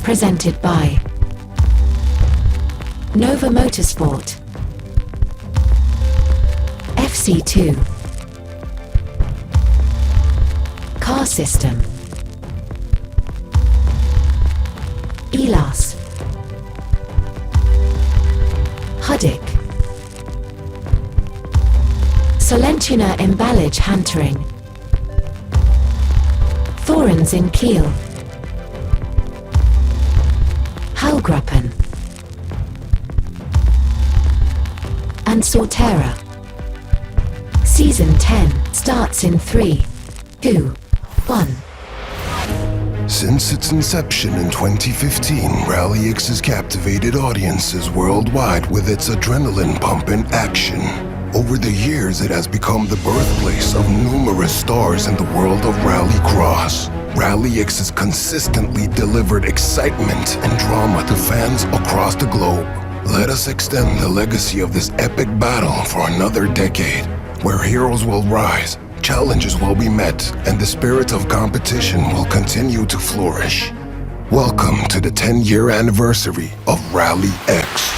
Presented by Nova Motorsport, FC2, Car System, Elas, Hudic, Solentuna Emballage Hantering, Thorens in Kiel, Hallgruppen, and Sortera. Season 10 starts in 3, 2, 1. Since its inception in 2015, RallyX has captivated audiences worldwide with its adrenaline-pumping action. Over the years, it has become the birthplace of numerous stars in the world of rallycross. RallyX has consistently delivered excitement and drama to fans across the globe. Let us extend the legacy of this epic battle for another decade, where heroes will rise, challenges will be met, and the spirit of competition will continue to flourish. Welcome to the 10-year anniversary of RallyX.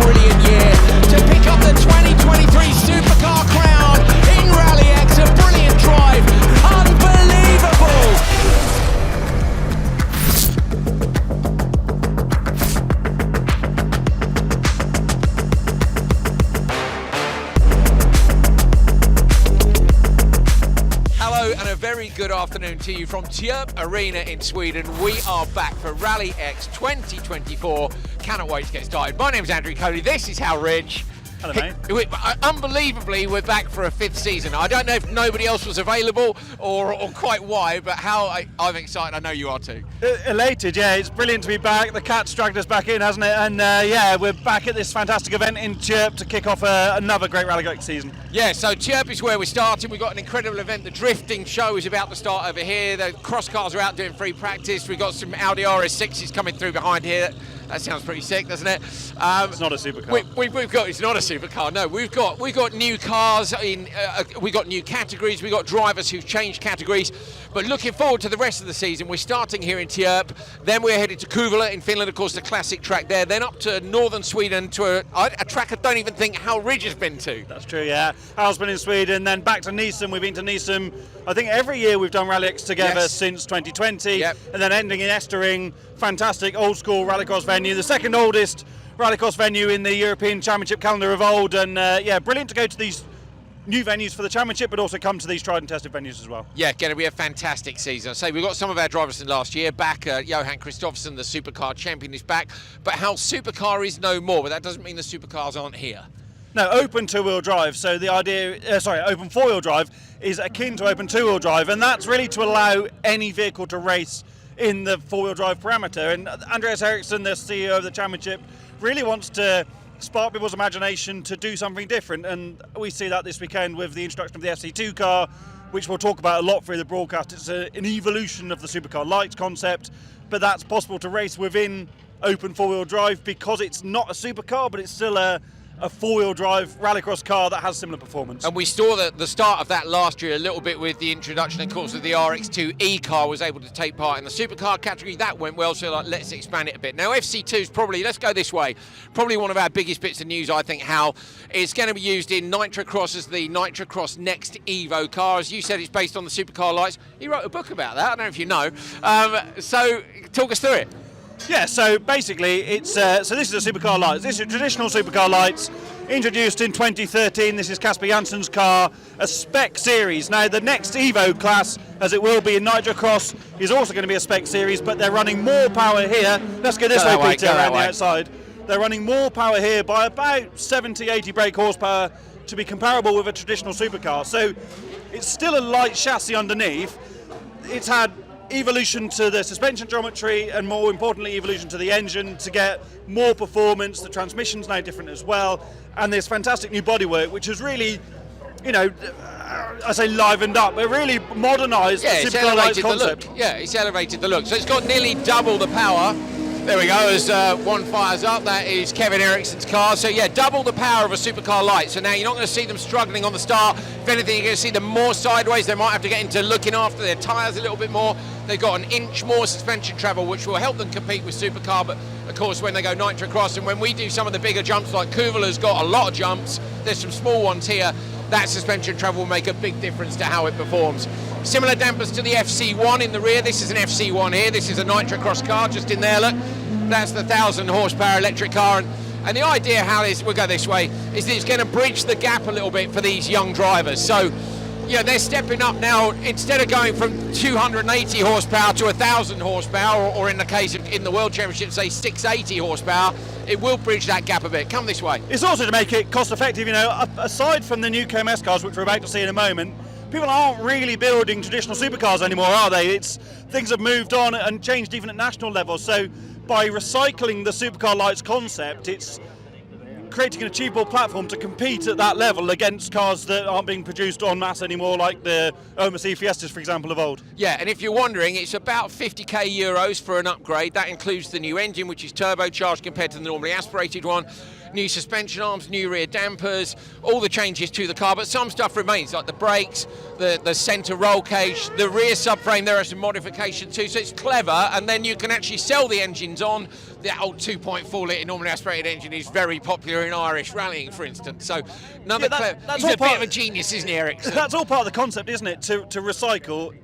Brilliant year to pick up the 2023 Supercar crown in RallyX. A brilliant drive, unbelievable! Hello and a very good afternoon to you from Tierp Arena in Sweden. We are back for RallyX 2024. Cannot wait to get started. My name's Andrew Coley. This is Hal Ridge. Hello, mate. Unbelievably, we're back for a 5th season. I don't know if nobody else was available or quite why, but I'm excited. I know you are too. Elated, yeah. It's brilliant to be back. The cat's dragged us back in, hasn't it? And yeah, we're back at this fantastic event in Tierp to kick off another great RallyX season. Yeah, so Tierp is where we're starting. We've got an incredible event. The drifting show is about to start over here. The cross cars are out doing free practice. We've got some Audi RS6s coming through behind here. That sounds pretty sick, doesn't it? It's not a supercar. We've got. It's not a supercar. No, we've got new cars in. We've got new categories. We've got drivers who've changed categories. But looking forward to the rest of the season. We're starting here in Tierp. Then we're headed to Kuvula in Finland, of course, the classic track there. Then up to northern Sweden to a track I don't even think Hal Ridge has been to. That's true, yeah. Hal's been in Sweden. Then back to Neeson. We've been to Neeson. I think every year we've done RallyX together since 2020. Yep. And then ending in Estering. Fantastic old school rallycross venue, the second oldest rallycross venue in the European Championship calendar of old, and yeah, brilliant to go to these new venues for the championship, but also come to these tried and tested venues as well. Yeah, going to be a fantastic season. So we've got some of our drivers from last year back. Johan Kristoffersson, the Supercar champion, is back, but Hal, Supercar is no more, but that doesn't mean the Supercars aren't here. No, open two-wheel drive. So the idea, open four-wheel drive is akin to open two-wheel drive, and that's really to allow any vehicle to race in the four-wheel drive parameter. And Andreas Eriksson, the CEO of the championship, really wants to spark people's imagination to do something different, and we see that this weekend with the introduction of the FC2 car, which we'll talk about a lot through the broadcast. It's an evolution of the Supercar Lights concept, but that's possible to race within open four-wheel drive because it's not a supercar, but it's still a four-wheel drive rallycross car that has similar performance. And we saw the start of that last year a little bit with the introduction, of course, of the RX2E car was able to take part in the supercar category. That went well, so let's expand it a bit. Now, FC2 is probably, let's go this way, probably one of our biggest bits of news, I think, Hal. It's going to be used in Nitrocross as the Nitrocross Next Evo car. As you said, it's based on the Supercar Lights. He wrote a book about that, I don't know if you know. So talk us through it. Yeah, so basically it's so this is a Supercar Lights. This is a traditional Supercar Lights introduced in 2013. This is Casper Jansson's car, a spec series. Now the next Evo class, as it will be in Nitrocross, is also going to be a spec series, but they're running more power here. Let's go this way, Peter, around the outside. They're running more power here by about 70-80 brake horsepower to be comparable with a traditional supercar. So it's still a light chassis underneath. It's had evolution to the suspension geometry, and more importantly, evolution to the engine to get more performance. The transmission's now different as well, and this fantastic new bodywork, which has really, you know, I say livened up, but really modernised the Supercar Lights concept. Yeah, it's elevated the look. So it's got nearly double the power. There we go, as one fires up. That is Kevin Eriksson's car. So yeah, double the power of a Supercar Light. So now you're not going to see them struggling on the start. If anything, you're going to see them more sideways. They might have to get into looking after their tyres a little bit more. They've got an inch more suspension travel, which will help them compete with Supercar. But of course, when they go nitrocross and when we do some of the bigger jumps, like Kuvala's got a lot of jumps, there's some small ones here, that suspension travel will make a big difference to how it performs. Similar dampers to the FC1 in the rear. This is an FC1 here. This is a nitrocross car just in there, look. That's the 1,000 horsepower electric car. And the idea how this, we'll go this way, is that it's going to bridge the gap a little bit for these young drivers. So, yeah, they're stepping up now. Instead of going from 280 horsepower to 1,000 horsepower, or in the case of in the World Championship, say 680 horsepower, it will bridge that gap a bit. Come this way. It's also to make it cost effective, you know, aside from the new KMS cars, which we're about to see in a moment, people aren't really building traditional supercars anymore, are they? Things have moved on and changed even at national level. So by recycling the Supercar Lights concept, it's creating an achievable platform to compete at that level against cars that aren't being produced en masse anymore, like the OMC Fiestas, for example, of old. Yeah, and if you're wondering, it's about 50k euros for an upgrade. That includes the new engine, which is turbocharged compared to the normally aspirated one. New suspension arms, new rear dampers, all the changes to the car, but some stuff remains, like the brakes, the centre roll cage, the rear subframe. There are some modifications too, so it's clever, and then you can actually sell the engines on. The old 2.4 litre normally aspirated engine is very popular in Irish rallying, for instance. So another clever. He's a bit of a genius, isn't he, Ericsson? That's all part of the concept, isn't it? To recycle,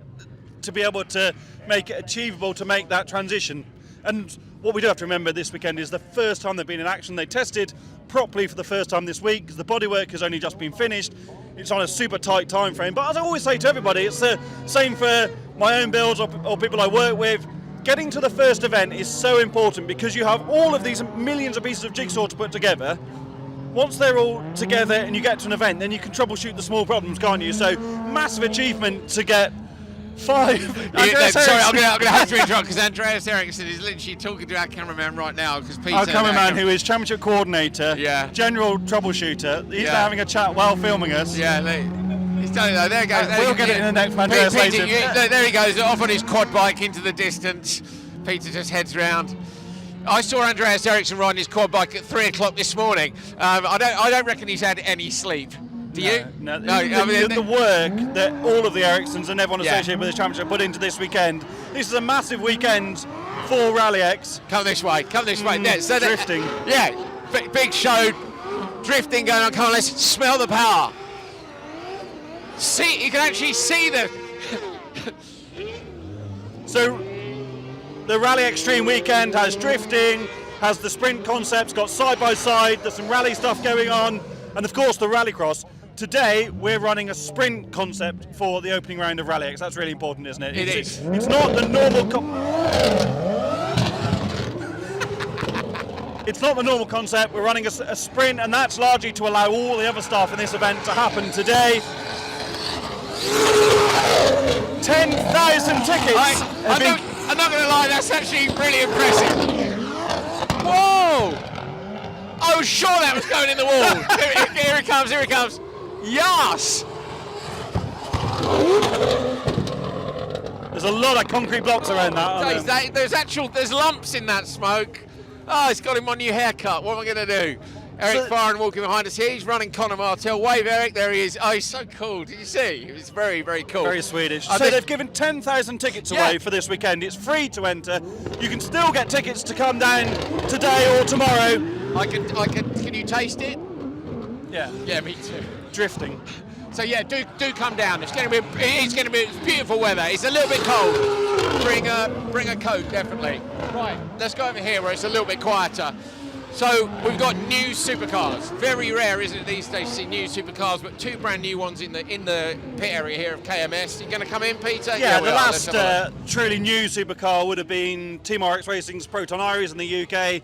to be able to make it achievable to make that transition. And what we do have to remember this weekend is the first time they've been in action. They tested properly for the first time this week because the bodywork has only just been finished. It's on a super tight time frame. But as I always say to everybody, it's the same for my own builds or people I work with. Getting to the first event is so important because you have all of these millions of pieces of jigsaw to put together. Once they're all together and you get to an event, then you can troubleshoot the small problems, can't you? So massive achievement to get 5. Sorry, I'm going to have to interrupt because Andreas Eriksson is literally talking to our cameraman right now because Peter. Our cameraman, who is championship coordinator, yeah, general troubleshooter, he's having a chat while filming us. Yeah, he's telling you, there he goes. We'll get it in the next Andreas later. There he goes, off on his quad bike into the distance. Peter just heads round. I saw Andreas Eriksson riding his quad bike at 3 o'clock this morning. I don't reckon he's had any sleep. Do you? No. The work that all of the Erikssons and everyone associated with this championship put into this weekend. This is a massive weekend for RallyX. Come this way. Yeah, so drifting. Big show. Drifting going on. Come on, let's smell the power. See, you can actually see the... So, the Rally Extreme weekend has drifting, has the sprint concepts, got side-by-side, there's some rally stuff going on, and of course the rallycross. Today, we're running a sprint concept for the opening round of RallyX. That's really important, isn't it? It's not the normal... It's not the normal concept. We're running a sprint, and that's largely to allow all the other stuff in this event to happen today. 10,000 tickets! I'm not going to lie, that's actually really impressive. Whoa! I was sure that was going in the wall. Here it comes. Yes! There's a lot of concrete blocks around that, aren't there? There's lumps in that smoke. Oh, it's got him my new haircut. What am I going to do? Eric Farren walking behind us here. He's running Conor Martel. Wave, Eric. There he is. Oh, he's so cool. Did you see? It's very, very cool. Very Swedish. So they've given 10,000 tickets away for this weekend. It's free to enter. You can still get tickets to come down today or tomorrow. Can you taste it? Yeah. Yeah, me too. Drifting. So yeah, do come down. It's going to be beautiful weather. It's a little bit cold. Bring a coat, definitely. Right, let's go over here where it's a little bit quieter. So we've got new supercars. Very rare, isn't it, these days to see new supercars, but 2 brand new ones in the pit area here of KMS. You going to come in, Peter? Yeah, the last truly new supercar would have been Team RX Racing's Proton Iris in the UK.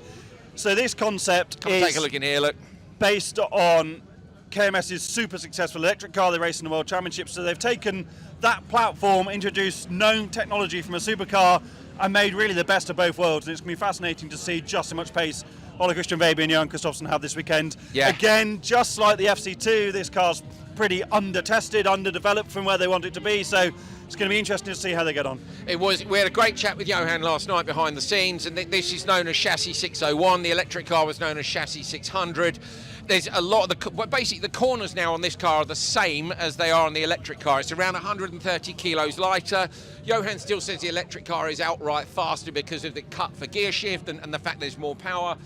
So this concept is take a look in here. Look, based on KMS's super successful electric car. They race in the World Championship, so they've taken that platform, introduced known technology from a supercar, and made really the best of both worlds. And it's going to be fascinating to see just how much pace Ole Christian Weber and Johan Kristoffersen have this weekend. Yeah. Again, just like the FC2, this car's pretty under-tested, underdeveloped from where they want it to be, so it's going to be interesting to see how they get on. We had a great chat with Johan last night behind the scenes, and this is known as Chassis 601. The electric car was known as Chassis 600. There's a lot of basically the corners now on this car are the same as they are on the electric car. It's around 130 kilos lighter. Johan still says the electric car is outright faster because of the cut for gear shift and the fact there's more power.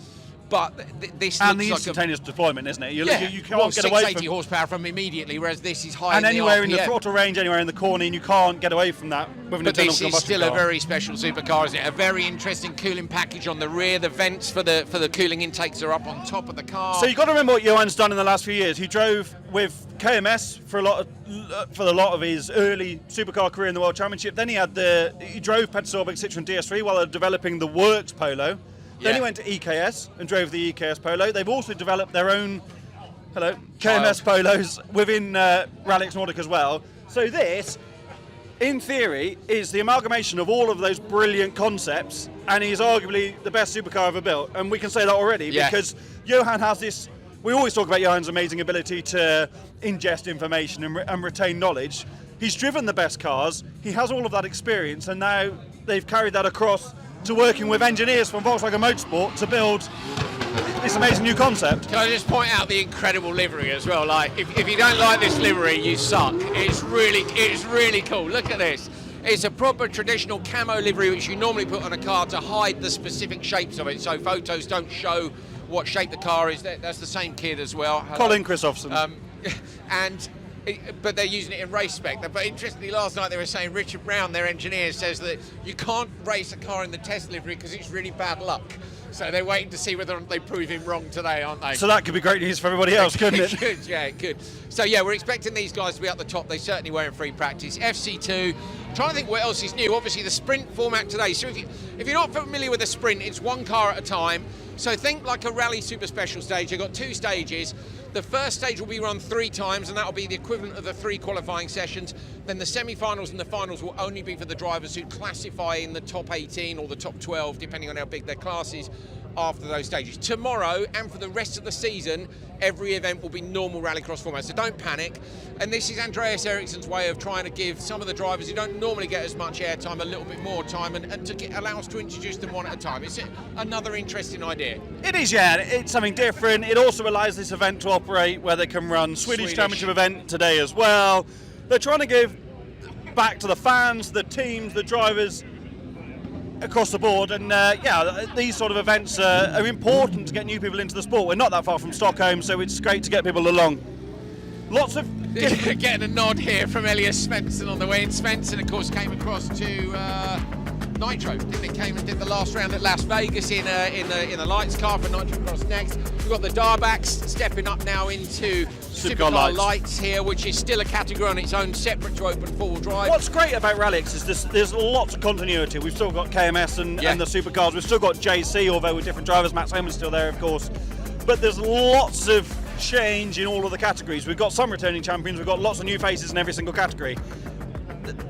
But this and looks the like instantaneous deployment, isn't it? You well, can't get away 680 from horsepower from immediately, whereas this is high. and anywhere in the RPM. throttle range, anywhere in the corner, and you can't get away from that with an But internal this is combustion still car. a very special supercar, isn't it? A very interesting cooling package on the rear. The vents for the cooling intakes are up on top of the car. So you've got to remember what Johan's done in the last few years. He drove with KMS for a lot of his early supercar career in the World Championship. Then he drove Peter Solberg's Citroen DS3 while they're developing the Works Polo. Then he went to EKS and drove the EKS Polo. They've also developed their own KMS Polos within RallyX Nordic as well. So this, in theory, is the amalgamation of all of those brilliant concepts, and he's arguably the best supercar ever built. And we can say that already because Johan has this. We always talk about Johan's amazing ability to ingest information and retain knowledge. He's driven the best cars. He has all of that experience, and now they've carried that across to working with engineers from Volkswagen Motorsport to build this amazing new concept. Can I just point out the incredible livery as well? Like, if you don't like this livery, you suck. It's really cool. Look at this. It's a proper traditional camo livery which you normally put on a car to hide the specific shapes of it, so photos don't show what shape the car is. That's the same kid as well. Colin Kristoffersen. But they're using it in race spec. But interestingly, last night they were saying Richard Brown, their engineer, says that you can't race a car in the test livery because it's really bad luck. So they're waiting to see whether they prove him wrong today, aren't they? So that could be great news for everybody else, couldn't it? It could, yeah, it could. So yeah, we're expecting these guys to be at the top. They certainly were in free practice. FC2, trying to think what else is new. Obviously the sprint format today. So if you're not familiar with a sprint, it's one car at a time. So think like a rally super special stage. You've got two stages. The first stage will be run 3 times, and that will be the equivalent of the 3 qualifying sessions. Then the semi-finals and the finals will only be for the drivers who classify in the top 18 or the top 12, depending on how big their class is, after those stages. Tomorrow, and for the rest of the season, every event will be normal rallycross format, so don't panic. And this is Andreas Eriksson's way of trying to give some of the drivers who don't normally get as much airtime a little bit more time, and to allow us to introduce them one at a time. It's another interesting idea. It is, yeah. It's something different. It also allows this event to operate where they can run Swedish Championship event today as well. They're trying to give back to the fans, the teams, the drivers across the board, and these sort of events are important to get new people into the sport. We're not that far from Stockholm, so it's great to get people along. Lots of getting a nod here from Elias Svensson on the way in. Svensson, of course, came across to Nitro, didn't it? Came and did the last round at Las Vegas in the lights car for Nitro Cross next. We've got the Darbacks stepping up now into Supercar lights here, which is still a category on its own, separate to open four-wheel drive. What's great about RallyX is there's lots of continuity. We've still got KMS and the Supercars. We've still got JC, although with different drivers. Matt Simon's still there, of course. But there's lots of change in all of the categories. We've got some returning champions. We've got lots of new faces in every single category.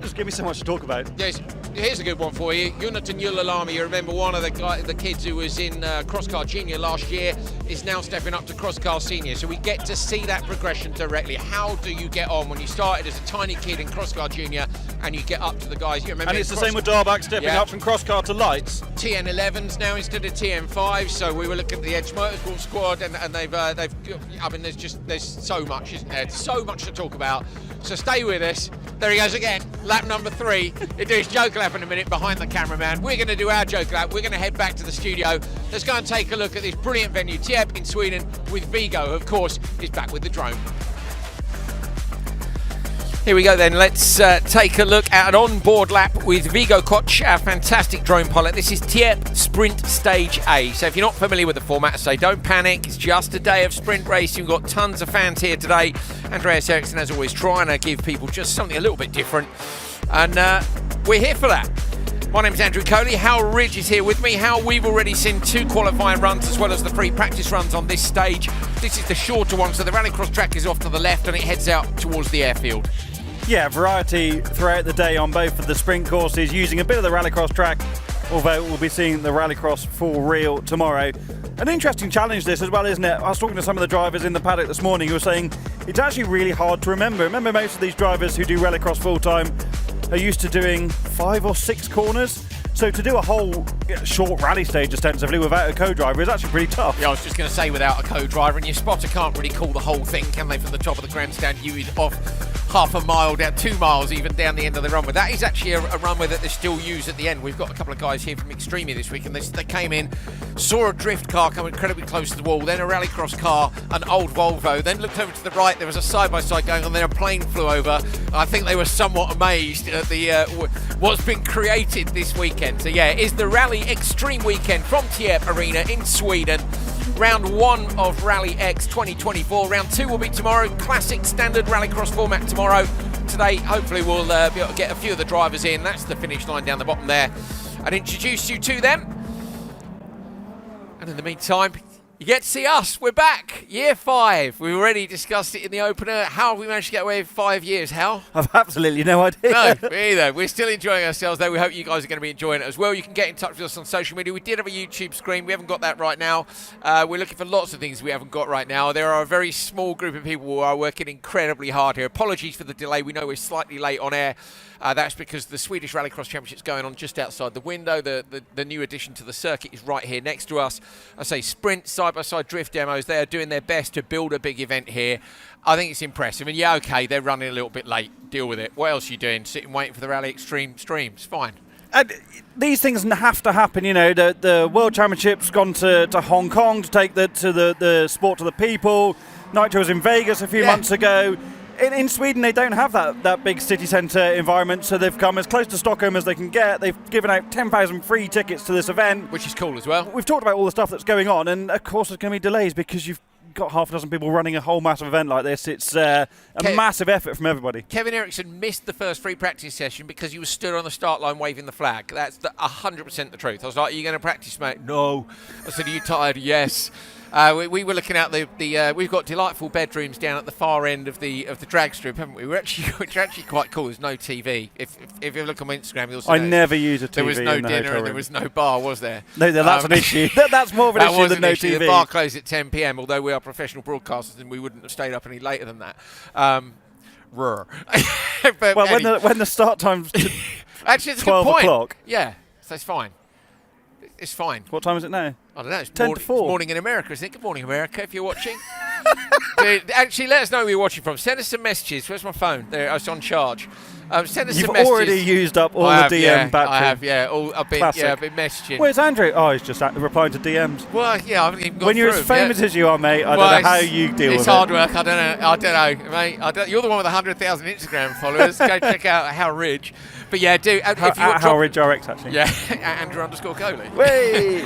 Just give me so much to talk about. Yes, here's a good one for you. Jonathan Yulalami, you remember one of the kids who was in Crosscar Junior last year, is now stepping up to Crosscar Senior. So we get to see that progression directly. How do you get on when you started as a tiny kid in Crosscar Junior and you get up to the guys? You remember? And it's the same with Darback stepping up from Crosscar to lights. TN11s now instead of TN5s. So we were looking at the Edge Motorsport squad, and they've. I mean, there's so much, isn't there? So much to talk about. So stay with us. There he goes again, lap number 3. He'll do his joke lap in a minute behind the cameraman. We're going to do our joke lap. We're going to head back to the studio. Let's go and take a look at this brilliant venue, Tierp in Sweden, with Vigo, of course, is back with the drone. Here we go then, let's take a look at an on-board lap with Vigo Koch, our fantastic drone pilot. This is Tierp Sprint Stage A. So if you're not familiar with the format, say don't panic, it's just a day of sprint racing. We've got tons of fans here today. Andreas Eriksson, as always, trying to give people just something a little bit different. And we're here for that. My name's Andrew Coley. Hal Ridge is here with me. Hal, we've already seen 2 qualifying runs as well as the 3 practice runs on this stage. This is the shorter one, so the rallycross track is off to the left and it heads out towards the airfield. Yeah, variety throughout the day on both of the sprint courses, using a bit of the rallycross track, although we'll be seeing the rallycross for real tomorrow. An interesting challenge this as well, isn't it? I was talking to some of the drivers in the paddock this morning who were saying it's actually really hard to remember. Remember, most of these drivers who do rallycross full time are used to doing 5 or 6 corners. So to do a whole short rally stage ostensibly without a co-driver is actually pretty tough. Yeah, I was just going to say without a co-driver, and your spotter can't really call the whole thing, can they, from the top of the grandstand? You off half a mile down, 2 miles even down the end of the runway. That is actually a runway that they still use at the end. We've got a couple of guys here from Extremely this week, and they came in, saw a drift car come incredibly close to the wall, then a rallycross car, an old Volvo, then looked over to the right, there was a side-by-side going on, then a plane flew over. I think they were somewhat amazed at the what's been created this weekend. So yeah, it is the Rally Extreme weekend from Tierp Arena in Sweden. Round 1 of RallyX 2024. Round 2 will be tomorrow. Classic standard rallycross format tomorrow. Today, hopefully, we'll be able to get a few of the drivers in. That's the finish line down the bottom there, and introduce you to them. And in the meantime, you get to see us. We're back. Year 5. We already discussed it in the opener. How have we managed to get away with 5 years, Hal? I've absolutely no idea. No, me either. We're still enjoying ourselves, though. We hope you guys are going to be enjoying it as well. You can get in touch with us on social media. We did have a YouTube screen. We haven't got that right now. We're looking for lots of things we haven't got right now. There are a very small group of people who are working incredibly hard here. Apologies for the delay. We know we're slightly late on air. That's because the Swedish Rallycross Championship's going on just outside the window. The new addition to the circuit is right here next to us. I say sprint, side-by-side drift demos. They are doing their best to build a big event here. I think it's impressive. And yeah, okay, they're running a little bit late. Deal with it. What else are you doing? Sitting waiting for the Rally Extreme streams. Fine. And these things have to happen, you know. The World Championship's gone to Hong Kong to take the sport to the people. Nitro was in Vegas a few months ago. In Sweden, they don't have that big city centre environment, so they've come as close to Stockholm as they can get. They've given out 10,000 free tickets to this event. Which is cool as well. We've talked about all the stuff that's going on, and of course there's going to be delays because you've got half a dozen people running a whole massive event like this. It's a massive effort from everybody. Kevin Eriksson missed the first free practice session because he was stood on the start line waving the flag. That's 100% the truth. I was like, are you going to practice, mate? No. I said, are you tired? Yes. We were looking out we've got delightful bedrooms down at the far end of the drag strip, haven't we? Which are actually quite cool. There's no TV. If you look on my Instagram, you'll see. I never use a TV. There was no in the dinner and there was no bar, was there? No, that's an issue. That's more of an issue than no TV. The bar closed at 10 p.m. Although we are professional broadcasters and we wouldn't have stayed up any later than that. But well, when the start time's actually, it's 12 a good point. o'clock. Yeah, so it's fine. It's fine. What time is it now? I don't know. It's 10 to 4. It's morning in America, isn't it? Good morning, America, if you're watching. Dude, actually, let us know where you're watching from. Send us some messages. Where's my phone? There, it's on charge. Send us You've some messages. already used up all the DM battery. I have, yeah. I've been messaging. Where's Andrew? Oh, he's just replying to DMs. Well, yeah, I haven't even got When you're through as famous as you are, mate, I don't know how you deal with it. It's hard work. I don't know, mate. You're the one with 100,000 Instagram followers. Go check out Hal Ridge. But yeah, do if you Hal Ridge RX actually. Yeah, Andrew_Coley. Whey!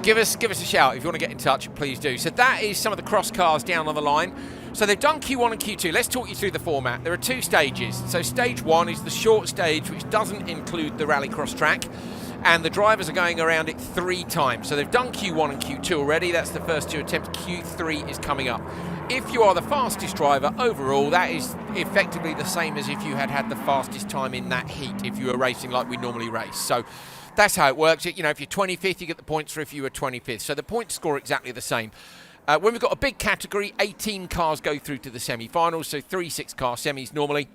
Give us a shout if you want to get in touch. Please do. So that is some of the cross cars down on the line. So they've done Q1 and Q2. Let's talk you through the format. There are 2 stages. So stage 1 is the short stage, which doesn't include the rallycross track. And the drivers are going around it 3 times. So they've done Q1 and Q2 already. That's the first 2 attempts. Q3 is coming up. If you are the fastest driver overall, that is effectively the same as if you had the fastest time in that heat, if you were racing like we normally race. So that's how it works. You know, if you're 25th, you get the points for if you were 25th. So the points score exactly the same. When we've got a big category, 18 cars go through to the semi-finals, so 3 6-car semis normally.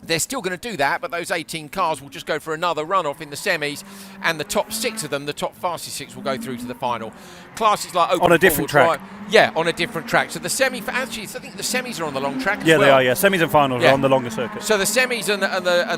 They're still going to do that, but those 18 cars will just go for another run-off in the semis, and the top 6 of them, the top fastest 6, will go through to the final. Classes like open on a different track. Yeah, on a different track. So the actually, I think the semis are on the long track as well. Yeah, they are, yeah. Semis and finals are on the longer circuit. So the semis and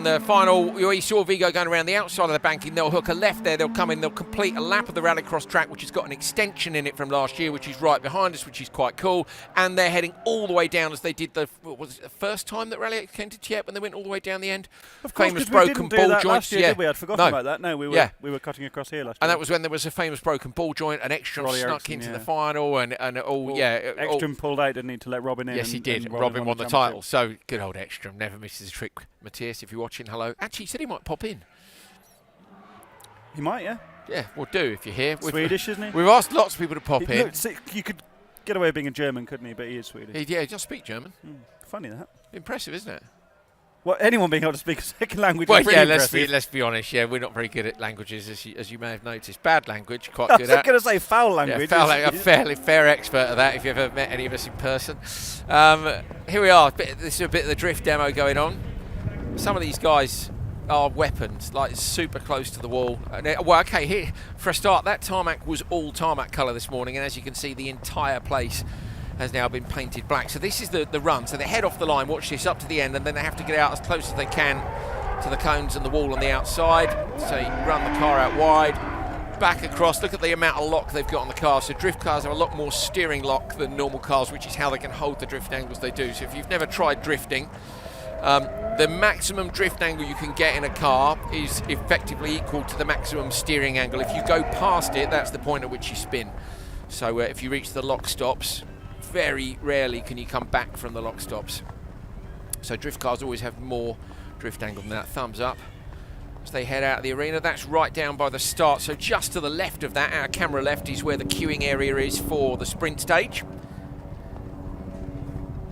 the final, you saw Vigo going around the outside of the banking. They'll hook a left there, they'll come in, they'll complete a lap of the rallycross track, which has got an extension in it from last year, which is right behind us, which is quite cool. And they're heading all the way down as they did was it the first time that RallyX came to Tierp when they went all the way down the end? Of course, famous broken broken do ball that joints. Last year, did we? I'd forgotten about that. No, we were cutting across here last year. And that was when there was a famous broken ball joint, and Ekstrom snuck into the final, and Ekstrom pulled out, didn't he, to let Robin in? Yes, he did. And Robin won the title. So good old Ekstrom, never misses a trick. Matthias, if you're watching, hello. Actually, he said he might pop in. He might, yeah. Yeah, we'll do if you're here. Swedish, isn't he? We've asked lots of people to pop in. You could get away with being a German, couldn't he? But he is Swedish. Yeah, he does speak German. Funny that. Impressive, isn't it? Well, anyone being able to speak a second language Well, is really impressive. let's be honest. Yeah, we're not very good at languages, as you may have noticed. Bad language, quite I good was at. going to say foul language. Yeah, a fairly fair expert at that. If you've ever met any of us in person, here we are. This is a bit of the drift demo going on. Some of these guys are weapons, like super close to the wall. Well, okay, here for a start, that tarmac was all tarmac colour this morning, and as you can see, the entire place has now been painted black. So this is the run. So they head off the line, watch this up to the end, and then they have to get out as close as they can to the cones and the wall on the outside. So you run the car out wide, back across. Look at the amount of lock they've got on the car. So drift cars have a lot more steering lock than normal cars, which is how they can hold the drift angles they do. So if you've never tried drifting, the maximum drift angle you can get in a car is effectively equal to the maximum steering angle. If you go past it, that's the point at which you spin. So if you reach the lock stops, very rarely can you come back from the lock stops. So drift cars always have more drift angle than that. Thumbs up as they head out of the arena. That's right down by the start. So just to the left of that, our camera left, is where the queuing area is for the sprint stage.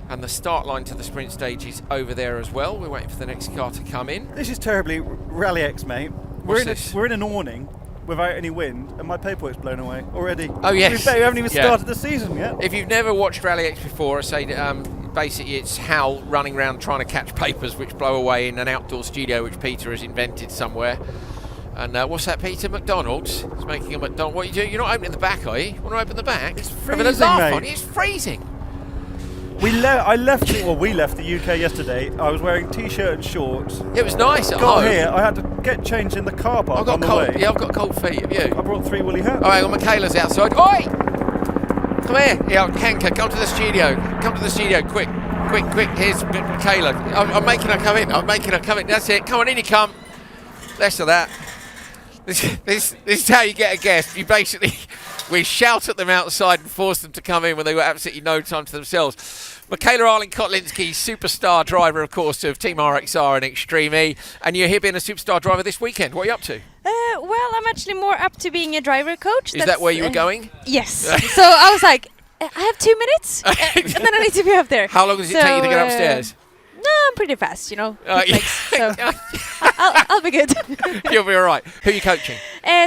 And the start line to the sprint stage is over there as well. We're waiting for the next car to come in. This is terribly RallyX, mate. We're in an awning without any wind, and my paperwork's blown away already. Oh, yes. We haven't even started the season yet. If you've never watched RallyX before, I say basically it's Hal running around trying to catch papers which blow away in an outdoor studio which Peter has invented somewhere. And what's that, Peter? McDonald's? He's making a McDonald's. What are you doing? You're not opening the back, are you? Want to open the back? It's Having a freezing, laugh mate. on it. It's freezing. We left the UK yesterday. I was wearing t-shirt and shorts. It was nice at Got home. here, I had to get changed in the car park on the way. Yeah, I've got cold feet. Have you? I brought 3 woolly hats. Oh, hang on, Michaela's outside. Oi! Come here. Yeah, Hanker, come to the studio. Come to the studio, quick. Here's Michaela. I'm making her come in. That's it. Come on, in you come. Less of that. This is how you get a guest. You basically, we shout at them outside and force them to come in when they've got absolutely no time to themselves. Michaela Arling-Kotlinski, superstar driver, of course, of Team RXR and Extreme E. And you're here being a superstar driver this weekend. What are you up to? Well, I'm actually more up to being a driver coach. Is that where you were going? Yes. So I was like, I have 2 minutes, and then I need to be up there. How long does it take you to get upstairs? No, I'm pretty fast, so I'll be good. You'll be all right. Who are you coaching?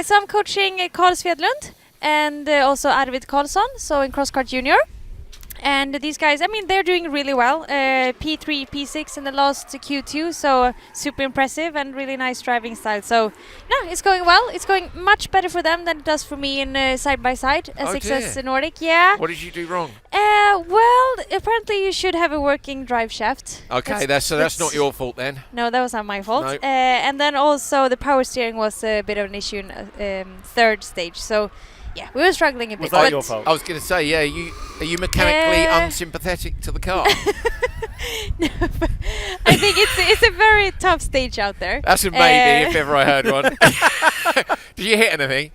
So I'm coaching Carl Svedlund and also Arvid Karlsson, so in crosscar junior. And these guys, I mean, they're doing really well. P3, P6 in the last Q2, so super impressive and really nice driving style. So, no, it's going well. It's going much better for them than it does for me in side-by-side SXS Nordic. Yeah. What did you do wrong? Well, apparently you should have a working drive shaft. Okay, that's not your fault then. No, that was not my fault. No. And then also the power steering was a bit of an issue in third stage. So, yeah, we were struggling a bit. Was that your fault? I was going to say, yeah, are you mechanically unsympathetic to the car? No, but I think it's a very tough stage out there. That's a maybe, if ever I heard one. Did you hit anything?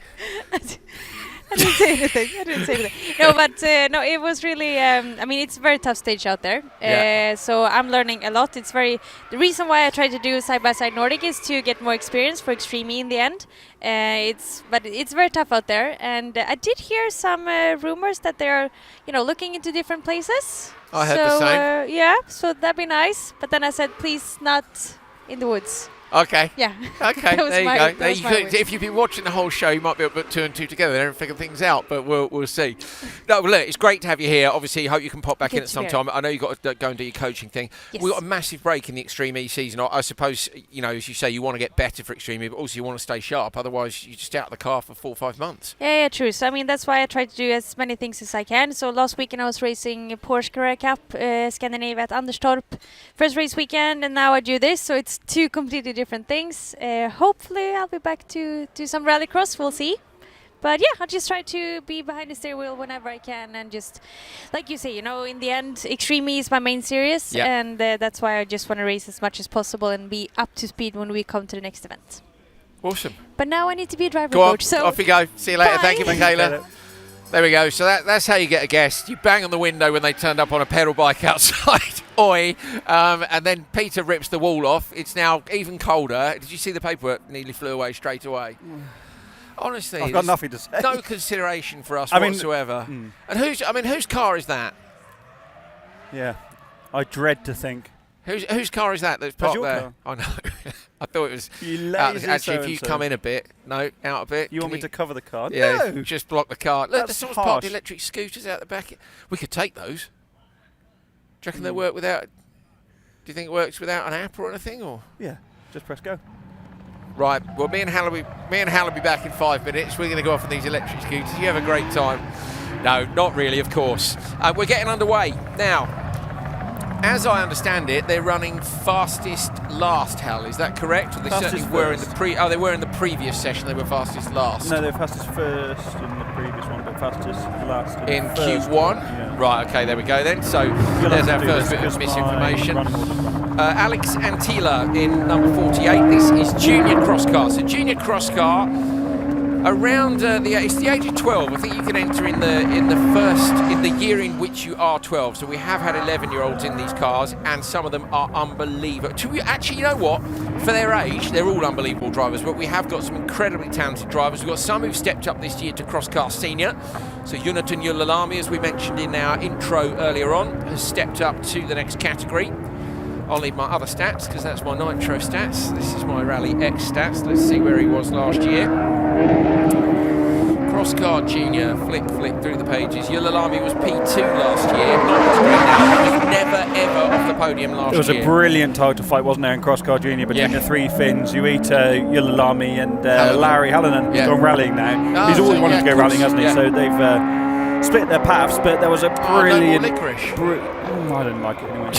I didn't say anything. No, but no, it was really. I mean, it's a very tough stage out there. Yeah. So I'm learning a lot. The reason why I try to do side-by-side Nordic is to get more experience for Extreme E in the end. But it's very tough out there, and I did hear some rumors that they're, looking into different places. I heard the same. Yeah, so that'd be nice. But then I said, please not in the woods. Okay. Yeah. Okay, there you go. If you've been watching the whole show, you might be able to put 2 and 2 together there and figure things out, but we'll see. No, look, it's great to have you here. Obviously, I hope you can pop back in at some time. I know you've got to go and do your coaching thing. Yes. We've got a massive break in the Extreme E season. I suppose, as you say, you want to get better for Extreme E, but also you want to stay sharp. Otherwise, you're just out of the car for 4 or 5 months. Yeah, true. So, I mean, that's why I try to do as many things as I can. So, last weekend I was racing Porsche Carrera Cup, Scandinavia at Anderstorp. First race weekend, and now I do this. So, it's 2 completely different things. Hopefully I'll be back to do some rallycross, we'll see. But yeah, I'll just try to be behind the steering wheel whenever I can, and just, like you say, in the end, Extreme E is my main series, and that's why I just want to race as much as possible and be up to speed when we come to the next event. Awesome. But now I need to be a driver Go coach. on, so off you go. See you later. bye. Thank you, Michaela. There we go. So that's how you get a guest. You bang on the window when they turned up on a pedal bike outside. Oi. And then Peter rips the wall off. It's now even colder. Did you see the paperwork? Nearly flew away straight away. Honestly, I've got nothing to say. No consideration for us I mean, whatsoever. And whose car is that? Yeah, I dread to think. Whose car is that that's parked your there? car. I know. I thought it was. You lazy actually, if you so-and-so. come in a bit, out a bit. You want me to cover the car? Yeah, No. just block the car. Look, That's there's someone's harsh. parked electric scooters out the back. We could take those. Do you reckon they work without? Do you think it works without an app or anything, or? Yeah, just press go. Right. Well, me and Hal will be back in 5 minutes. We're going to go off on these electric scooters. You have a great time. No, not really, of course. We're getting underway now. As I understand it, they're running fastest last, Hal. Is that correct? Or they Fastest certainly were in first. the they were in the previous session. They were fastest last. No, they're fastest first in the previous one, but fastest last In the first Q1? one, yeah. Right, okay, there we go then. So You'll there's have our to do first this bit of because my misinformation. running order's wrong. Alex Antila in number 48. This is junior crosscar. So junior crosscar, around it's the age of 12. I think you can enter in the year in which you are 12. So we have had 11-year-olds in these cars, and some of them are unbelievable. Actually, you know what? For their age, they're all unbelievable drivers. But we have got some incredibly talented drivers. We've got some who've stepped up this year to crosscar senior. So Yunatan Yulalami, as we mentioned in our intro earlier on, has stepped up to the next category. I'll leave my other stats because that's my Nitro stats. This is my RallyX stats. Let's see where he was last year. Crosscar Junior, flick through the pages. Yulalami was P2 last year. Not as great now. He was never ever off the podium last year. It was a brilliant title fight, wasn't there, in Crosscar Junior between the three Finns, Yuita, Yulalami and Larry Hallinan, who's gone rallying now. He's always wanted to go rallying, hasn't he? Yeah. So they've split their paths, but there was a brilliant... No more licorice. I don't like it anyway.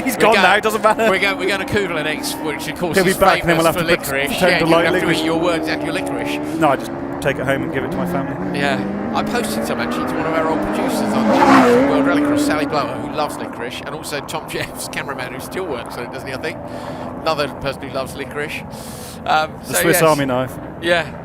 He's gone now, it doesn't matter. We're going to Kugler next, which of course He'll be is back and then famous we'll for have to licorice. pretend to You'll like have to licorice. eat your words and your licorice. No, I just take it home and give it to my family. Yeah, I posted some actually to one of our old producers on World Rallycross, Sally Blower, who loves licorice, and also Tom Jeffs, cameraman, who still works on it, doesn't he, I think? Another person who loves licorice. The Swiss Army knife. Yeah.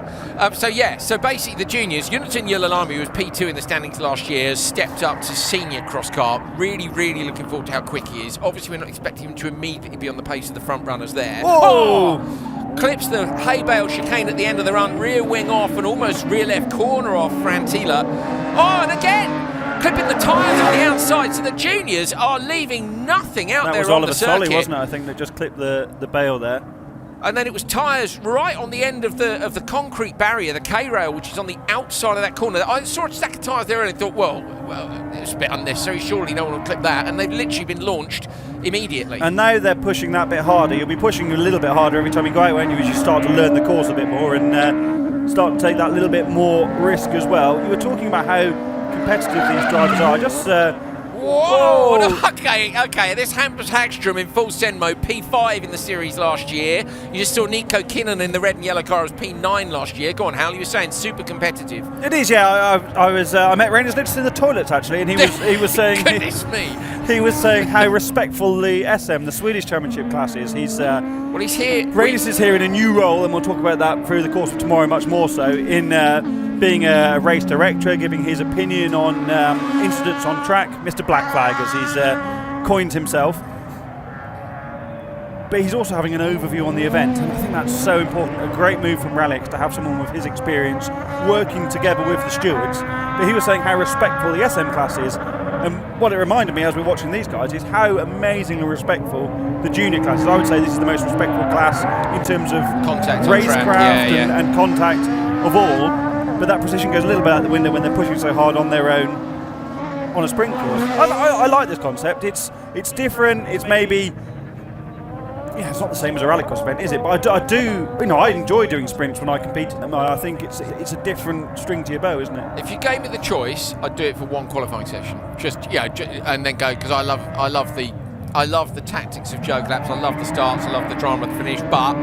So basically the juniors, Yunatan Yulalami, who was P2 in the standings last year, has stepped up to senior crosscar. Really, really looking forward to how quick he is. Obviously, we're not expecting him to immediately be on the pace of the front runners there. Oh! Clips the hay bale chicane at the end of the run, rear wing off and almost rear left corner off Frantila. Oh, and again, clipping the tyres on the outside, so the juniors are leaving nothing out there on the circuit. That was Oliver Solly, wasn't it? I think that just clipped the bale there. And then it was tyres right on the end of the concrete barrier, the K-rail, which is on the outside of that corner. I saw a stack of tyres there and I thought, well, it's a bit unnecessary. Surely no one will clip that. And they've literally been launched immediately. And now they're pushing that bit harder. You'll be pushing a little bit harder every time you go out, won't you, as you start to learn the course a bit more and start to take that little bit more risk as well. You were talking about how competitive these drivers are. Just... Whoa! Okay. This Hampus Hagstrom in full send mode, P5 in the series last year. You just saw Nico Kinnan in the red and yellow car as P9 last year. Go on, Hal. You were saying super competitive. It is, yeah. I met Reynolds Littis in the toilets actually, and he was saying Goodness me. He was saying how respectful the SM, the Swedish Championship class, is. He's here. Reynolds is here in a new role, and we'll talk about that through the course of tomorrow, much more so in being a race director, giving his opinion on incidents on track, Mr. Black Flag, as he's coined himself. But he's also having an overview on the event, and I think that's so important. A great move from RallyX to have someone with his experience working together with the stewards. But he was saying how respectful the SM class is, and what it reminded me as we're watching these guys is how amazingly respectful the junior class is. I would say this is the most respectful class in terms of contact, racecraft and contact of all. But that precision goes a little bit out the window when they're pushing so hard on their own on a sprint course. I like this concept. It's different. It's maybe... Yeah, it's not the same as a rallycross event, is it? But I do, I enjoy doing sprints when I compete in them. I think it's a different string to your bow, isn't it? If you gave me the choice, I'd do it for one qualifying session. And then go, because I love the tactics of joke laps. I love the starts. I love the drama of the finish. But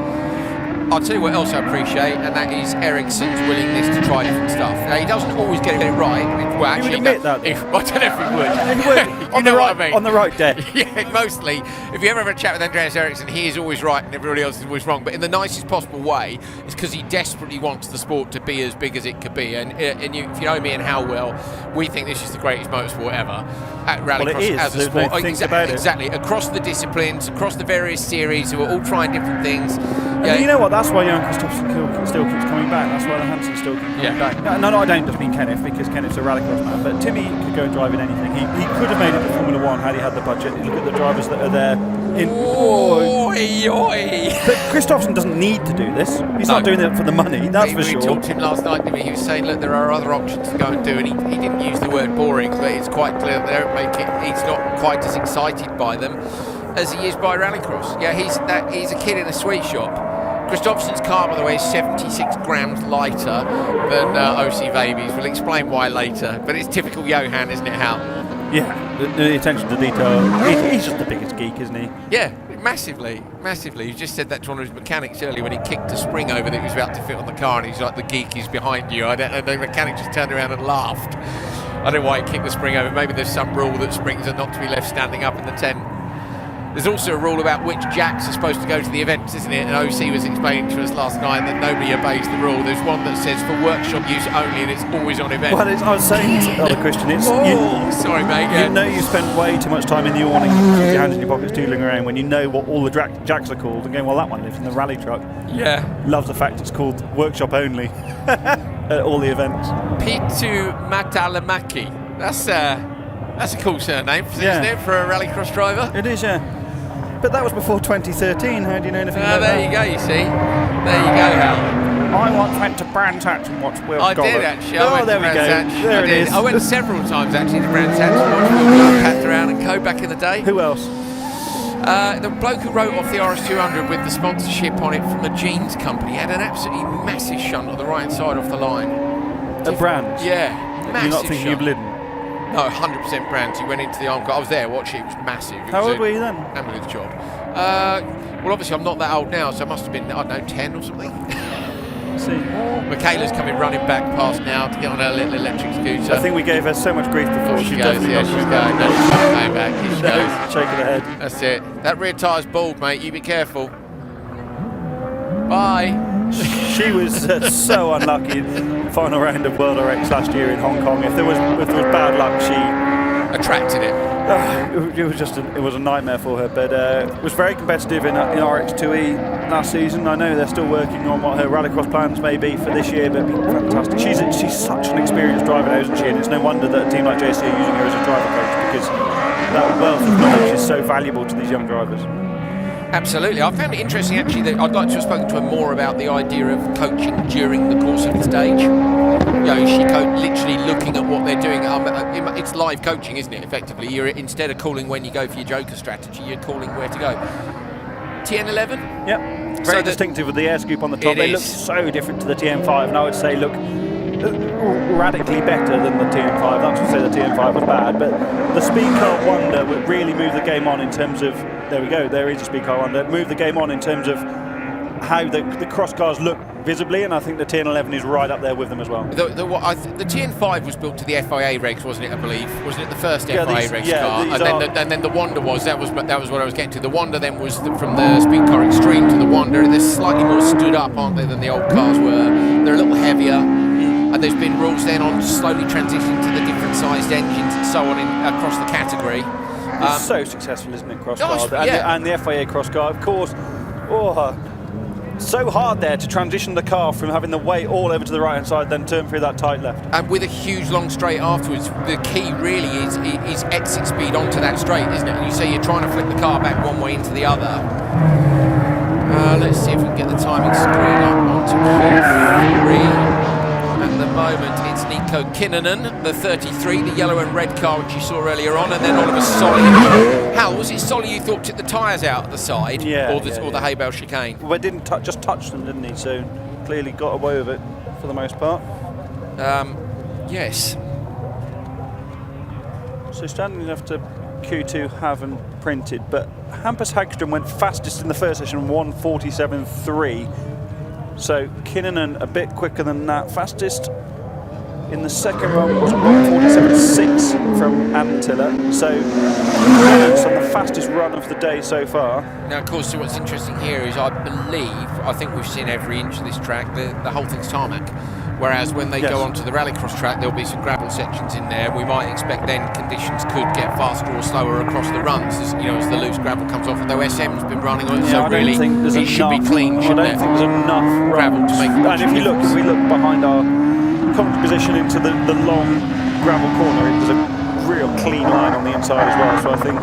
I'll tell you what else I appreciate, and that is Ericsson's willingness to try different stuff. Now, he doesn't always get it right. Well, actually, you would admit that? I don't know if he would. He would. You know what I mean? On the right day. Yeah, mostly. If you ever have a chat with Andreas Eriksson, he is always right and everybody else is always wrong. But in the nicest possible way, it's because he desperately wants the sport to be as big as it could be. And if you know me and how well, we think this is the greatest motorsport ever at Rallycross as a sport. Exactly. Across the disciplines, across the various series, who are all trying different things. And you know what? that's why Johan Kristoffersen still keeps coming back. That's why the Hansen still keeps coming back. No, I don't just mean Kenneth, because Kenneth's a rallycross man. But Timmy could go and drive in anything. He could have made it to Formula 1 had he had the budget. You look at the drivers that are there. But Kristoffersen doesn't need to do this. He's not doing it for the money, that's for sure. We talked to him last night, didn't we? He was saying, look, there are other options to go and do, and he didn't use the word boring, but it's quite clear that they don't make it. He's not quite as excited by them as he is by rallycross. Yeah, he's a kid in a sweet shop. Kristoffersen's car, by the way, is 76 grams lighter than OC Baby's. We'll explain why later, but it's typical Johan, isn't it, Hal? Yeah, the attention to detail. He's just the biggest geek, isn't he? Yeah, massively. You just said that to one of his mechanics earlier when he kicked a spring over that he was about to fit on the car, and he's like, the geek is behind you. And the mechanic just turned around and laughed. I don't know why he kicked the spring over. Maybe there's some rule that springs are not to be left standing up in the tent. There's also a rule about which jacks are supposed to go to the events, isn't it? And OC was explaining to us last night that nobody obeys the rule. There's one that says for workshop use only, and it's always on event. Well, I was saying to other Christian, sorry, mate. You know you spend way too much time in the awning with your hands in your pockets doodling around when you know what all the jacks are called and going, well, that one lives in the rally truck. Yeah. Loves the fact it's called workshop only at all the events. Pitu Matalamaki. That's a cool surname, isn't it, for a rallycross driver? It is, yeah. But that was before 2013. How do you know anything about that? There you go, you see. There you go, Hal. I once went to Brands Hatch and watched Will Scholar. I did, actually. There we go. There it is. I went several times, actually, to Brands Hatch and watched Will Packed Around and Co. back in the day. Who else? The bloke who wrote off the RS200 with the sponsorship on it from the jeans company had an absolutely massive shunt on the right side off the line. At Brands? Yeah, massive. You're not thinking shunt. of Lidden? No, 100% Brands. He went into the arm car. I was there watching it. It was massive. How old were you then? Ambulance job. Well, obviously I'm not that old now, so I must have been, I don't know, 10 or something. See. Michaela's coming running back past now to get on her little electric scooter. I think we gave her so much grief before she goes. Yeah, she's going. No, she's coming back. Here she goes. Shake of the head. That's it. That rear tyre's bald, mate. You be careful. Bye. She was so unlucky in the final round of World RX last year in Hong Kong. If there was bad luck, she attracted it. It was a nightmare for her, but was very competitive in RX2E last season. I know they're still working on what her rallycross plans may be for this year, but it'd be fantastic. She's such an experienced driver now, isn't she? And it's no wonder that a team like JC are using her as a driver coach, because that wealth of knowledge is so valuable to these young drivers. Absolutely. I found it interesting, actually, that I'd like to have spoken to her more about the idea of coaching during the course of the stage. You know, is she literally looking at what they're doing? It's live coaching, isn't it, effectively? You're, instead of calling when you go for your Joker strategy, you're calling where to go. TN11? Yep. Very distinctive with the air scoop on the top. They look so different to the TN5, and I would say look radically better than the TN5. Not to say the TN5 was bad, but the Speed Car Wonder would really move the game on in terms of, there we go, there is a Speed Car Wonder, move the game on in terms of how the cross cars look visibly, and I think the TN11 is right up there with them as well. The TN5 was built to the FIA regs, wasn't it, I believe? Wasn't it the first FIA regs car? And then the Wonder that was what I was getting to. The Wonder then was from the Speed Car Extreme to the Wonder. They're slightly more stood up, aren't they, than the old cars were. They're a little heavier. And there's been rules then on slowly transitioning to the different sized engines and so on across the category. It's so successful, isn't it, cross car? And the FIA cross car, of course. So hard there to transition the car from having the weight all over to the right hand side, then turn through that tight left. And with a huge long straight afterwards, the key really is exit speed onto that straight, isn't it? And you say you're trying to flick the car back one way into the other. Let's see if we can get the timing screen up onto Q3. At the moment, it's Nico Kinnunen, the 33, the yellow and red car which you saw earlier on, and then Oliver Solly. Hal, was it Solly you thought took the tyres out at the side, or the hay bale chicane? Well, didn't just touch them, didn't he? So clearly got away with it for the most part. Yes. So standing after Q2 haven't printed, but Hampus Hagström went fastest in the first session, 1:47.3. So Kinnunen a bit quicker than that. Fastest in the second run was 1:47.6 from Antilla. So Kinnunen's on the fastest run of the day so far. Now, of course, so what's interesting here is I think we've seen every inch of this track. The whole thing's tarmac. Whereas when they Yes. go onto the rallycross track, there'll be some gravel sections in there. We might expect then conditions could get faster or slower across the runs, as the loose gravel comes off. Although SM's been running on it, so I don't really think there's it should be enough- clean, I shouldn't don't it? think there's enough Gravel to make runs. much And if difference. we look behind our commentary position into the long gravel corner, there's a real clean line on the inside as well. So I think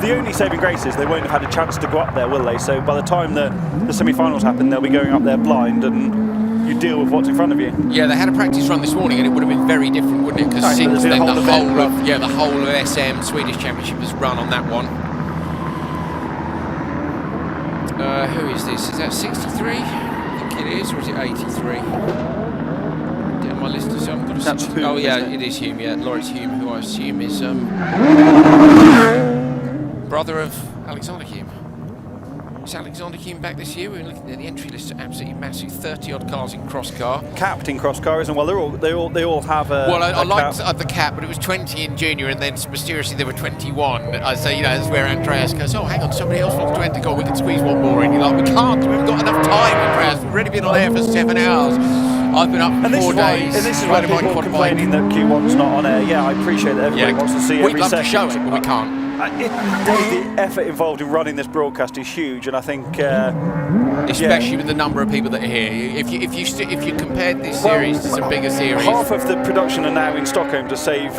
the only saving grace is they won't have had a chance to go up there, will they? So by the time the semi-finals happen, they'll be going up there blind, and you deal with what's in front of you. Yeah, they had a practice run this morning, and it would have been very different, wouldn't it? Because Right, since there's been a then, whole event the whole of SM Swedish Championship has run on that one. Who is this? Is that 63? I think it is, or is it 83? Down my list or something. That's Hume, oh yeah, isn't it? it is Hume. Yeah, Lawrence Hume, who I assume is brother of Alexander Hume. Is Alexander Hume back this year? We're looking at the entry list, absolutely massive, 30-odd cars in crosscar. Capped in crosscar, isn't it? Well, they all have a. Well, I a liked cap. the cap, but it was 20 in junior, and then mysteriously there were 21. I say, that's where Andreas goes, oh, hang on, somebody else wants 20. God, we can squeeze one more in. You're like, we can't, we haven't got enough time, Andreas. We've already been on air for 7 hours. I've been up for 4 days. And this is why people are complaining that Q1's not on air. Yeah, I appreciate that everybody wants to see We'd every love second. to show it, but we can't. The effort involved in running this broadcast is huge, and I think, especially with the number of people that are here. If you compared this series to some bigger series, half of the production are now in Stockholm to save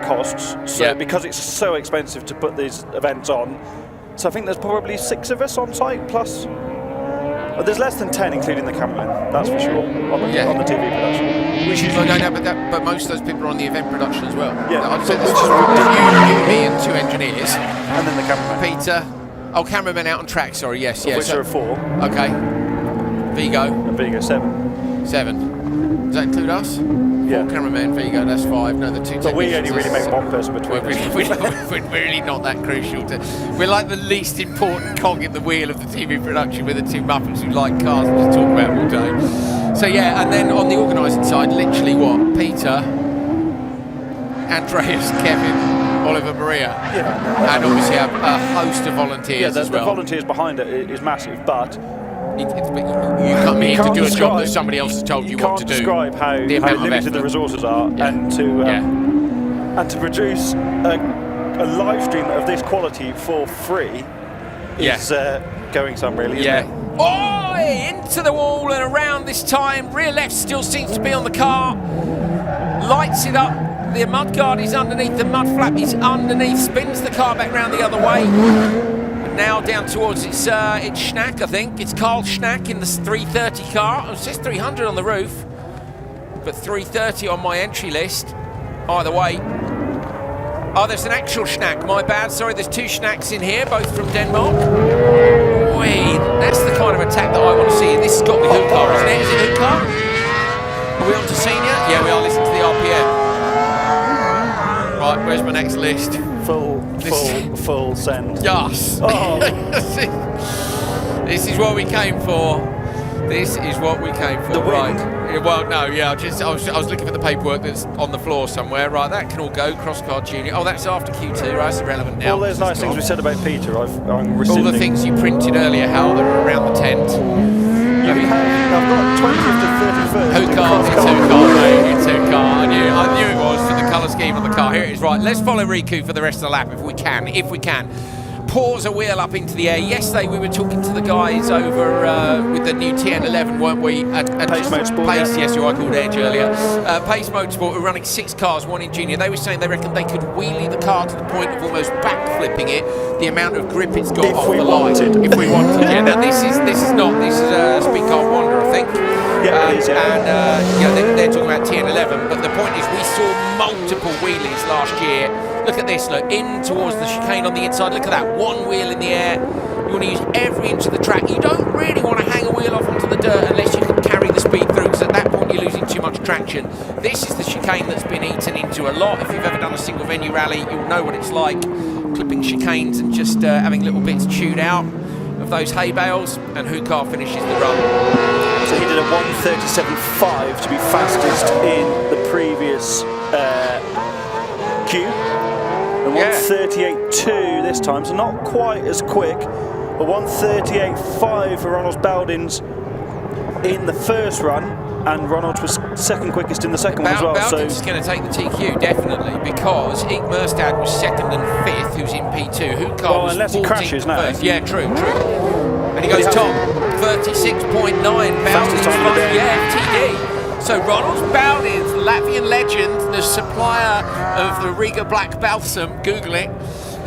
costs. So Yeah. because it's so expensive to put these events on, so I think there's probably 6 of us on site plus. There's less than 10, including the cameraman. That's for sure on the TV production. which is but most of those people are on the event production as well. Yeah. I'd say there's you, me, and 2 engineers. And then the cameraman. Peter, cameraman out on track. Sorry, yes, Of which there are 4. Okay. Vigo, And Vigo 7. 7. Does that include us? Yeah. Cameraman, Vigo, that's 5. No, the 2 But we only technicians really is- make one person between us. We're really not that crucial. We're like the least important cog in the wheel of the TV production. We're the 2 muppets who like cars and just talk about them all day. So yeah, and then on the organising side, literally what? Peter, Andreas, Kevin, Oliver, Maria, and obviously a host of volunteers Yeah, as well. the volunteers behind it is massive, but You come here to do a job that somebody else has told you what to do. You can't describe how amount of limited the effort. resources are, and to produce a live stream of this quality for free is going some really. Isn't it? Oh, into the wall and around this time. Rear left still seems to be on the car. Lights it up. The mudguard is underneath. The mud flap is underneath. Spins the car back round the other way. And now down towards it's Schnack, I think. It's Carl Schnack in the 330 car. Oh, it says 300 on the roof, but 330 on my entry list. Either way. Oh, there's an actual Schnack. My bad. Sorry, there's 2 Schnacks in here, both from Denmark. Wait, that's the kind of attack that I want to see. This has got to be Hook car, isn't it? Is it Hook car? Are we on to senior? Yeah, we are. Listening to the RPM. Right, where's my next list? Full send. Yes. Oh. This is what we came for. This is what we came for. The right. wind. Yeah, well, no, yeah. I was looking for the paperwork that's on the floor somewhere. Right, that can all go. Crosscar Junior. Oh, that's after Q2. Right, that's irrelevant now. All those nice things we said about Peter, I'm All rescinding. the things you printed earlier, Hal, that are around the tent. I've got 20th to 31st. Who car? It's who car, mate. It's who car. I knew it was for the colour scheme on the car. Here it is. Right, let's follow Riku for the rest of the lap if we can. Pause a wheel up into the air. Yesterday we were talking to the guys over with the new TN11, weren't we? At Pace Motorsport. Pace, yes, who I called Edge earlier. Pace Motorsport were running 6 cars, 1 in junior. They were saying they reckon they could wheelie the car to the point of almost backflipping it. The amount of grip it's got off the line. If we wanted. Yeah. Now this is a Speedcar Wonder, I think. Yeah, it is, And they're talking about TN11, but the point is we saw multiple wheelies last year. Look at this, look, in towards the chicane on the inside. Look at that, 1 wheel in the air. You want to use every inch of the track. You don't really want to hang a wheel off onto the dirt unless you can carry the speed through, because at that point you're losing too much traction. This is the chicane that's been eaten into a lot. If you've ever done a single venue rally, you'll know what it's like, clipping chicanes and just having little bits chewed out of those hay bales, and Hukar finishes the run. So he did a 1:37.5 to be fastest in the previous queue. And 1:38.2 this time, so not quite as quick. A 1:38.5 for Ronald Baldins in the first run, and Ronald was second quickest in the second one as well. Bowden's is going to take the TQ, definitely, because Ike Merstad was second and fifth, who's in P2. Hookar was unless he 14th crashes now. first. Yeah, true. And he goes top, 36.9. Bowden's FTD. So Ronald Bowden's, Latvian legend, the supplier of the Riga Black Balsam, Google it.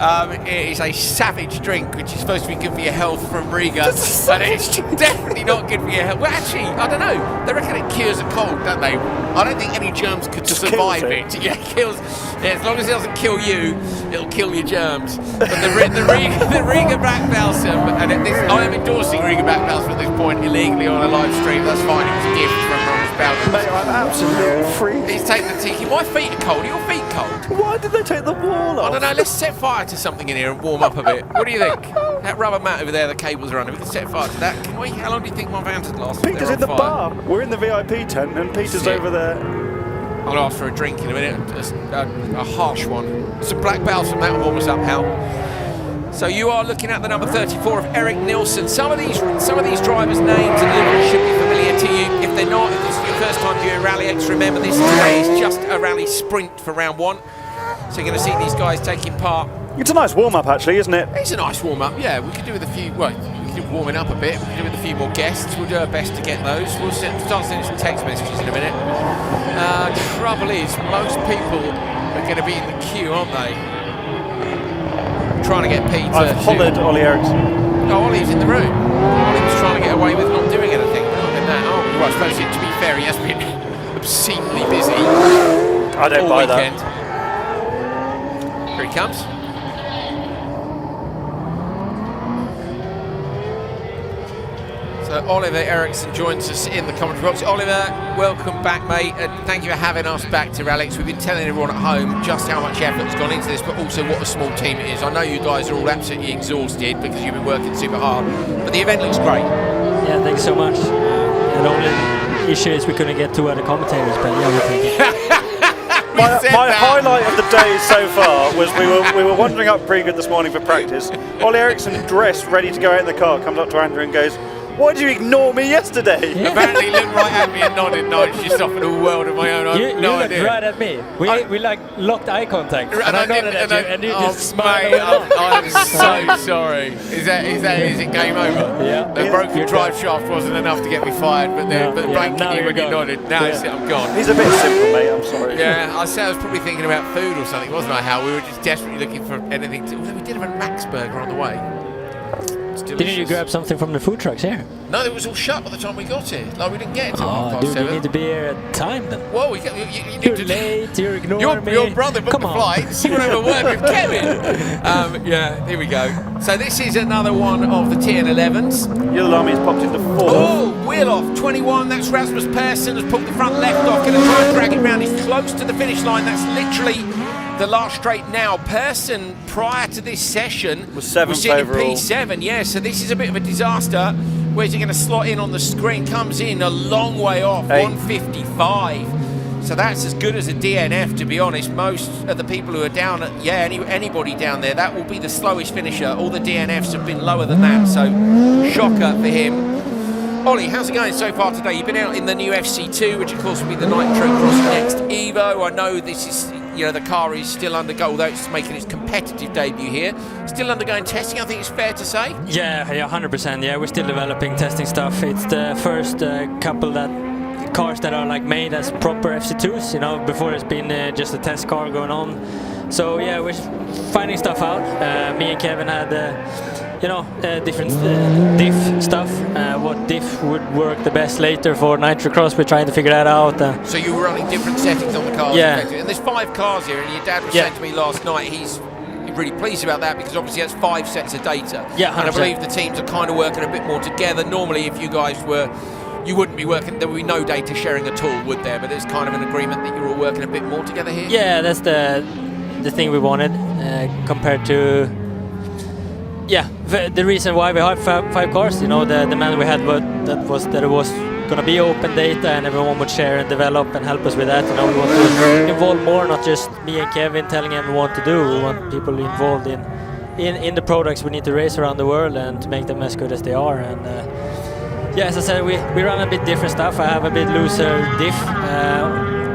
It is a savage drink, which is supposed to be good for your health from Riga, and it's definitely not good for your health. Well, actually, I don't know. They reckon it cures a cold, don't they? I don't think any germs could survive it. Yeah, kills. Yeah, as long as it doesn't kill you, it'll kill your germs. But the Riga Black Balsam, and I am endorsing Riga Black Balsam at this point illegally on a live stream. That's fine. It was a gift from Ronald Bowden. Mate, I'm absolutely freezing. He's taking the tiki. My feet are cold. Are your feet cold? Why did they take the wall off? I don't know. Let's set fire to something in here and warm up a bit. What do you think? That rubber mat over there, the cables are under. We can set fire to that. Can we? How long do you think my van's last? Peter's in the bar. We're in the VIP tent, and Peter's over there. I'll ask for a drink in a minute. A harsh one. It's a black balsam. That'll warm us up, Hal. So you are looking at the number 34 of Eric Nilsson. Some of these drivers' names and liveries should be familiar to you. If they're not, if this is your first time viewing RallyX, remember this today is just a rally sprint for round one. So you're going to see these guys taking part. It's a nice warm-up, actually, isn't it? It's a nice warm-up, yeah. We could do with a few, well, we could do warming up a bit. We could do with a few more guests. We'll do our best to get those. We'll start sending some text messages in a minute. Trouble is, most people are going to be in the queue, aren't they? Trying to get Peter. I've hollered Ollie Eriksson. Oh, Ollie's in the room. Ollie was trying to get away with not doing anything. Well, I suppose, to be fair, he has been obscenely busy. I don't buy weekend. that. Here he comes. So Oliver Eriksson joins us in the commentary box. Oliver, welcome back, mate, and thank you for having us back to RallyX. We've been telling everyone at home just how much effort has gone into this, but also what a small team it is. I know you guys are all absolutely exhausted because you've been working super hard, but the event looks great. Yeah, thanks so much. The only issue is we couldn't get two other commentators, but yeah, we'll take it. My highlight of the day so far was we were wandering up pretty good this morning for practice. Ollie Eriksson, dressed, ready to go out in the car, comes up to Andrew and goes, "Why did you ignore me yesterday?" Yeah. Apparently he looked right at me and nodded. No, it's just off in a world of my own. I have no idea. You looked right at me. We like locked eye contact, and I nodded at you, and you just smiled. I'm so sorry. Is it game over? Yeah. The broken drive shaft wasn't enough to get me fired, but blanking you when you nodded. Now I'm gone. He's a bit simple, mate. I'm sorry. Yeah, I was probably thinking about food or something, wasn't I, Hal? We were just desperately looking for anything to. Although we did have a Max burger on the way. Didn't you grab something from the food trucks here? No, it was all shut by the time we got here. Like, we didn't get it till 7:30. Dude, you need to be here at time then. Well, you need You're to late, you're ignoring me. Your brother booked the flight. So you want to have a word with Kevin? Yeah, here we go. So this is another one of the TN11s. Yellow Army's popped into fourth. Oh, wheel off, 21. That's Rasmus Persson has pulled the front left off. Going to try and drag it round. He's close to the finish line. That's literally the last straight now. Persson, prior to this session, was seventh sitting overall. P7. Yeah, so this is a bit of a disaster. Where's he going to slot in on the screen? Comes in a long way off, 155. So that's as good as a DNF, to be honest. Most of the people who are down at, anybody down there, that will be the slowest finisher. All the DNFs have been lower than that, so shocker for him. Ollie, how's it going so far today? You've been out in the new FC2, which of course will be the Nitro Cross Next Evo. I know this is, the car is still undergoing, although it's making its competitive debut here. Still undergoing testing, I think it's fair to say. Yeah, 100%. Yeah, we're still developing testing stuff. It's the first couple cars that are like made as proper FC2s. Before it's been just a test car going on. So yeah, we're finding stuff out. Me and Kevin had different diff stuff. What diff would work the best later for Nitro Cross, we're trying to figure that out. So you were running different settings on the cars, effectively. And there's 5 cars here, and your dad was saying to me last night he's really pleased about that because obviously that's 5 sets of data. Yeah, 100%. And I believe the teams are kind of working a bit more together. Normally, if you guys were, you wouldn't be working, there would be no data sharing at all, would there? But there's kind of an agreement that you're all working a bit more together here? Yeah, that's the thing we wanted compared to. Yeah, the reason why we have 5 cars, the demand we had that it was going to be open data and everyone would share and develop and help us with that. We want to involve more, not just me and Kevin telling everyone what to do. We want people involved in the products we need to race around the world and to make them as good as they are. And yeah, as I said, we run a bit different stuff. I have a bit looser diff.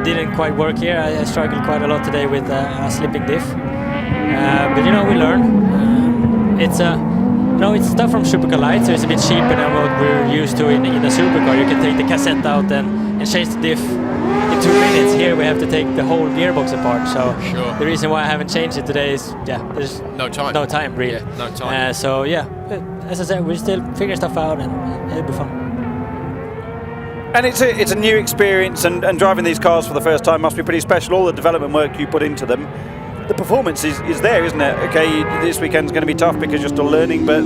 Didn't quite work here. I struggled quite a lot today with a slipping diff. But you know, we learn. It's it's stuff from Supercar Lite, so it's a bit cheaper than what we're used to in a Supercar. You can take the cassette out and change the diff in 2 minutes. Here we have to take the whole gearbox apart. So the reason why I haven't changed it today is there's no time. No time really. Yeah, no time. So yeah, as I said, we're still figuring stuff out and it'll be fun. And it's a new experience, and driving these cars for the first time must be pretty special. All the development work you put into them. The performance is there, isn't it? Okay, this weekend's going to be tough because you're still learning, but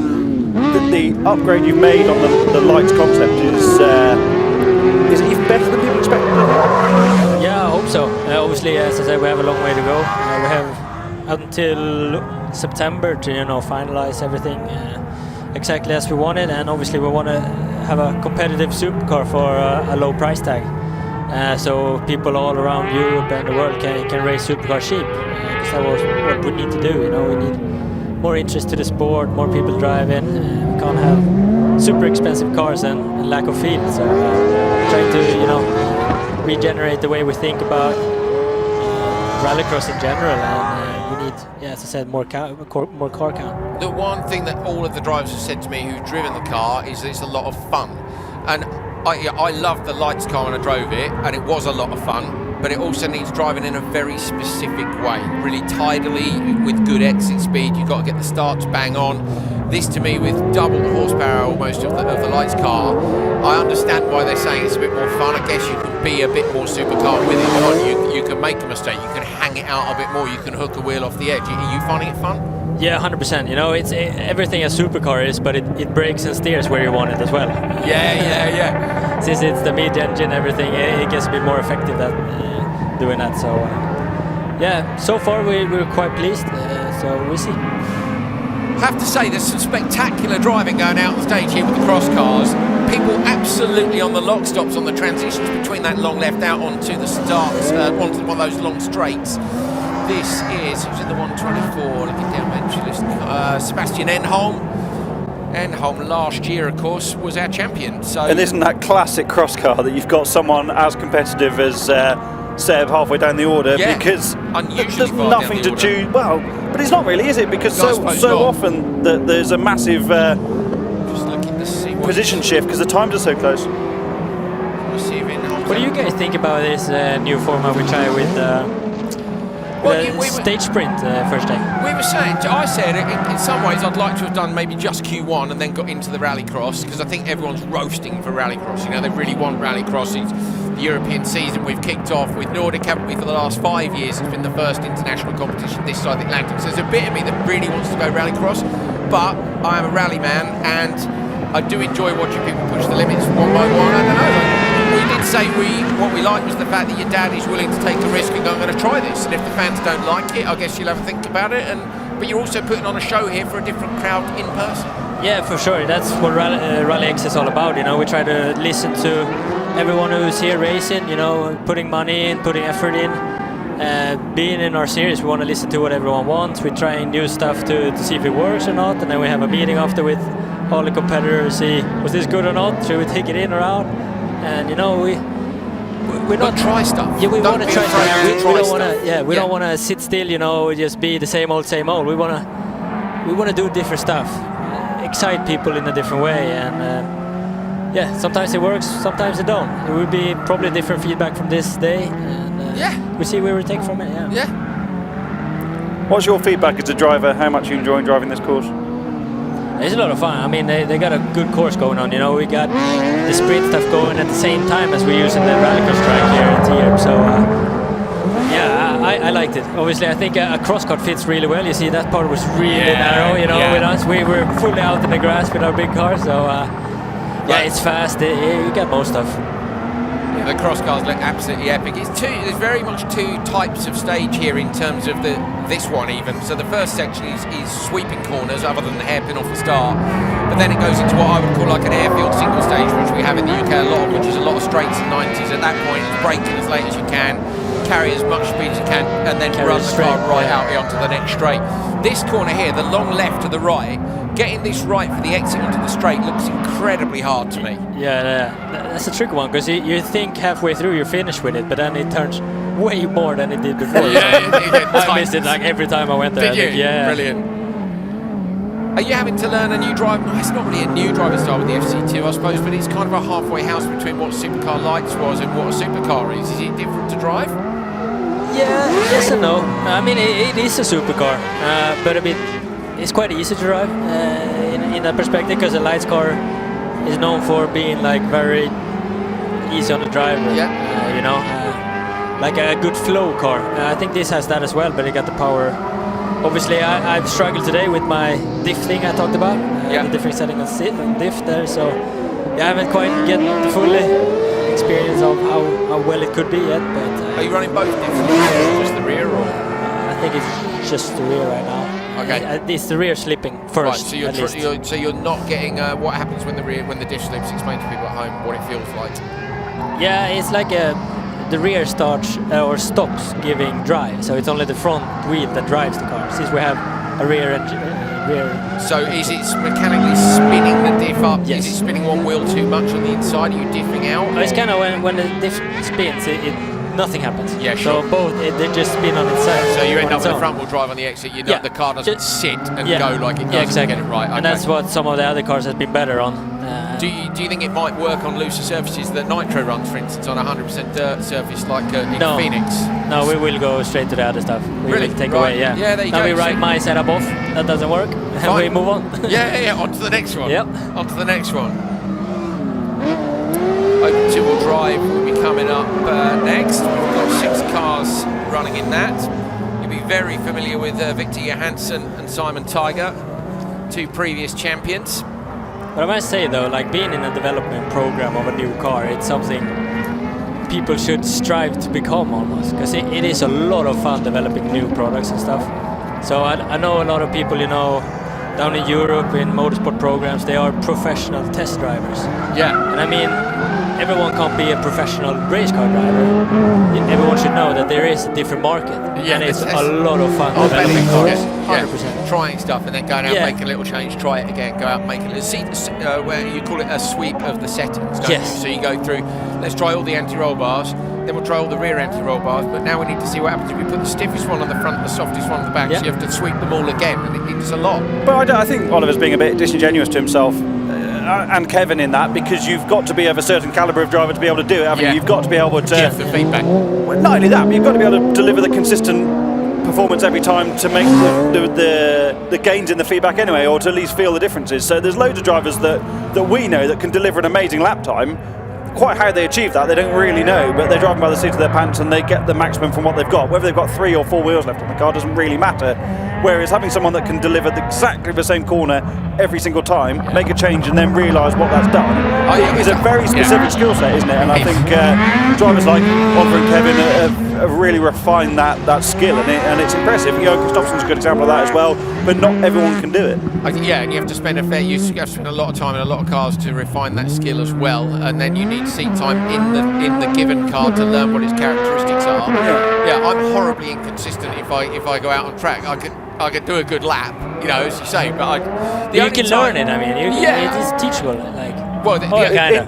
the upgrade you've made on the lights concept is it even better than people expected? Yeah, I hope so. Obviously, as I said, we have a long way to go. We have until September to finalize everything exactly as we wanted, and obviously we want to have a competitive supercar for a low price tag. So people all around Europe and the world can race supercar cheap. That was what we need to do. We need more interest to the sport, more people driving. We can't have super expensive cars and lack of field. So trying to regenerate the way we think about rallycross in general, and we need, as I said, more car count. The one thing that all of the drivers have said to me who've driven the car is that it's a lot of fun, and I loved the lights car when I drove it, and it was a lot of fun. But it also needs driving in a very specific way, really tidily, with good exit speed. You've got to get the starts bang on. This, to me, with double the horsepower almost of the lights car, I understand why they're saying it's a bit more fun. I guess you can be a bit more supercar with it on. You can make a mistake. You can hang it out a bit more. You can hook a wheel off the edge. Are you finding it fun? Yeah, 100%. It's everything a supercar is, but it brakes and steers where you want it as well. Yeah. Since it's the mid-engine, everything, it gets a bit more effective at doing that. So so far we're quite pleased. So we'll see. I have to say, there's some spectacular driving going out on stage here with the cross cars. People absolutely on the lock stops on the transitions between that long left out onto the starts, onto one of those long straights. This is, who's in the 124, looking down mention list, Sebastian Enholm. Enholm last year, of course, was our champion. So, and isn't that classic cross car that you've got someone as competitive as Seb halfway down the order? Yeah, because there's nothing to choose. Well, but it's not really, is it? Because so often there's a massive just looking to see position shift because the times are so close. What do you guys think about this new format we try with? Stage sprint first day. I said in some ways I'd like to have done maybe just Q1 and then got into the rallycross, because I think everyone's roasting for rallycross. They really want rallycross. It's the European season we've kicked off with Nordic, haven't we, for the last 5 years. It's been the first international competition this side of the Atlantic. So there's a bit of me that really wants to go rallycross, but I am a rally man and I do enjoy watching people push the limits one by one. I don't know. We did say what we liked was the fact that your dad is willing to take the risk and go, I'm going to try this, and if the fans don't like it, I guess you'll have a think about it. But you're also putting on a show here for a different crowd in person. Yeah, for sure. That's what RallyX is all about. We try to listen to everyone who's here racing. Putting money in, putting effort in. Being in our series, we want to listen to what everyone wants. We try new stuff to see if it works or not, and then we have a meeting after with all the competitors, see was this good or not, should we take it in or out. And we're not try stuff. Yeah, we want to try stuff. We don't want to. Yeah, we don't want to sit still. Just be the same old. We want to do different stuff, excite people in a different way, and sometimes it works, sometimes it don't. It will be probably different feedback from this day, and we see where we take from it. Yeah. What's your feedback as a driver? How much are you enjoying driving this course? It's a lot of fun. I mean, they got a good course going on. We got the sprint stuff going at the same time as we're using the rallycross track here at Tierp. So, I liked it. Obviously, I think a crosscar fits really well. You see, that part was really narrow, with us. We were fully out in the grass with our big car. So, it's fast. You got most stuff. The cross cars look absolutely epic. There's very much two types of stage here in terms of this one even. So the first section is sweeping corners other than the hairpin off the start. But then it goes into what I would call like an airfield single stage, which we have in the UK a lot, which is a lot of straights and 90s. At that point, it's braking as late as you can, carry as much speed as you can, and then run the car right out onto the next straight. This corner here, the long left to the right, getting this right for the exit onto the straight looks incredibly hard to me. Yeah, that's a tricky one, because you think halfway through you're finished with it, but then it turns way more than it did before. I missed it like every time I went there. Did you? Yeah. Brilliant. Are you having to learn a new drive? No, it's not really a new driving style with the FC2, I suppose, but it's kind of a halfway house between what Supercar Lights was and what a Supercar is. Is it different to drive? Yeah, yes and no. I mean, it is a supercar, but it's quite easy to drive in that perspective, because the Lights car is known for being like very easy on the drive. Yeah. You know, like a good flow car. I think this has that as well, but it got the power. Obviously, I've struggled today with my diff thing I talked about, the different setting on diff there, so I haven't quite get the full experience of how well it could be yet. But are you running both diffs, just the rear, or? I think it's just the rear right now. Okay. It's the rear slipping first. Right, so you're not getting what happens when the diff slips. Explain to people at home what it feels like. Yeah, it's like the rear starts or stops giving drive, so it's only the front wheel that drives the car. Since we have a rear engine, So is it mechanically spinning the diff up? Yes. Is it spinning one wheel too much on the inside? Are you diffing out? It's kind of when the diff spins, nothing happens. Yeah, sure. So both they just spin on itself. So you end up with a own. front wheel drive on the exit. You know the car doesn't sit and go like it does. Yeah, exactly. Get it right. Okay. And that's what some of the other cars have been better on. Do you think it might work on looser surfaces that Nitro runs, for instance, on a 100% dirt surface like in Phoenix? No, we will go straight to the other stuff. We will take away, Yeah, there you now go. we write my setup off. That doesn't work. And we move on. yeah, on to the next one. Yep. On to the next one. Open two-wheel drive will be coming up next. We've got 6 cars running in that. You'll be very familiar with Victor Johansson and Simon Tiger, 2 previous champions. But I must say though, like being in a development program of a new car, it's something people should strive to become almost, because it is a lot of fun developing new products and stuff. So I know a lot of people, you know, down in Europe in motorsport programs, they are professional test drivers. Yeah. And I mean, everyone can't be a professional race car driver. Everyone should know that there is a different market. Yeah, and it's a lot of fun developing cars. 100%. Trying stuff and then going out, making a little change, try it again, go out, make a little where you call it a sweep of the settings, don't you? So you go through, let's try all the anti-roll bars, then we'll try all the rear anti-roll bars, but now we need to see what happens if we put the stiffest one on the front and the softest one on the back, so you have to sweep them all again, and it's a lot. But I think Oliver's being a bit disingenuous to himself and Kevin in that, because you've got to be of a certain calibre of driver to be able to do it, haven't you? You've got to be able to give the feedback. Well, not only that, but you've got to be able to deliver the consistent performance every time to make the gains in the feedback anyway, or to at least feel the differences. So there's loads of drivers that we know that can deliver an amazing lap time. Quite how they achieve that, they don't really know, but they're driving by the seat of their pants and they get the maximum from what they've got. Whether they've got 3 or 4 wheels left on the car doesn't really matter. Whereas having someone that can deliver exactly the same corner every single time, make a change and then realise what that's done, is a very specific skill set, isn't it? And I think drivers like Oliver and Kevin have really refined that skill, and it's impressive. Johan Kristoffersen's a good example of that as well, but not everyone can do it. I think, and you have to spend a lot of time in a lot of cars to refine that skill as well, and then you need seat time in the given car to learn what its characteristics are. I'm horribly inconsistent if I go out on track. I could do a good lap, you know, as you say, but you can learn it. I mean, it is teachable. Like,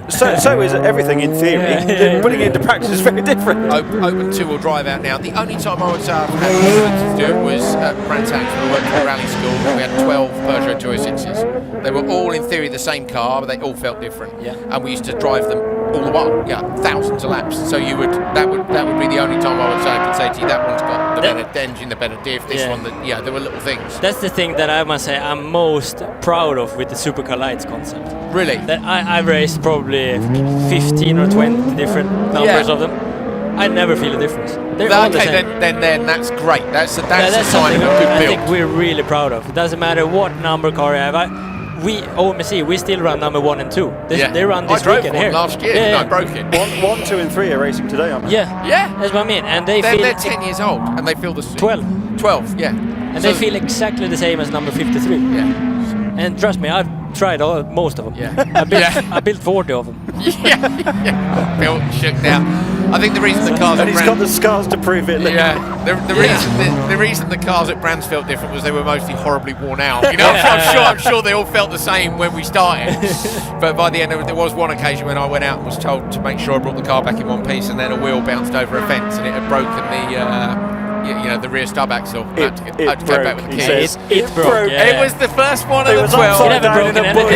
so is everything in theory. Putting it into practice is very different. Open two-wheel drive out now. The only time I would say I've had the ability to do it was at Brands Hatch when we worked at rally school. We had 12 Peugeot 206s. They were all in theory the same car, but they all felt different. And we used to drive them all the while, thousands of laps. So that would be the only time I could say to you, that one's got the better engine, the better diff. This one, there were little things. That's the thing that I must say I'm most proud of with the Supercar Lights concept. Really? That I've raced probably 15 or 20 different numbers of them. I never feel a difference. They're all the same. Then that's great. That's a sign something of a good build. I think we're really proud of. It doesn't matter what number car you have. We still run number 1 and 2. They run this weekend here. Last year, and I broke it. 1, 2 and 3 are racing today, aren't they? Yeah, that's what I mean. And they're 10 years old, and they feel the 12, and they feel exactly the same as number 53. And trust me, I've tried most of them. I built 40 of them. yeah. Built and shook now. I think the reason the cars And at he's got the scars to prove it. yeah, the reason the cars at Brands felt different was they were mostly horribly worn out. You know, I'm sure they all felt the same when we started. But by the end, there was one occasion when I went out and was told to make sure I brought the car back in one piece, and then a wheel bounced over a fence and it had broken the rear stub axle. I had to go back with the keys. It broke. Yeah. It was the first one of It the was 12. upside down in a bush,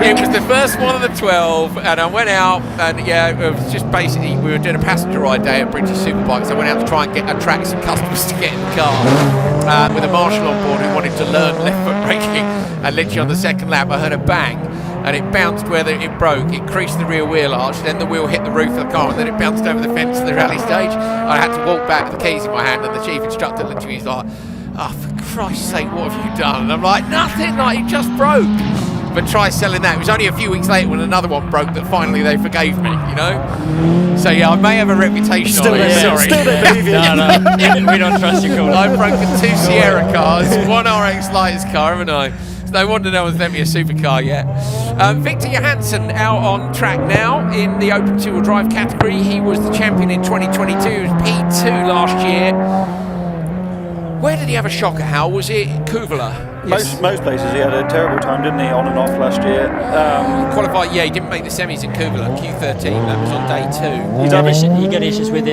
It was the first one of the 12, and I went out, and it was just basically we were doing a passenger ride day at British Superbikes. I went out to try and attract some customers to get in the car with a marshal on board who wanted to learn left foot braking. And literally on the second lap, I heard a bang, and it bounced where it broke. It creased the rear wheel arch, then the wheel hit the roof of the car, and then it bounced over the fence to the rally stage. I had to walk back with the keys in my hand, and the chief instructor literally was like, "Oh, for Christ's sake, what have you done?" And I'm like, "Nothing, like it just broke." But try selling that. It was only a few weeks later when another one broke that finally they forgave me, you know? So yeah, I may have a reputation on it, sorry. Still don't believe you. No, we don't trust you, Coley. I've broken 2 Sierra cars, 1 RX Lighters car, haven't I? It's no wonder no one's lent me a supercar yet. Victor Johansson out on track now in the open two-wheel drive category. He was the champion in 2022, he was P2 last year. Where did he have a shocker, Hal? Was it Kuvula? Most places he had a terrible time, didn't he, on and off last year. Qualified, he didn't make the semis in Kuvula, Q13, that was on day 2. He got issues with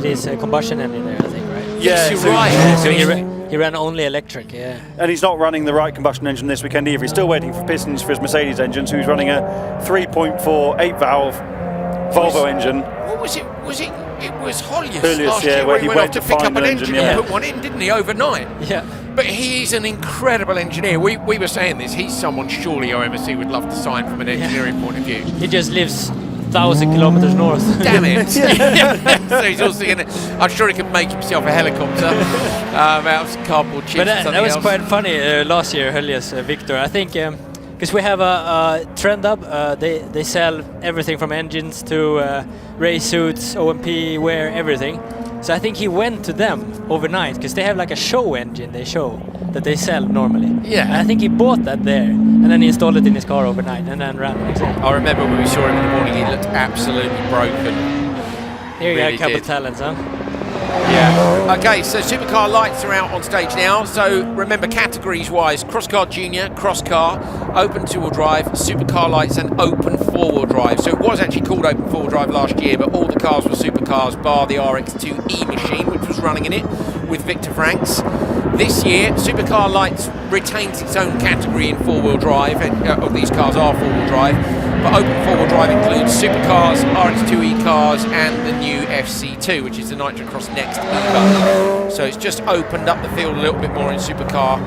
his combustion engine there, I think, right? Yes, you're so right. So he ran only electric, yeah. And he's not running the right combustion engine this weekend either. He's still waiting for pistons for his Mercedes engine, so he's running a 3.4 8-valve Volvo engine. What was it? It was Hollius Hollius, last yeah, year where where he he went off went to to pick up find an an engine engine, and yeah. put one in, didn't he, overnight? Yeah. But he's an incredible engineer. We were saying this. He's someone surely OMSC would love to sign from an engineering point of view. He just lives 1,000 kilometers north. Damn it! So he's also I'm sure he could make himself a helicopter out of some cardboard chips. But or that something was else. quite funny last year, Höljes, Victor. I think because we have a trend up, they sell everything from engines to race suits, OMP wear, everything. So I think he went to them overnight because they have like a show engine they show that they sell normally. Yeah. And I think he bought that there and then he installed it in his car overnight and then ran the next day. I remember when we saw him in the morning. He looked absolutely broken. Here you Really have a couple did. of talents, huh? Yeah. Okay, so Supercar lights are out on stage now. So remember, categories-wise, crosscar junior, crosscar, open two-wheel drive, supercar lights, and open four-wheel drive. So it was actually called open four-wheel drive last year, but all the cars were supercars, bar the RX2E machine, which was running in it with Victor Franks. This year, Supercar Lights retains its own category in four-wheel drive, and these cars are four-wheel drive, but open four-wheel drive includes Supercars, RX2E cars, and the new FC2, which is the Nitrocross Next Evo. So it's just opened up the field a little bit more in Supercar,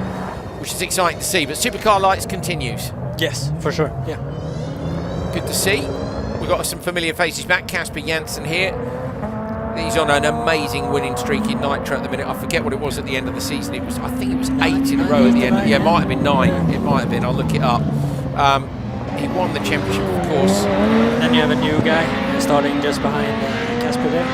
which is exciting to see. But Supercar Lights continues. Yes, for sure. Yeah. Good to see. We've got some familiar faces back. Casper Janssen here. He's on an amazing winning streak in Nitro at the minute. I forget what it was at the end of the season. I think it was 8 in a row at the end. Yeah, it might have been 9. It might have been. I'll look it up. He won the championship, of course. Then you have a new guy starting just behind Casper there.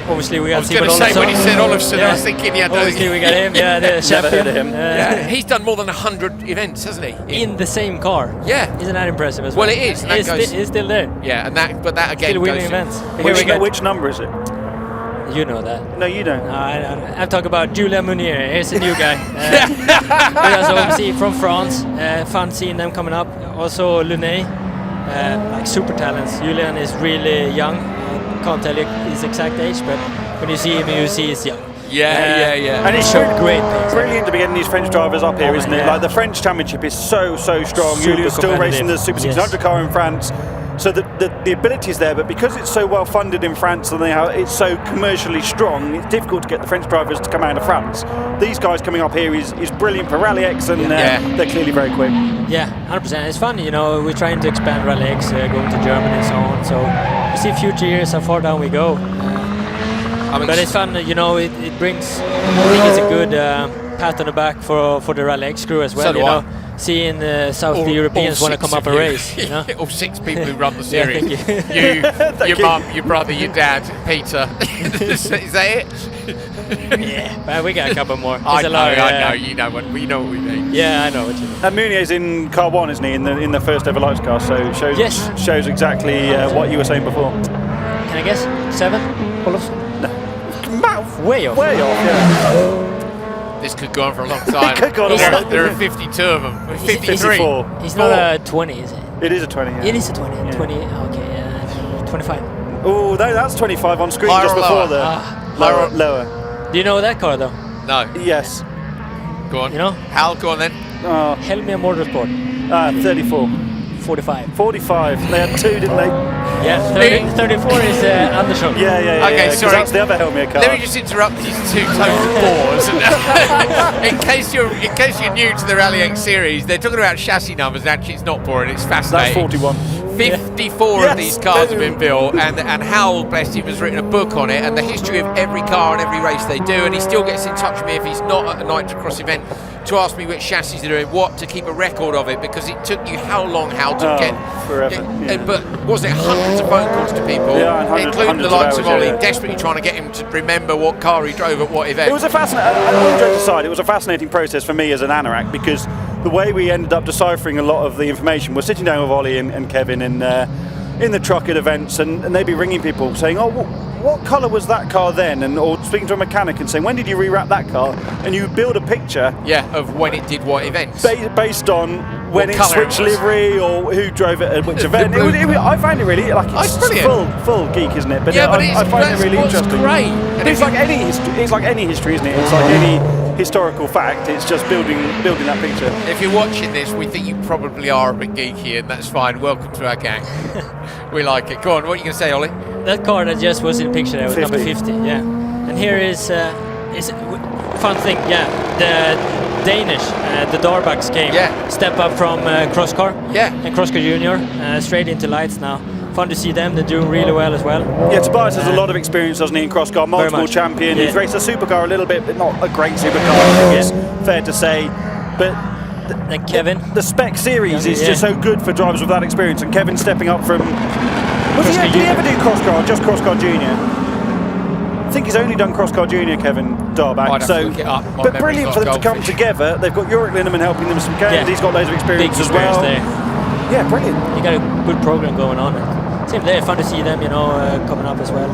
Obviously, we got I was going to say when he said Olofsson, Yeah. I was thinking, yeah, Obviously, we got him. Yeah, the champion. heard of him. yeah, he's done more than 100 events, hasn't he? In the same car. Yeah. Isn't that impressive as well? Well, it is. And that goes, He's still there. yeah, and that again Still winning goes. events. Here we go. Which number is it? You know that. No, you don't. I'm talking about Julia Munier. Here's a new guy. With us obviously from France. Fun seeing them coming up. Also Lunay, like super talents. Julian is really young. Can't tell you his exact age, but when you see him, you see he's young. Yeah. And it's showed great pace. brilliant to be getting these French drivers up here, isn't it? yeah. Like the French Championship is so strong. Super You're still racing the competitive. Super Yes. 600 car in France. So the ability is there, but because it's so well funded in France and it's so commercially strong, it's difficult to get the French drivers to come out of France. These guys coming up here is brilliant for RallyX, and they're clearly very quick. Yeah, 100%. It's fun, you know. We're trying to expand RallyX, going to Germany and so on. So we see future years how far down we go. But it's fun, you know. It brings. I think it's a good pat on the back for the RallyX crew as well. So do you I. know, seeing South Europeans want to come up and race. You know? All 6 people who run the series. Yeah, thank you, your mum, your brother, your dad, Peter. Is that it? Yeah, but we got a couple more. I know. You know what we mean. Yeah, I know what you mean. And Munier's in car 1, isn't he? In the first ever lights car, so it shows exactly what you were saying before. Can I guess 7? Olofsson? No. Way off. Way off. Yeah. This could go on for a long time. Could go on a while. There are 52 of them. 53. 54. He's not a 20, is it? It is a 20. Yeah. It is a 20. Yeah. 20. Okay. 25. Oh, that's 25 on screen Higher just or before lower? there. Lower. Do you know that car though? No. Yes. Go on. You know? Hal, go on then. Helmia Motorsport. 34. 45. 45. They had 2, didn't they? Yeah. 34 is Andersson. Yeah. Okay, 'cause sorry. That's the other Helmia car. Let me just interrupt these 2 total bores. in case you're new to the RallyX series, they're talking about chassis numbers, and actually it's not boring, it's fascinating. That's 41. 54 of these cars have been built, and Howell, bless him, has written a book on it and the history of every car and every race they do, and he still gets in touch with me if he's not at a Nitrocross event to ask me which chassis they're doing, what, to keep a record of it, because it took you how long, Hal, to get... Forever. But was it hundreds of phone calls to people, Yeah, and including the hundreds likes of of hours, Ollie, yeah. desperately trying to get him to remember what car he drove at what event? It was a fascinating, all jokes aside, it was a fascinating process for me as an anorak, because the way we ended up deciphering a lot of the information was sitting down with Ollie and Kevin in the truck at events, and they'd be ringing people saying, oh, what colour was that car then? Or speaking to a mechanic and saying, when did you rewrap that car? And you build a picture of when it did what events. based on when it colour it switched was. livery or who drove it at which event. I find it really, like, it's brilliant. full geek, isn't it? But Yeah, but I find it really what's interesting. great. And It's like any history. It's like any history, isn't it? It's like any historical fact. It's just building that picture. If you're watching this, we think you probably are a bit geeky, and that's fine. Welcome to our gang. We like it. Go on, what are you going to say, Ollie? That car that just was in the picture there was 50. number 50. Yeah. And here is fun thing. Yeah. The Danish, the Darbucks came. Yeah. Step up from crosscar. Yeah. And crosscar junior, straight into lights now. Fun to see them. They're doing really well as well. Yeah, Tobias has a lot of experience, doesn't he, in crosscar? Multiple much. champion. Yeah. He's raced a supercar a little bit, but not a great supercar, I think it's fair to say. But And Kevin. the spec series is Yeah. just so good for drivers with that experience. And Kevin stepping up from... Crosscar Did he ever Junior. do crosscar or just crosscar junior? I think he's only done crosscar junior, Kevin Darback. I'd have to look it up. My But memory's brilliant not for them to come goldfish. together. They've got Yorick Linneman helping them with some games. Yeah. He's got loads of Big experience as experience well. there. Yeah, brilliant. You got a good program going on. Same there. Fun to see them, coming up as well.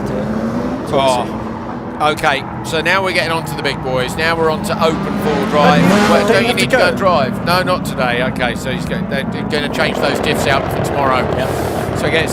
Okay, so now we're getting on to the big boys. Now we're on to open four drive. Well, don't you need to go and drive? No, not today. Okay, so they're going to change those diffs out for tomorrow. Yep. So get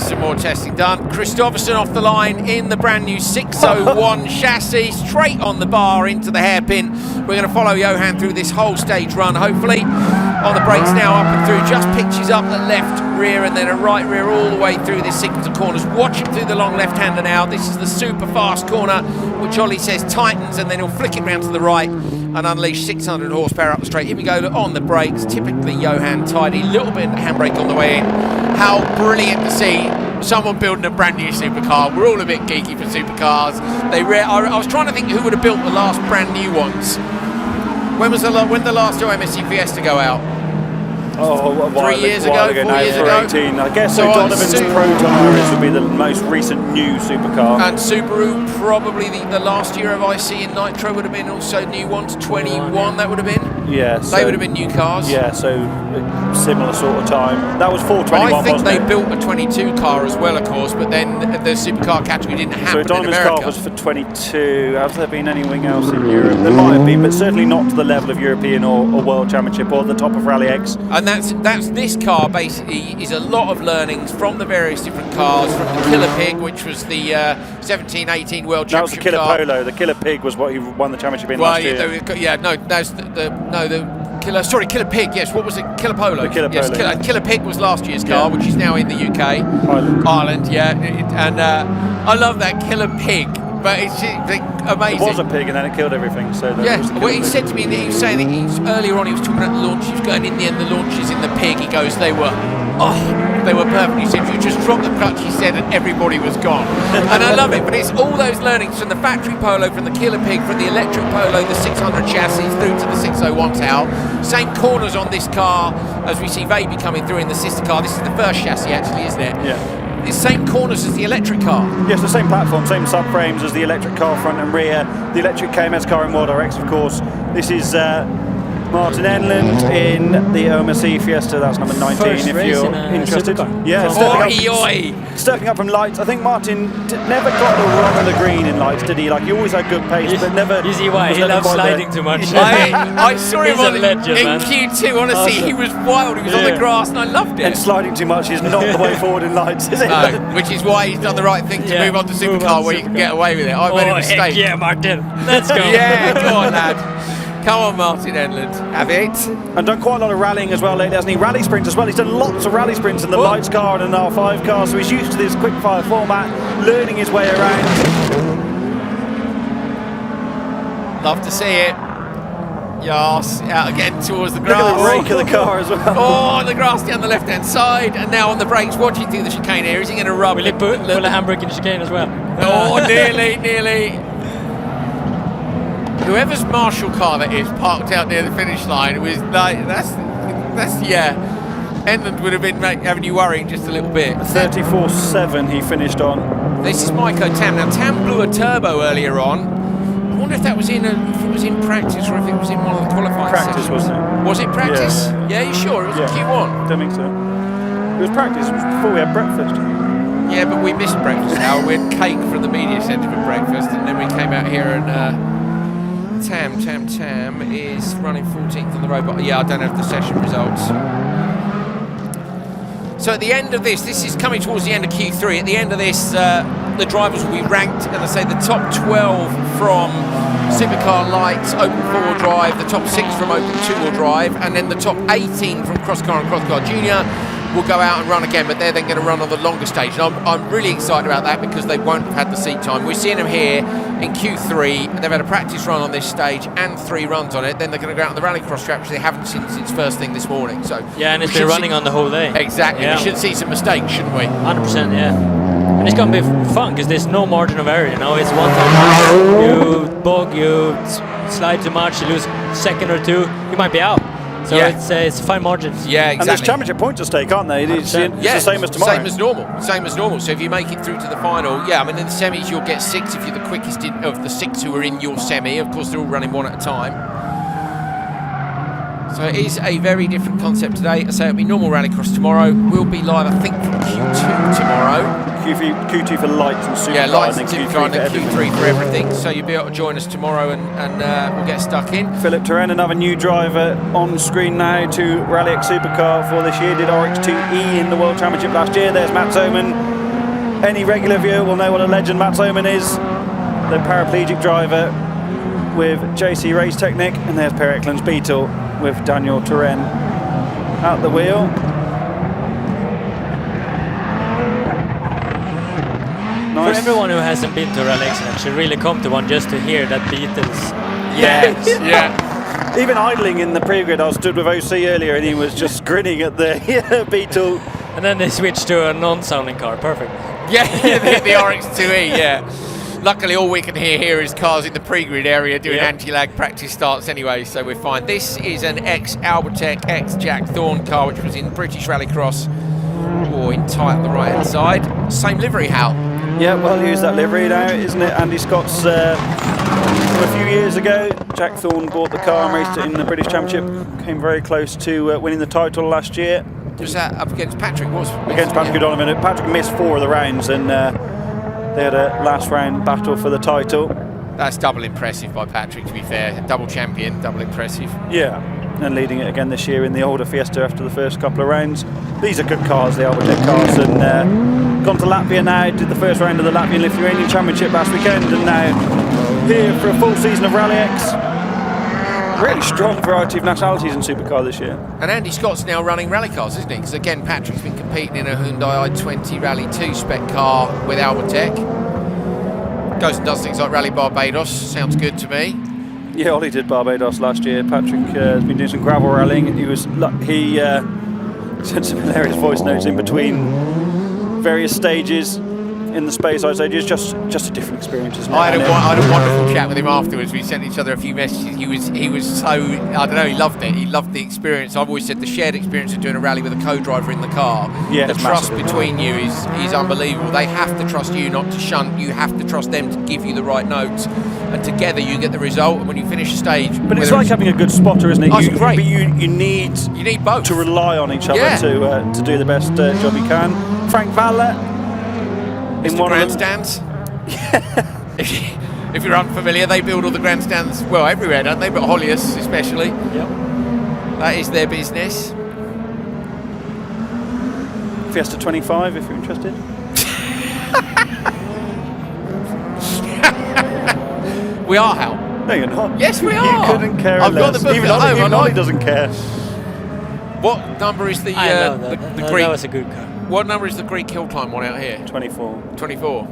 some more testing done. Christopherson off the line in the brand new 601 chassis, straight on the bar into the hairpin. We're going to follow Johan through this whole stage run, hopefully. On the brakes now, up and through, just pitches up the left rear and then a right rear all the way through this sequence of corners. Watch him through the long left-hander now. This is the super fast corner, which Ollie says tightens, and then he'll flick it round to the right and unleash 600 horsepower up the straight. Here we go on the brakes. Typically Johan tidy, little bit of handbrake on the way in. How brilliant to see someone building a brand new supercar. We're all a bit geeky for supercars. I was trying to think who would have built the last brand new ones. When did the last OMSC Fiesta go out? Oh, a while 3 years while ago, 4 now, years for ago. 18. I guess So so. on Donovan's Super- Pro-Tires would be the most recent new supercar. And Subaru, probably the last year of IC in Nitro would have been also new ones. 21, that would have been. Yeah, They would have been new cars. Yeah, so similar sort of time. That was 421. I think wasn't they it? built a 22 car as well, of course, but then the supercar category didn't So happen in Donovan's America. car was for 22. Has there been anything else in Europe? There might have been, but certainly not to the level of European or World Championship or the top of RallyX. And that's this car basically is a lot of learnings from the various different cars, from the Killer Pig, which was the 17-18 World That was the Championship Killer car. Polo. The Killer Pig was what he won the championship in Well, last year. that's the Killer Pig. Yes, what was it? Killer Polo. The Killer yes, Polo. Killer Pig was last year's car, which is now in the UK, Ireland. Yeah, and I love that Killer Pig, but it's amazing. It was a pig and then it killed everything. So that Yeah, was the well, Killer he Pig. said to me that he was saying that earlier on he was talking about the launch. He was going in the end, the launches in the Pig. He goes, they were Oh, they were perfect. He said, you just dropped the clutch, he said, and everybody was gone. And I love it, but it's all those learnings from the factory Polo, from the Killer Pig, from the electric Polo, the 600 chassis, through to the 601 tail. Same corners on this car as we see Vaby coming through in the sister car. This is the first chassis, actually, isn't it? Yeah. It's same corners as the electric car. Yes, the same platform, same subframes as the electric car front and rear. The electric KMS car in World RX, of course. This is Martin Enland in the OMC Fiesta. That's number 19. First if race you're in a interested. Supercar. Yeah, Oi! stepping up from lights. I think Martin never got the run on the green in lights, did he? Like, he always had good pace, but never. You see why? was He never loves quite there. sliding too much. I saw him He's a on legend, in man. Q2, honestly, Awesome. he was wild, he was on the Yeah. grass and I loved it. And sliding too much is not the way forward in lights, is it? No, which is why he's done the right thing to Yeah, move on to move Supercar on where to you can Supercar. get away with it. I made a mistake. Heck yeah, Martin. Let's go. Yeah, go on, lad. Come on, Martin Enland. Have it. And done quite a lot of rallying as well lately, hasn't he? Rally sprints as well. He's done lots of rally sprints in the Whoa. lights car and an R5 car, so he's used to this quick-fire format, learning his way around. Love to see it. Yes, out again towards the Look at the grass. brake of the car as well. Oh, on the grass down the left-hand side, and now on the brakes, watching through the chicane here. Is he going to rub Will he pull a handbrake in the chicane as well? Oh, nearly. Whoever's Marshall car that is parked out near the finish line was like, that's yeah. Enland would have been having you worrying just a little bit. 34.7 he finished on. This is Maiko Tam. Now Tam blew a turbo earlier on. I wonder if that was in practice or if it was in one of the qualifying Practice, sessions. wasn't it? Was it practice? Yeah. Yeah, you sure? It was Yeah. Q1. Don't think so. It was practice, it was before we had breakfast. Yeah, but we missed breakfast hour. We had cake from the media centre for breakfast, and then we came out here and Tam is running 14th on the road, but yeah, I don't have the session results. So at the end of this is coming towards the end of Q3. At the end of this, the drivers will be ranked, and I say the top 12 from Supercar Lights, Open 4-wheel drive, the top 6 from Open 2-wheel drive, and then the top 18 from Crosscar and Crosscar Junior will go out and run again, but they're then going to run on the longer stage. And I'm really excited about that because they won't have had the seat time. We're seeing them here in Q3. They've had a practice run on this stage and 3 runs on it. Then they're going to go out on the rallycross track, which they haven't seen since first thing this morning. So Yeah, and it's we been should running on the whole day. Exactly. Yeah. We should see some mistakes, shouldn't we? 100%, yeah. And it's gonna be fun because there's no margin of error. You know, it's one time you bog, you slide too much, you lose a second or two, you might be out. So Yeah. it's fine margins. Yeah, And there's exactly. championship points at stake, aren't they? It's Yeah, the same as tomorrow. Same as normal. So if you make it through to the final, yeah, I mean in the semis you'll get 6 if you're the quickest of the 6 who are in your semi. Of course, they're all running one at a time. So it is a very different concept today. I say it'll be normal rallycross tomorrow. We'll be live, I think, from Q2 tomorrow. Q2 for lights and Supercar, Yeah, lights and and then Supercar and then everything. Q3 for everything. So you'll be able to join us tomorrow and we'll get stuck in. Philip Turenne, another new driver on screen now to RallyX Supercar for this year. Did RX2E in the World Championship last year. There's Matt Zoman. Any regular viewer will know what a legend Matt Zoman is. The paraplegic driver with JC Race Technic. And there's Per Eklund's Beetle with Daniel Turenne at the wheel. For Nice. everyone who hasn't been to RallyX should really come to one just to hear that Beatles. Yes, yeah. Even idling in the pre-grid, I stood with OC earlier and he was just grinning at the Beetle. And then they switched to a non-sounding car. Perfect. Yeah, the RX2E, yeah. Luckily, all we can hear here is cars in the pre-grid area doing anti-lag practice starts anyway, so we're fine. This is an ex-Albertech, ex-Jack Thorne car, which was in British Rallycross. Oh, in tight on the right-hand side. Same livery, Hal. Yeah, well used that livery now, isn't it? Andy Scott's from a few years ago. Jack Thorne bought the car and raced it in the British Championship. Came very close to winning the title last year. Was that up against Patrick? Against Patrick O'Donovan. Patrick missed 4 of the rounds and they had a last round battle for the title. That's double impressive by Patrick, to be fair. Double champion, double impressive. Yeah, and leading it again this year in the older Fiesta after the first couple of rounds. These are good cars, the Albertech cars, and gone to Latvia now, did the first round of the Latvian-Lithuanian Championship last weekend, and now here for a full season of RallyX. Really strong variety of nationalities in Supercar this year. And Andy Scott's now running rally cars, isn't he? Because again, Patrick's been competing in a Hyundai i20 Rally 2 spec car with Albertech. Goes and does things like Rally Barbados. Sounds good to me. Yeah, Ollie did Barbados last year. Patrick has been doing some gravel rallying. He sent some hilarious voice notes in between various stages in the space ice stages. Just a different experience, isn't it? I had a wonderful chat with him afterwards. We sent each other a few messages. He was so, I don't know, he loved it. He loved the experience. I've always said the shared experience of doing a rally with a co-driver in the car. Yeah, the it's trust massive. between you is unbelievable. They have to trust you not to shunt. You have to trust them to give you the right notes. And together you get the result. And when you finish a stage, But it's like having a good spotter, isn't it? Oh, it's great. But you need both to rely on each other Yeah. to do the best job you can. Frank Valle in one grandstands. If you're unfamiliar, they build all the grandstands, well, everywhere, don't they? But Hollius especially. Yep. That is their business. Fiesta 25, if you're interested. We are, Hal. No, you're not. Yes, we You are. couldn't care I've got less. the book Even at home. Ollie, I like- doesn't care. What number is the I know that. the That Greek? was a good car. What number is the Greek hill climb one out here? 24. 24.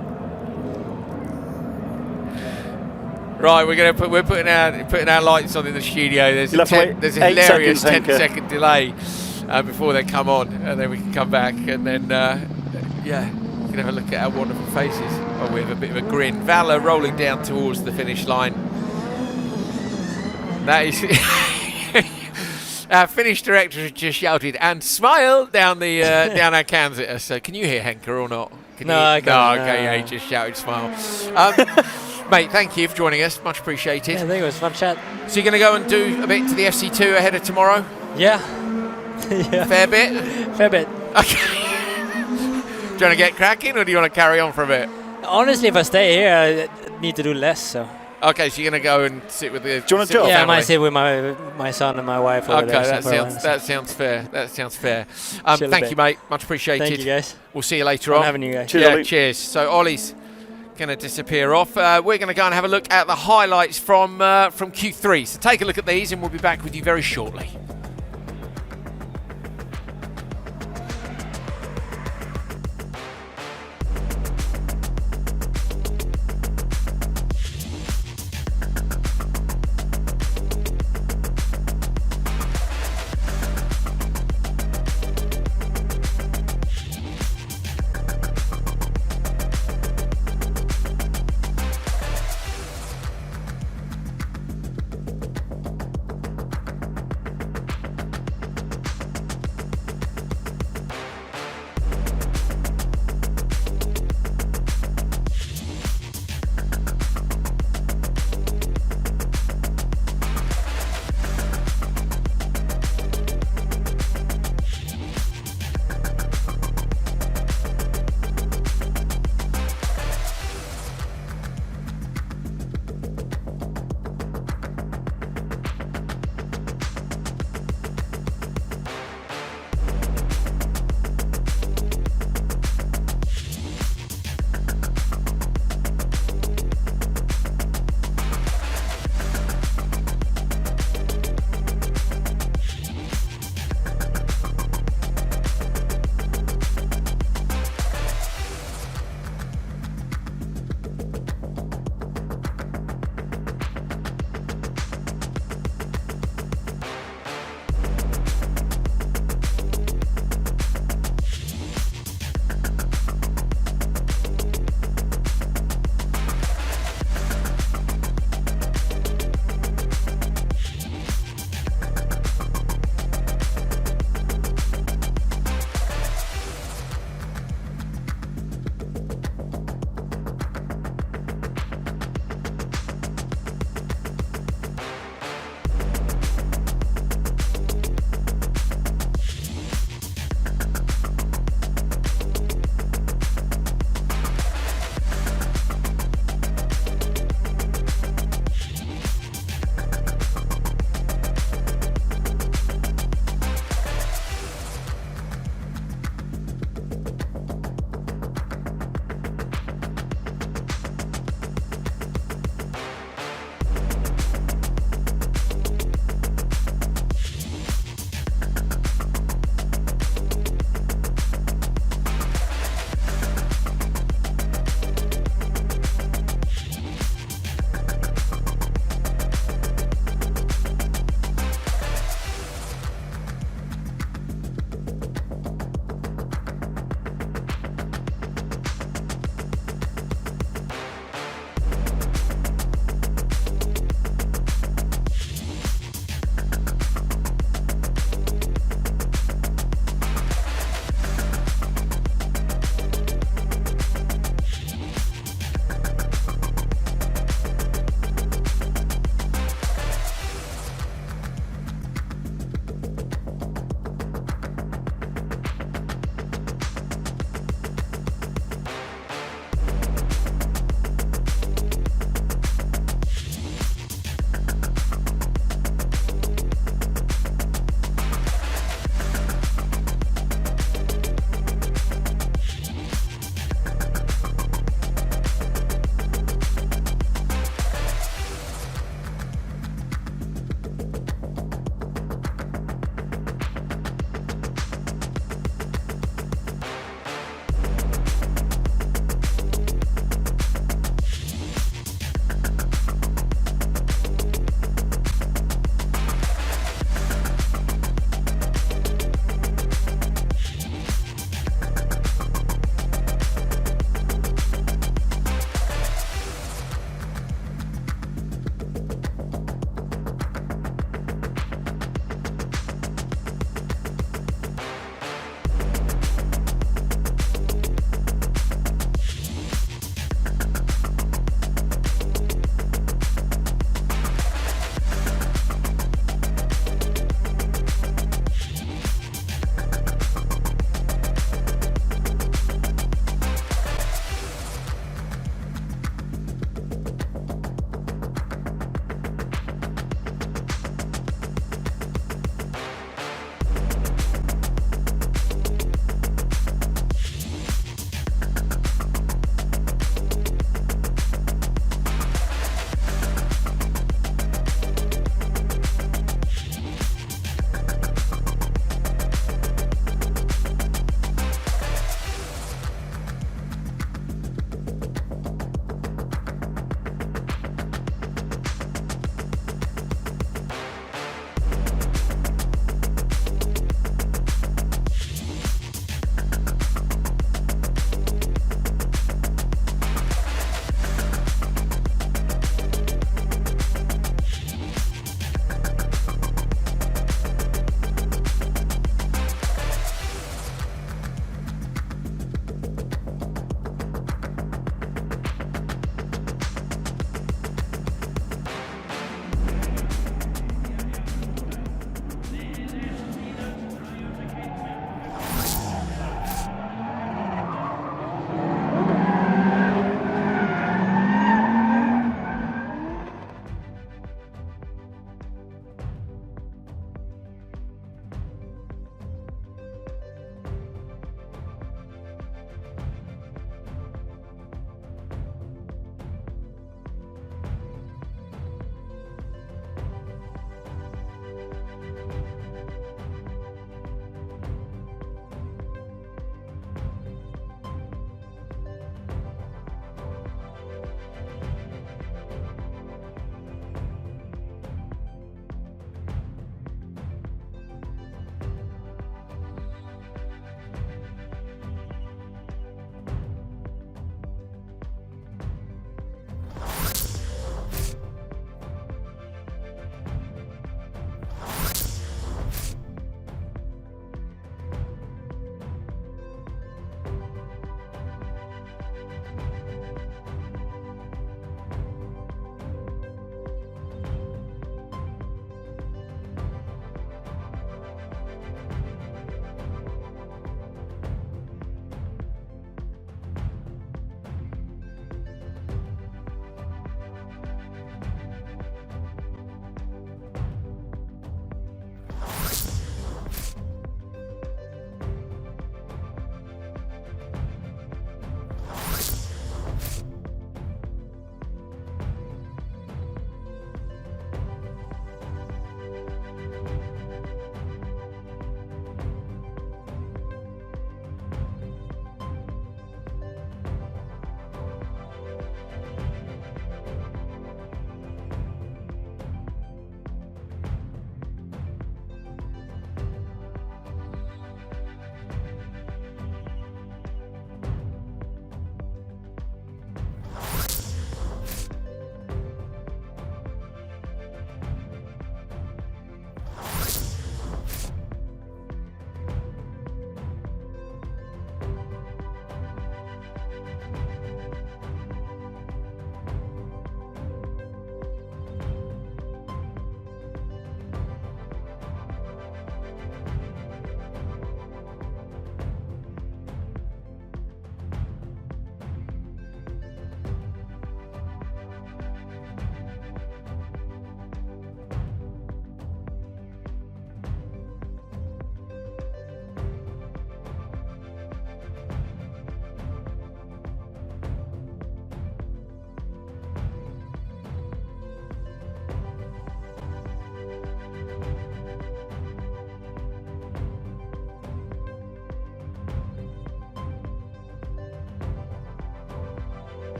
Right, we're putting our lights on in the studio. There's You'll have to wait there's a 8 hilarious seconds, 10-second delay before they come on, and then we can come back and then you can have a look at our wonderful faces. Oh, we have a bit of a grin. Valor rolling down towards the finish line. That is. Our finish director has just shouted and smile down the down our cans at us. So can you hear Henker or not? Can No, you? I can't. No, okay, yeah, he just shouted smile. Mate, thank you for joining us. Much appreciated. Yeah, I think it was a fun chat. So you're going to go and do a bit to the FC2 ahead of tomorrow? Yeah. Yeah. Fair bit? Fair bit. Okay. Do you want to get cracking or do you want to carry on for a bit? Honestly, if I stay here, I need to do less. So. Okay, so you're going to go and sit with the. Do you want a sit with job? the Yeah, I family? might sit with my son and my wife over Okay, there. that for a while, sounds fair. That sounds fair. Chill a Thank bit. you, mate. Much appreciated. Thank you, guys. We'll see you later Fun on. having you guys. Cheers, Yeah, Ollie. cheers. So Ollie's going to disappear off. We're going to go and have a look at the highlights from Q3. So take a look at these, and we'll be back with you very shortly.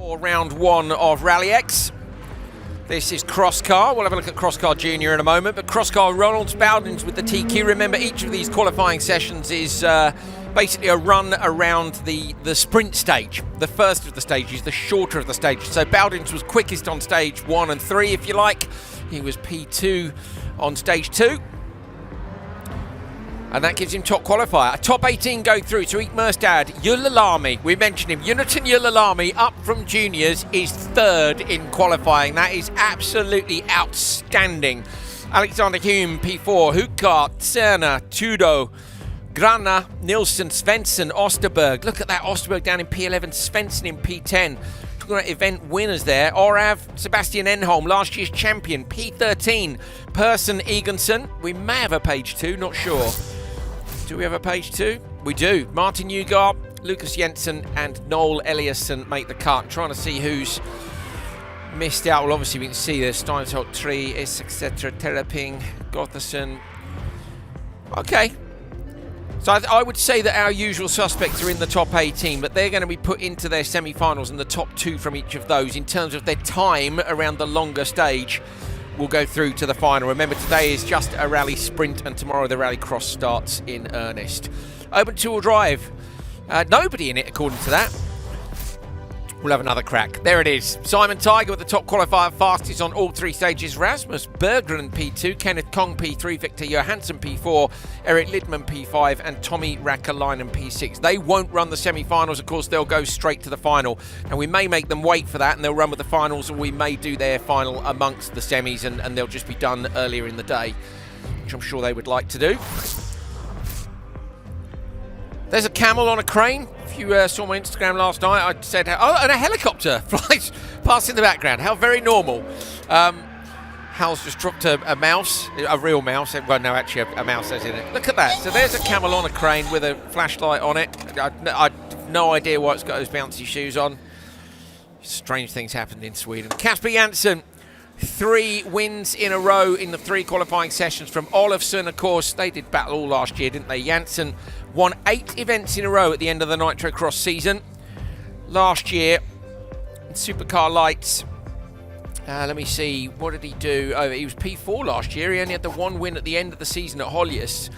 For round one of RallyX. This is Crosscar. We'll have a look at Crosscar Junior in a moment, but Crosscar Ronalds Bowdens with the TQ. Remember, each of these qualifying sessions is basically a run around the sprint stage. The first of the stages, the shorter of the stages. So Bowdens was quickest on stage 1 and 3, if you like. He was P2 on stage 2. And that gives him top qualifier. A top 18 go through to Eat Merstad. Yulalami, we mentioned him. Yunatan Yulalami, up from juniors, is 3rd in qualifying. That is absolutely outstanding. Alexander Hume, P4. Hukart, Cerna, Tudo, Grana, Nilsson, Svensson, Osterberg. Look at that, Osterberg down in P11, Svensson in P10. Talking about event winners there. Orav, Sebastian Enholm, last year's champion, P13. Persson, Eganson. We may have a page 2, not sure. Do we have a page 2? We do. Martin Newgard, Lucas Jensen and Noel Eliasson make the cut. Trying to see who's missed out. Well, obviously we can see there's Steinholt, Tree, etc. Terraping, Gotherson. Okay. So I would say that our usual suspects are in the top 18, but they're going to be put into their semi-finals, and the top 2 from each of those, in terms of their time around the longer stage, will go through to the final. Remember, today is just a rally sprint, and tomorrow the rally cross starts in earnest. Open two-wheel drive. Nobody in it, according to that. We'll have another crack. There it is. Simon Tiger with the top qualifier, fastest on all 3 stages. Rasmus Berggren P2, Kenneth Kong P3, Victor Johansson P4, Eric Lidman P5 and Tommy Rakalainen P6. They won't run the semi-finals, of course. They'll go straight to the final. And we may make them wait for that and they'll run with the finals, or we may do their final amongst the semis and they'll just be done earlier in the day, which I'm sure they would like to do. There's a camel on a crane. If you saw my Instagram last night, I said, oh, and a helicopter flies past in the background. How very normal. Hal's just dropped a mouse, a real mouse. Well, no, actually a mouse that's in it. Look at that. So there's a camel on a crane with a flashlight on it. I have no idea why it's got those bouncy shoes on. Strange things happened in Sweden. Casper Jansson, 3 wins in a row in the 3 qualifying sessions from Olofsson, of course. They did battle all last year, didn't they? Jansson won 8 events in a row at the end of the Nitro Cross season. Last year, in Supercar Lights, let me see, what did he do? Oh, he was P4 last year. He only had the 1 win at the end of the season at Hollius,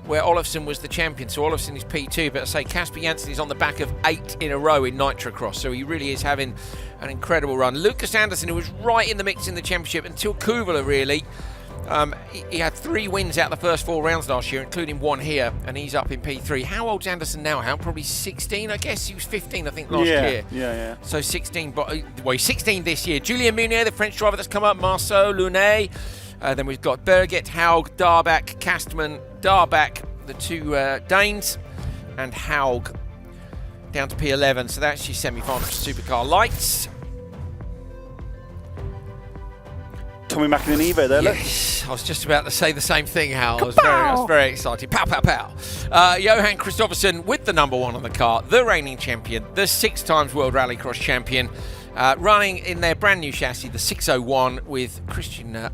where Olofsson was the champion. So Olofsson is P2, but I say Casper Jansson is on the back of 8 in a row in Nitro Cross. So he really is having an incredible run. Lucas Anderson, who was right in the mix in the championship until Kuvula, really. He had 3 wins out of the first 4 rounds last year, including 1 here, and he's up in P3. How old's Anderson now? How? Probably 16, I guess. He was 15, I think, last year. Yeah. So 16, but well, he's 16 this year. Julien Munier, the French driver that's come up, Marceau, Lunet. Then we've got Birgit, Haug, Darbach, Kastman, Darbach, the 2 Danes, and Haug down to P11. So that's your semi-final for Supercar Lights. Tommy Mackin and Evo there, look. Yes, I was just about to say the same thing, Hal. I was very excited. Pow, pow, pow. Johan Kristoffersson with the number 1 on the car, the reigning champion, the 6 times World Rallycross champion, running in their brand new chassis, the 601, with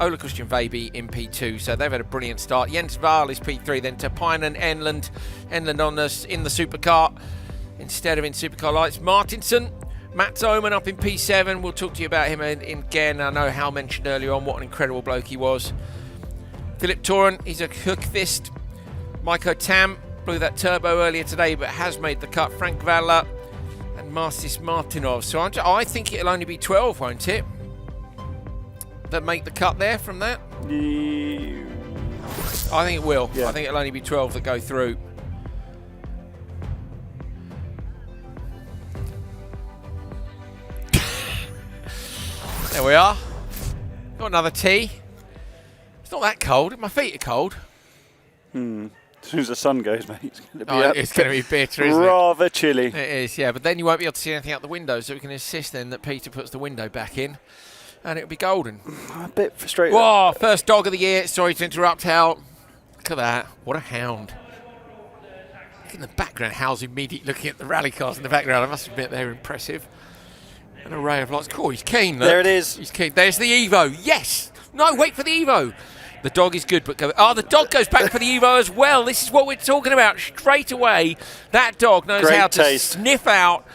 Ola Christian Veiby in P2. So they've had a brilliant start. Jens Wahl is P3, then Tapinen, Enland on us in the Supercar instead of in Supercar Lights. Martinsson, Matt Oman up in P7. We'll talk to you about him again. I know Hal mentioned earlier on what an incredible bloke he was. Philip Toren, he's a hook fist. Maiko Tam blew that turbo earlier today, but has made the cut. Frank Valla and Marcis Martinov. So I think it'll only be 12, won't it? That make the cut there from that? Yeah. I think it will. Yeah. I think it'll only be 12 that go through. There we are. Got another tea. It's not that cold. My feet are cold. As soon as the sun goes, mate, it's going to be it's going to be bitter, isn't it? rather chilly. It is, yeah. But then you won't be able to see anything out the window, so we can insist then that Peter puts the window back in, and it'll be golden. I'm a bit frustrated. Whoa! First dog of the year. Sorry to interrupt, Hal. Look at that. What a hound. Look in the background. Hal's immediately looking at the rally cars in the background. I must admit they're impressive. An array of lights. Oh, he's keen. Look. There it is. He's keen. There's the Evo. Yes. No, wait for the Evo. The dog is good, but the dog goes back for the Evo as well. This is what we're talking about. Straight away, that dog knows Great how to taste. sniff out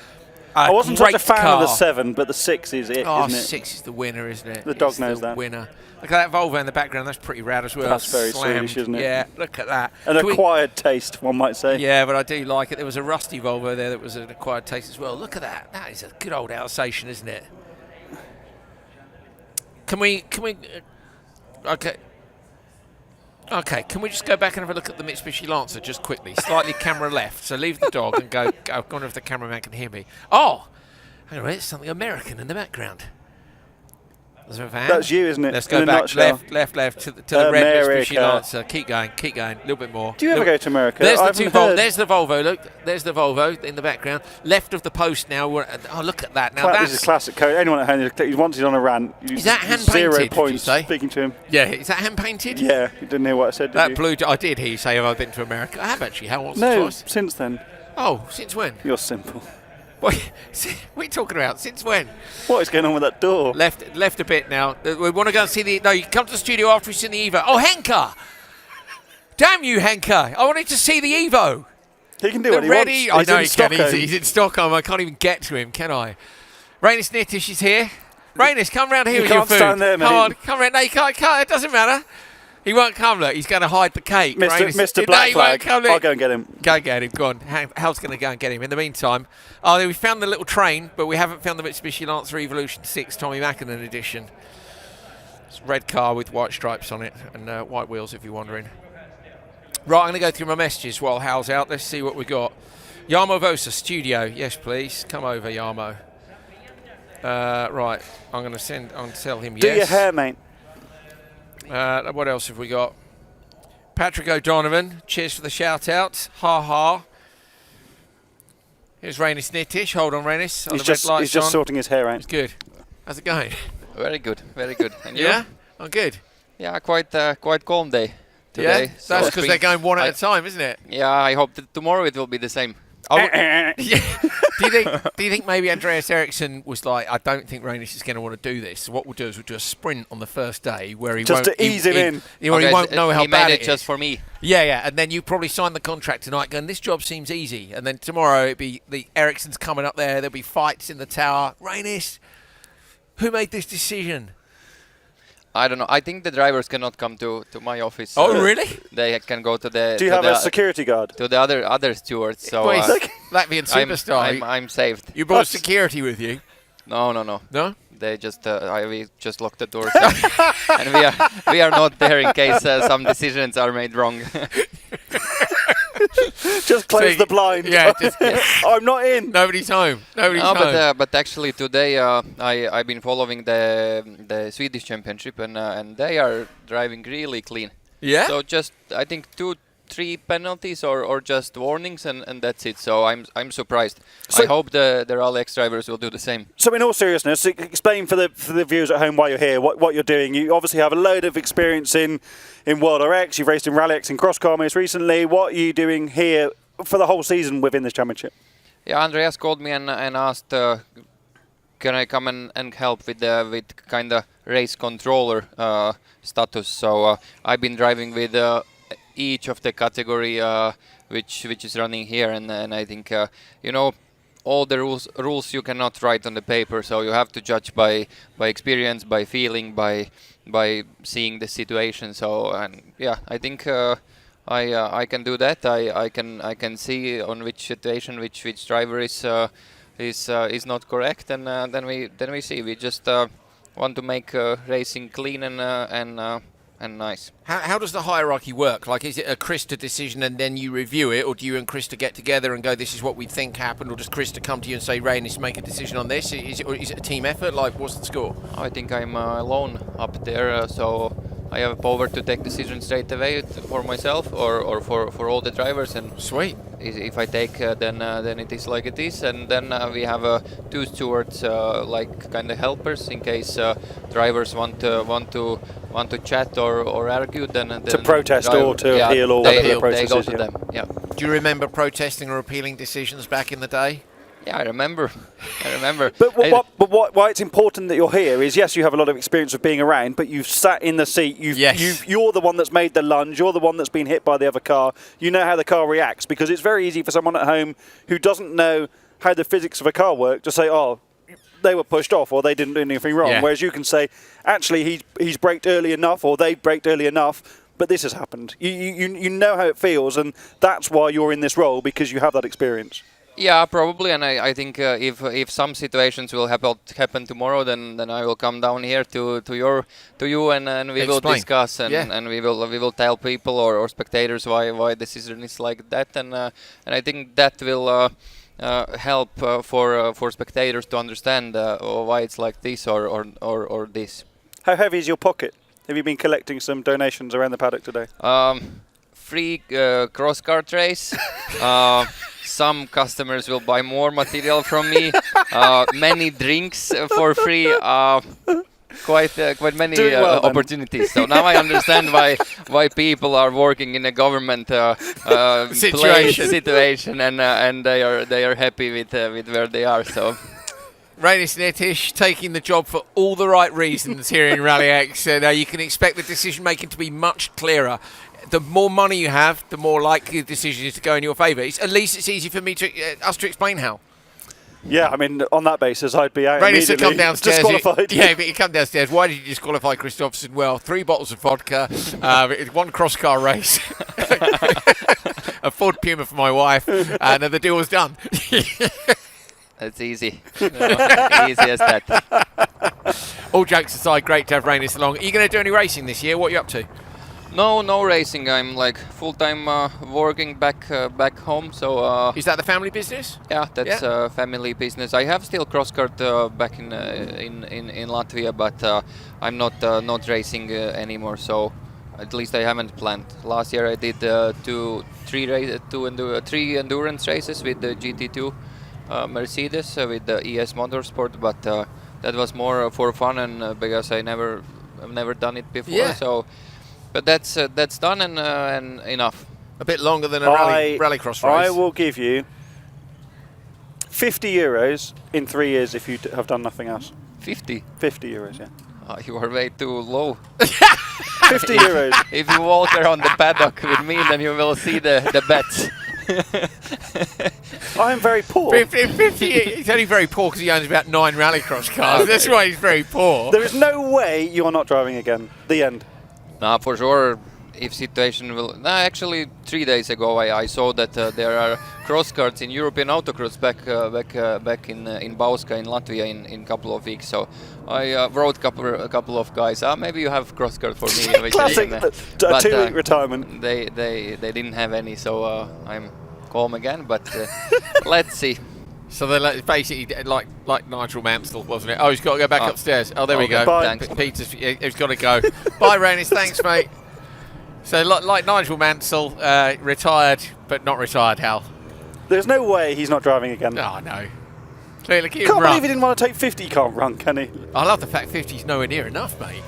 I wasn't such a great fan of the car. 7, but the 6 is it, Oh, isn't it? 6 is the winner, isn't it? The dog It's knows the that. winner. Look at that Volvo in the background. That's pretty rad as well. That's very Slammed. Swedish, isn't it? Yeah, look at that. An Can we- acquired taste, one might say. Yeah, but I do like it. There was a rusty Volvo there that was an acquired taste as well. Look at that. That is a good old Alsatian, isn't it? Can we? Okay. Okay, can we just go back and have a look at the Mitsubishi Lancer just quickly? Slightly camera left. So leave the dog and go. I wonder if the cameraman can hear me. Oh, hang on a minute. Something American in the background. There's a van. That's you, isn't it? Let's In go a back nutshell. left to the red Mitsubishi America. Lancer. Keep going, a little bit more. Do you ever Look, go to America? There's I the two haven't heard. There's the Volvo. Look, there's the Volvo in the background. Left of the post now. Oh, look at that. Now This is that's classic code. Anyone at home, he once he's on a rant. Is that hand 0 painted, did you points say? speaking to him. yeah. Is that hand painted? Yeah, you didn't hear what I said, did That you? blue. I did hear you say, "Have I been to America?" I have actually. How once or No, twice? since then. Oh, since when? You're simple. What are you talking about? Since when? What is going on with that door? Left a bit now. We want to go and see the. No, you come to the studio after we've seen the Evo. Oh, Henka! Damn you, Henka! I wanted to see the Evo. He can do The what he ready. wants. I know in he can. Stockholm. He's in Stockholm. I can't even get to him, can I? Rainis Nitish is here. Rainis, come round here You with your can't food. stand there, mate. Come on, come round. No, you can't. It doesn't matter. He won't come. Look, he's going to hide the cake. Mr. No, Black he won't Flag. come, I'll look. go and get him. Go get him. Go on. Hal's going to go and get him. In the meantime, we found the little train, but we haven't found the Mitsubishi Lancer Evolution 6 Tommy Mackinnon edition. It's a red car with white stripes on it and white wheels, if you're wondering. Right, I'm going to go through my messages while Hal's out. Let's see what we got. Yarmo Vosa, studio. Yes, please. Come over, Yarmo. Right, I'm going to tell him Do yes. your hair, mate. What else have we got? Patrick O'Donovan, cheers for the shout out. Ha ha. Here's Rainis Nitish. Hold on, Rainis. He's just sorting his hair out. It's good. How's it going? Very good, very good. And you? Yeah? I'm good. Yeah, quite calm day today. Yeah? That's because they're going one at I- a time, isn't it? Yeah, I hope that tomorrow it will be the same. Yeah. Do you think maybe Andreas Eriksson was like, I don't think Rainis is going to want to do this. So what we'll do is we'll do a sprint on the first day where he Just won't to ease him in. He won't know how he bad made it it just is. for me. Yeah, and then you probably sign the contract tonight going, this job seems easy. And then tomorrow it'd be the Ericsson's coming up there, there'll be fights in the tower. Rainis, who made this decision? I don't know. I think the drivers cannot come to my office. Oh, really? They can go to the. Do you have a security guard? To the other stewards. So Well, he's Latvian superstar. I'm saved. You brought security with you? No. No? They just we just locked the doors, and we are not there in case some decisions are made wrong. Just close the blind. Yeah, I'm not in. Nobody's home. Nobody's No, home. but actually today I've been following the Swedish Championship and they are driving really clean. Yeah? So just I think 2-3 penalties or just warnings and that's it. So I'm surprised. So I hope the RallyX drivers will do the same. So in all seriousness, explain for the viewers at home why you're here, what you're doing. You obviously have a load of experience in World RX. You've raced in RallyX and crosscar most recently. What are you doing here for the whole season within this championship? Yeah, Andreas called me and asked, can I come and help with kind of race controller status. So I've been driving with each of the category which is running here, and I think all the rules you cannot write on the paper, so you have to judge by experience, by feeling, by seeing the situation. So and yeah, I think I can do that. I can see on which situation which driver is not correct, and then we see. We just want to make racing clean and nice. How does the hierarchy work? Like, is it a Krista decision and then you review it, or do you and Krista get together and go, this is what we think happened, or does Krista come to you and say, Rainis, make a decision on this? Is it a team effort? Like, what's the score? I think I'm alone up there, so I have power to take decisions straight away for myself or for all the drivers. And sweet. If I take, then it is like it is, and then we have 2 stewards like kind of helpers in case drivers want to chat or argue. Then to protest or to appeal or whatever the process they go is, to them. Yeah. Do you remember protesting or appealing decisions back in the day? Yeah, I remember. But why it's important that you're here is, yes, you have a lot of experience of being around, but you've sat in the seat. You're the one that's made the lunge. You're the one that's been hit by the other car. You know how the car reacts, because it's very easy for someone at home who doesn't know how the physics of a car work to say, oh, they were pushed off or they didn't do anything wrong. Yeah. Whereas you can say, actually, he's braked early enough or they braked early enough, but this has happened. You know how it feels, and that's why you're in this role, because you have that experience. Yeah, probably, and I think if some situations will happen tomorrow, then I will come down here to you and we will discuss and we will tell people or spectators why the decision is like that, and I think that will help for spectators to understand why it's like this or this. How heavy is your pocket? Have you been collecting some donations around the paddock today? Free crosscar trays. Some customers will buy more material from me. Many drinks for free. Quite many opportunities. So now I understand why people are working in a government situation and they are happy with where they are. So. Rainis Netish taking the job for all the right reasons here in RallyX. You can expect the decision making to be much clearer. The more money you have, the more likely the decision is to go in your favour. At least it's easy for me us to explain how. Yeah, I mean, on that basis, I'd be out Rainis immediately. Come downstairs. Disqualified. But you come downstairs. Why did you disqualify Kristofferson? Well, 3 bottles of vodka, 1 crosscar race, a Ford Puma for my wife, and the deal was done. That's easy. Easy as that. All jokes aside, great to have Rainis along. Are you going to do any racing this year? What are you up to? No racing. I'm like full-time working back home. So is that the family business? Yeah, that's family business. I have still cross-kart back in Latvia, but I'm not racing anymore. So at least I haven't planned. Last year I did 3 endurance races with the GT2 Mercedes with the ES Motorsport, but that was more for fun and because I've never done it before. Yeah. So. But that's done and enough. A bit longer than a rallycross race. I will give you 50 euros in 3 years if you have done nothing else. 50? 50 euros, yeah. You are way too low. 50 euros. If you walk around the paddock with me, then you will see the bets. I am very poor. 50, he's only very poor because he owns about 9 rallycross cars. That's why he's very poor. There is no way you are not driving again. The end. No, for sure. If situation will... No, actually 3 days ago I saw that there are cross carts in European autocross back in Bauska in Latvia in couple of weeks. So I wrote a couple of guys. Maybe you have cross cart for me. Classic. A 2-week retirement. They didn't have any, so I'm calm again. But let's see. So they're basically like Nigel Mansell, wasn't it? Oh, he's got to go back upstairs. Oh, there we go. Bye. Thanks. Peter's, he's got to go. Bye, Rainis. Thanks, mate. So like Nigel Mansell, retired, but not retired, Hal. There's no way he's not driving again. Oh, no. Clearly, Can't believe he didn't want to take 50. He can't run, can he? I love the fact 50's nowhere near enough, mate.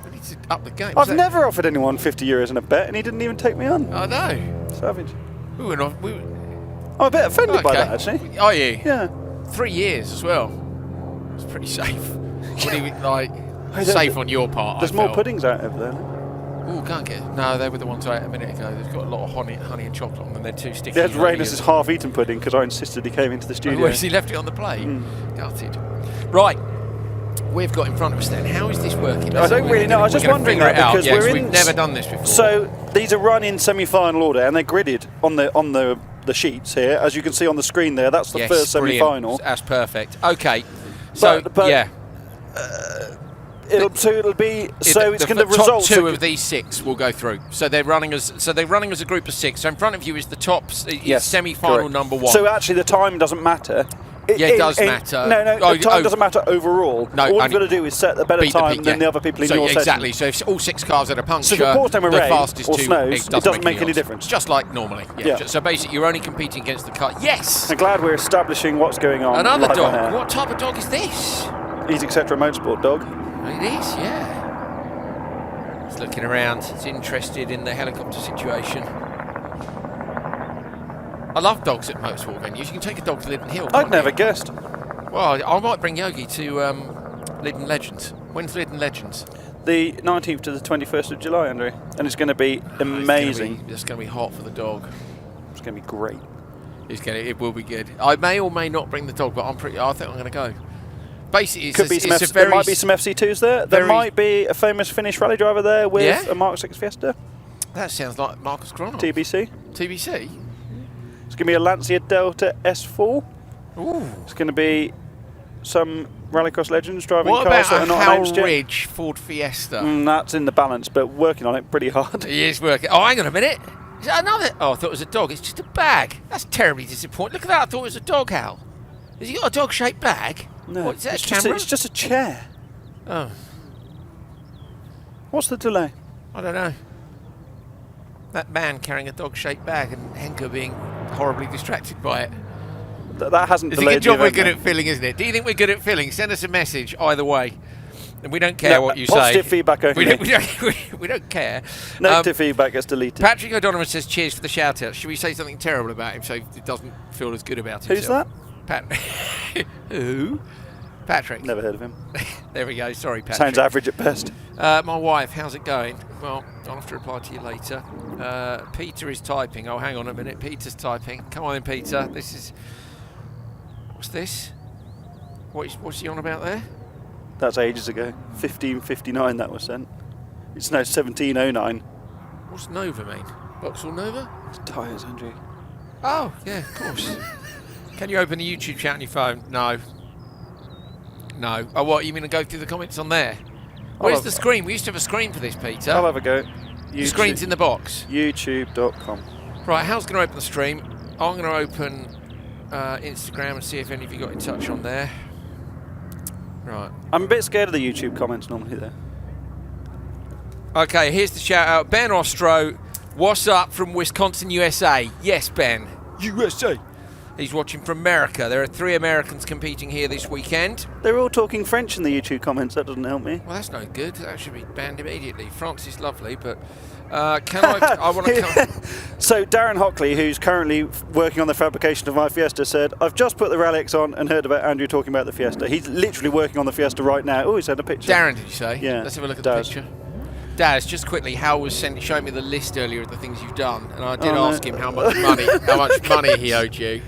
We need to up the game. I've never offered anyone 50 euros in a bet, and he didn't even take me on. I know. Savage. I'm a bit offended by that, actually. Are you? Yeah. 3 years as well. It's pretty safe. Safe on your part. There's more puddings out over there. Ooh, can't get. No, they were the ones I ate a minute ago. They've got a lot of honey and chocolate on them. They're too sticky. There's Rainis' half-eaten pudding because I insisted he came into the studio. Oh, he left it on the plate. Gutted. Right. We've got in front of us then. How is this working? I don't really know. I was just wondering that because we've never done this before. So these are run in semi-final order and they're gridded on the sheets here, as you can see on the screen there. That's the first semi-final. That's perfect. Okay. So yeah. It'll be it's going to result. Top 2 of these 6 will go through. So they're running as a group of 6. So in front of you is the top semi-final correct. number 1. So actually the time doesn't matter. It does matter. No, the time doesn't matter overall. No, all you've got to do is set a better time than the other people in your exactly. session. So if all 6 cars had a puncture, so if the fastest or 2, snows, it doesn't make any difference. Just like normally. Yeah. So basically, you're only competing against the car. Yes. I'm glad we're establishing what's going on. Another dog. What type of dog is this? He's etc. Motorsport dog. It is, yeah. It's looking around. It's interested in the helicopter situation. I love dogs at motorsport venues. You can take a dog to Lyddon Hill. I'd never guessed. Well, I might bring Yogi to Lyddon Legends. When's Lyddon Legends? The 19th to the 21st of July, Andrew. And it's going to be amazing. It's going to be hot for the dog. It's going to be great. It will be good. I may or may not bring the dog, but I think I'm going to go. Basically, there might be some FC2s there. There might be a famous Finnish rally driver there with a Mark 6 Fiesta. That sounds like Marcus Gronov. TBC. TBC? It's going to be a Lancia Delta S4. Ooh. It's going to be some rallycross legends driving what cars that are about not announced Hal yet. Ridge Ford Fiesta? That's in the balance, but working on it pretty hard. He is working. Oh, hang on a minute. Is that another? Oh, I thought it was a dog. It's just a bag. That's terribly disappointing. Look at that. I thought it was a dog, Hal. Has he got a dog-shaped bag? No, what, is that it's, a camera? it's just a chair. Oh. What's the delay? I don't know. That man carrying a dog-shaped bag and Henker being horribly distracted by it. That hasn't It's a delayed good job the we're event, good at filling, isn't it? Do you think we're good at filling? Send us a message either way. And we don't care No, what you positive say. feedback only. We don't care. Negative feedback gets deleted. Patrick O'Donovan says cheers for the shout-out. Should we say something terrible about him so it doesn't feel as good about himself? Who's that? Who? Patrick. Never heard of him. There we go. Sorry, Patrick. Sounds average at best. My wife, how's it going? Well, I'll have to reply to you later. Peter is typing. Oh, hang on a minute. Peter's typing. Come on in, Peter. This is... What's this? What's he on about there? That's ages ago. 1559 that was sent. It's now 1709. What's Nova mean? Vauxhall Nova? It's tyres, Andrew. Oh, yeah, of course. Can you open the YouTube chat on your phone? No. No. Oh, what? You mean to go through the comments on there? Where's the screen? We used to have a screen for this, Peter. I'll have a go. The screen's in the box. YouTube.com. Right, Hal's going to open the stream. I'm going to open Instagram and see if any of you got in touch on there. Right. I'm a bit scared of the YouTube comments normally there. Okay, here's the shout out. Ben Ostro, what's up from Wisconsin, USA? Yes, Ben. USA. He's watching from America. There are 3 Americans competing here this weekend. They're all talking French in the YouTube comments. That doesn't help me. Well, that's no good. That should be banned immediately. France is lovely, but can I want to come... So Darren Hockley, who's currently working on the fabrication of my Fiesta, said, I've just put the RallyX on and heard about Andrew talking about the Fiesta. He's literally working on the Fiesta right now. Oh, he sent a picture. Darren, did you say? Yeah. Let's have a look at the picture. Daz, just quickly, Hal was showing me the list earlier of the things you've done, and I did ask him how much money he owed you.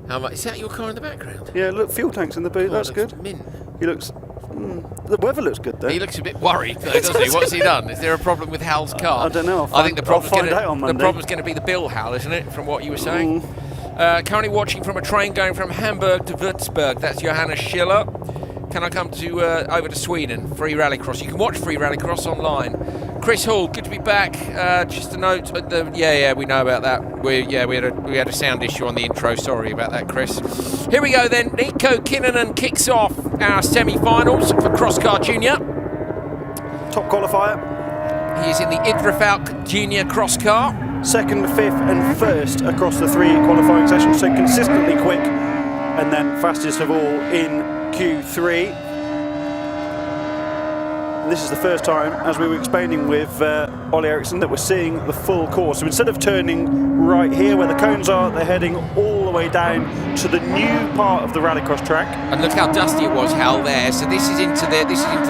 How much? Is that your car in the background? Yeah, look, fuel tanks in the boot. Oh, That's good. Mint. He looks... the weather looks good, though. He looks a bit worried, though, doesn't he? What's he done? Is there a problem with Hal's car? I don't know. I think the problem's going to be the bill, Hal, isn't it? From what you were saying. Currently watching from a train going from Hamburg to Würzburg. That's Johanna Schiller. Can I come to over to Sweden? Free Rallycross. You can watch Free Rallycross online. Chris Hall, good to be back. Just a note. We know about that. We had a sound issue on the intro. Sorry about that, Chris. Here we go then. Nico Kinnunen kicks off our semi-finals for Crosscar Junior. Top qualifier. He is in the Idrefalk Junior Crosscar. Second, 5th and 1st across the 3 qualifying sessions, so consistently quick, and then fastest of all in Q3. And this is the first time, as we were explaining with Ollie Eriksson, that we're seeing the full course. So instead of turning right here where the cones are, they're heading all the way down to the new part of the rallycross track. And look how dusty it was, Hal, there. So this is into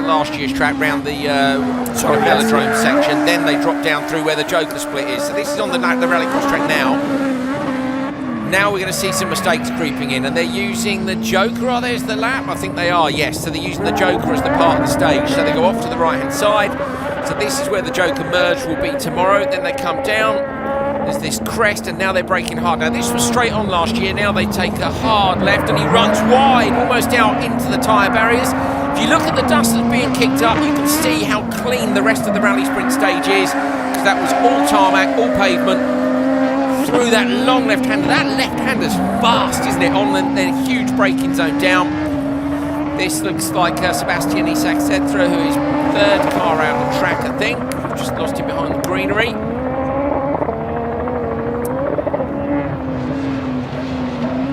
last year's track round the velodrome section. Then they drop down through where the Joker split is. So this is on the rallycross track now. Now we're going to see some mistakes creeping in, and they're using the Joker, are they, as the lap? I think they are, yes. So they're using the Joker as the part of the stage. So they go off to the right-hand side. So this is where the Joker merge will be tomorrow. Then they come down. There's this crest, and now they're braking hard. Now this was straight on last year. Now they take a hard left, and he runs wide, almost out into the tyre barriers. If you look at the dust that's being kicked up, you can see how clean the rest of the rally sprint stage is, because that was all tarmac, all pavement. Through that long left-hander. That left-hander's fast, isn't it? On the huge braking zone down. This looks like Sebastian Isak-Cetra, who is 3rd car out on track, I think. We've just lost him behind the greenery.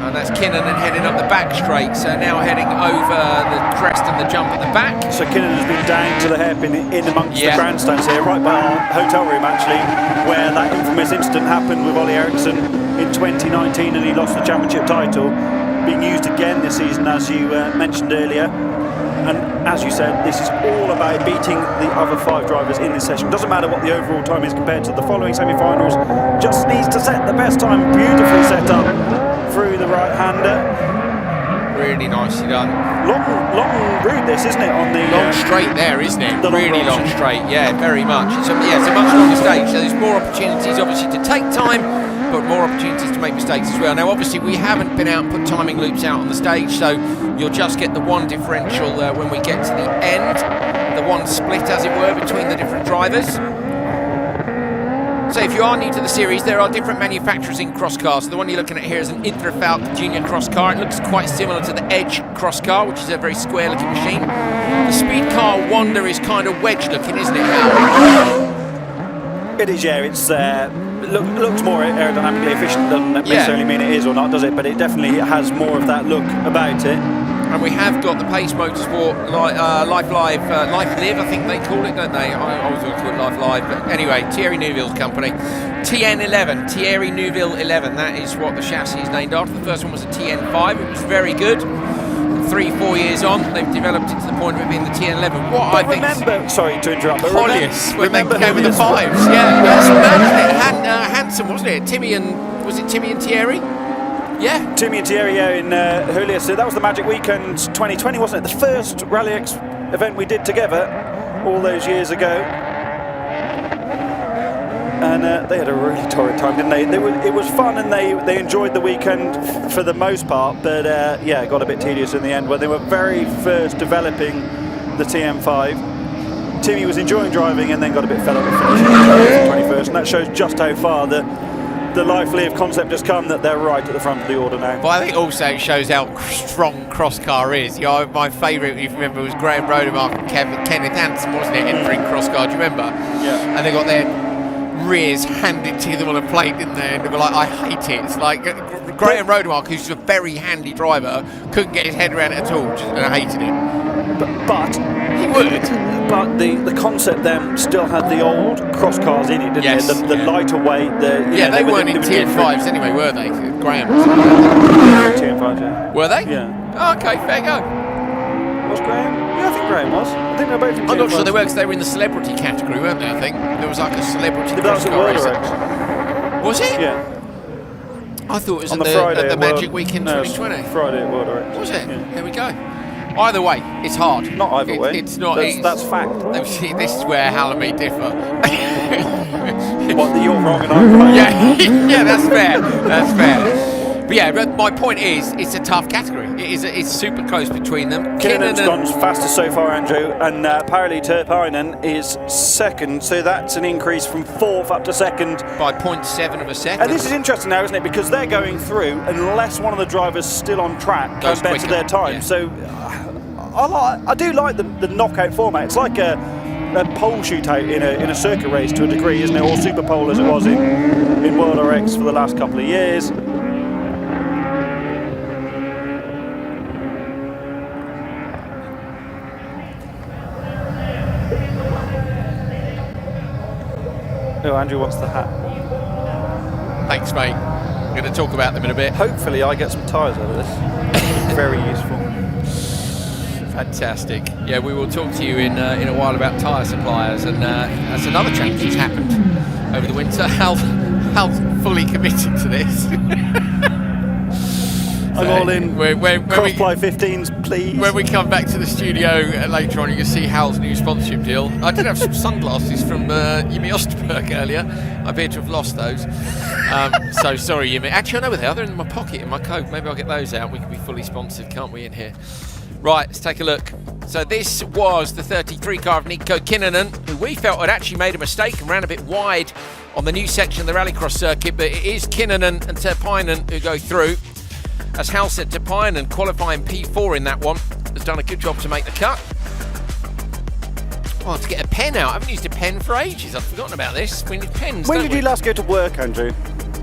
And that's Kinnunen heading up the back straight, so now heading over the crest and the jump at the back. So Kinnunen has been down to the hairpin in amongst the grandstands here, right by our hotel room actually, where that infamous incident happened with Ollie Eriksson in 2019 and he lost the championship title. Being used again this season, as you mentioned earlier. And as you said, this is all about beating the other 5 drivers in this session. Doesn't matter what the overall time is compared to the following semi-finals, just needs to to set the best time, beautifully set up through the right-hander. Really nicely done. Long route this, isn't it? On the Long straight there, isn't it? the Really longer long option. straight, yeah, very much. It's a much longer stage, so there's more opportunities obviously to take time, but more opportunities to make mistakes as well. Now obviously we haven't been out and put timing loops out on the stage, so you'll just get the one differential when we get to the end, the one split as it were between the different drivers. So if you are new to the series, there are different manufacturers in crosscars. So the one you're looking at here is an Interfalk Junior crosscar. It looks quite similar to the Edge crosscar, which is a very square looking machine. The Speed Car Wonder is kind of wedge looking, isn't it, Hal? It is, yeah. It's looks more aerodynamically efficient. Doesn't necessarily mean it is or not, does it? But it definitely has more of that look about it. And we have got the Pace Motorsport Live Live, I think they call it, don't they? I always want to call it Live Live, but anyway, Thierry Neuville's company. TN11, Thierry Neuville 11, that is what the chassis is named after. The first one was a TN5, it was very good. 3-4 years on, they've developed it to the point of it being the TN11. What But I think remember, sorry to interrupt, but Hollius, when they remember came with the Hollius- fives, yeah, that's mad, isn't it? Handsome, wasn't it? Timmy and Thierry? Yeah. Timmy and Thierry in Julius. So that was the Magic Weekend 2020, wasn't it? The first RallyX event we did together all those years ago. And they had a really torrid time, didn't they? It was fun, and they enjoyed the weekend for the most part. But yeah, it got a bit tedious in the end when they were very first developing the TM5. Timmy was enjoying driving and then got a bit fed up with finishing the 21st, and that shows just how far the Life Live concept has come, that they're right at the front of the order now. But I think also it shows how strong Crosscar is. You know, my favourite, if you remember, was Graham Rodemark and Kenneth Hansen, wasn't it, entering Crosscar, do you remember? Yeah. And they got their rears handed to them on a plate, didn't they? And they were like, I hate it. It's like Graham Rodemark, who's a very handy driver, couldn't get his head around it at all, and hated it. But He would. But the concept then still had the old cross cars in it, didn't Yes, it? The lighter weight. Yeah, they weren't in were TN5s anyway, were they? Graham was. TN5s, yeah. Were they? Yeah. Oh, okay, fair go. Was Graham? Yeah, I think Graham was. I think they're both in I'm not sure TN5s. they were, because they were in the celebrity category, weren't they? I think there was like a celebrity But that was at crosscar World racer. RX. Was it? Yeah. I thought it was On at the the, Friday at the at Magic World- Weekend no, it's 2020. Friday at World RX. Was it? Yeah. There we go. Either way, it's hard. Not either way. It's not. That's fact. See, this is where Hal and me differ. What, that you're wrong and I'm right? Yeah, yeah, that's fair. That's fair. But yeah, but my point is, it's a tough category. It's super close between them. Kinnan's gone fastest so far, Andrew, and apparently Tierp Arena is second, so that's an increase from fourth up to second. by 0.7 of a second. And this is interesting now, isn't it? Because they're going through unless one of the drivers still on track Goes compared to quicker, their time. yeah. So I do like the knockout format. It's like a pole shootout in a circuit race to a degree, isn't it? Or super pole as it was in World RX for the last couple of years. Oh, Andrew wants the hat. Thanks, mate. I'm going to talk about them in a bit. Hopefully I get some tyres out of this. Very useful. Fantastic. Yeah, we will talk to you in a while about tyre suppliers, and that's another change that's happened over the winter. Hal's fully committed to this. I'm all in. Crossfly 15s, please. When we come back to the studio later on, you can see Hal's new sponsorship deal. I did have some sunglasses from Jimmy Osterberg earlier. I appear to have lost those. So sorry, Jimmy. Actually, I know where they are. They're in my pocket, in my coat. Maybe I'll get those out. We can be fully sponsored, can't we, in here? Right, let's take a look. So this was the 33 car of Nico Kinnunen, who we felt had actually made a mistake and ran a bit wide on the new section of the Rallycross circuit, but it is Kinnunen and Terpainen who go through. As Hal said, Terpainen qualifying P4 in that one, has done a good job to make the cut. Oh, to get a pen out. I haven't used a pen for ages. I've forgotten about this. We need pens, When don't did we? you last go to work, Andrew?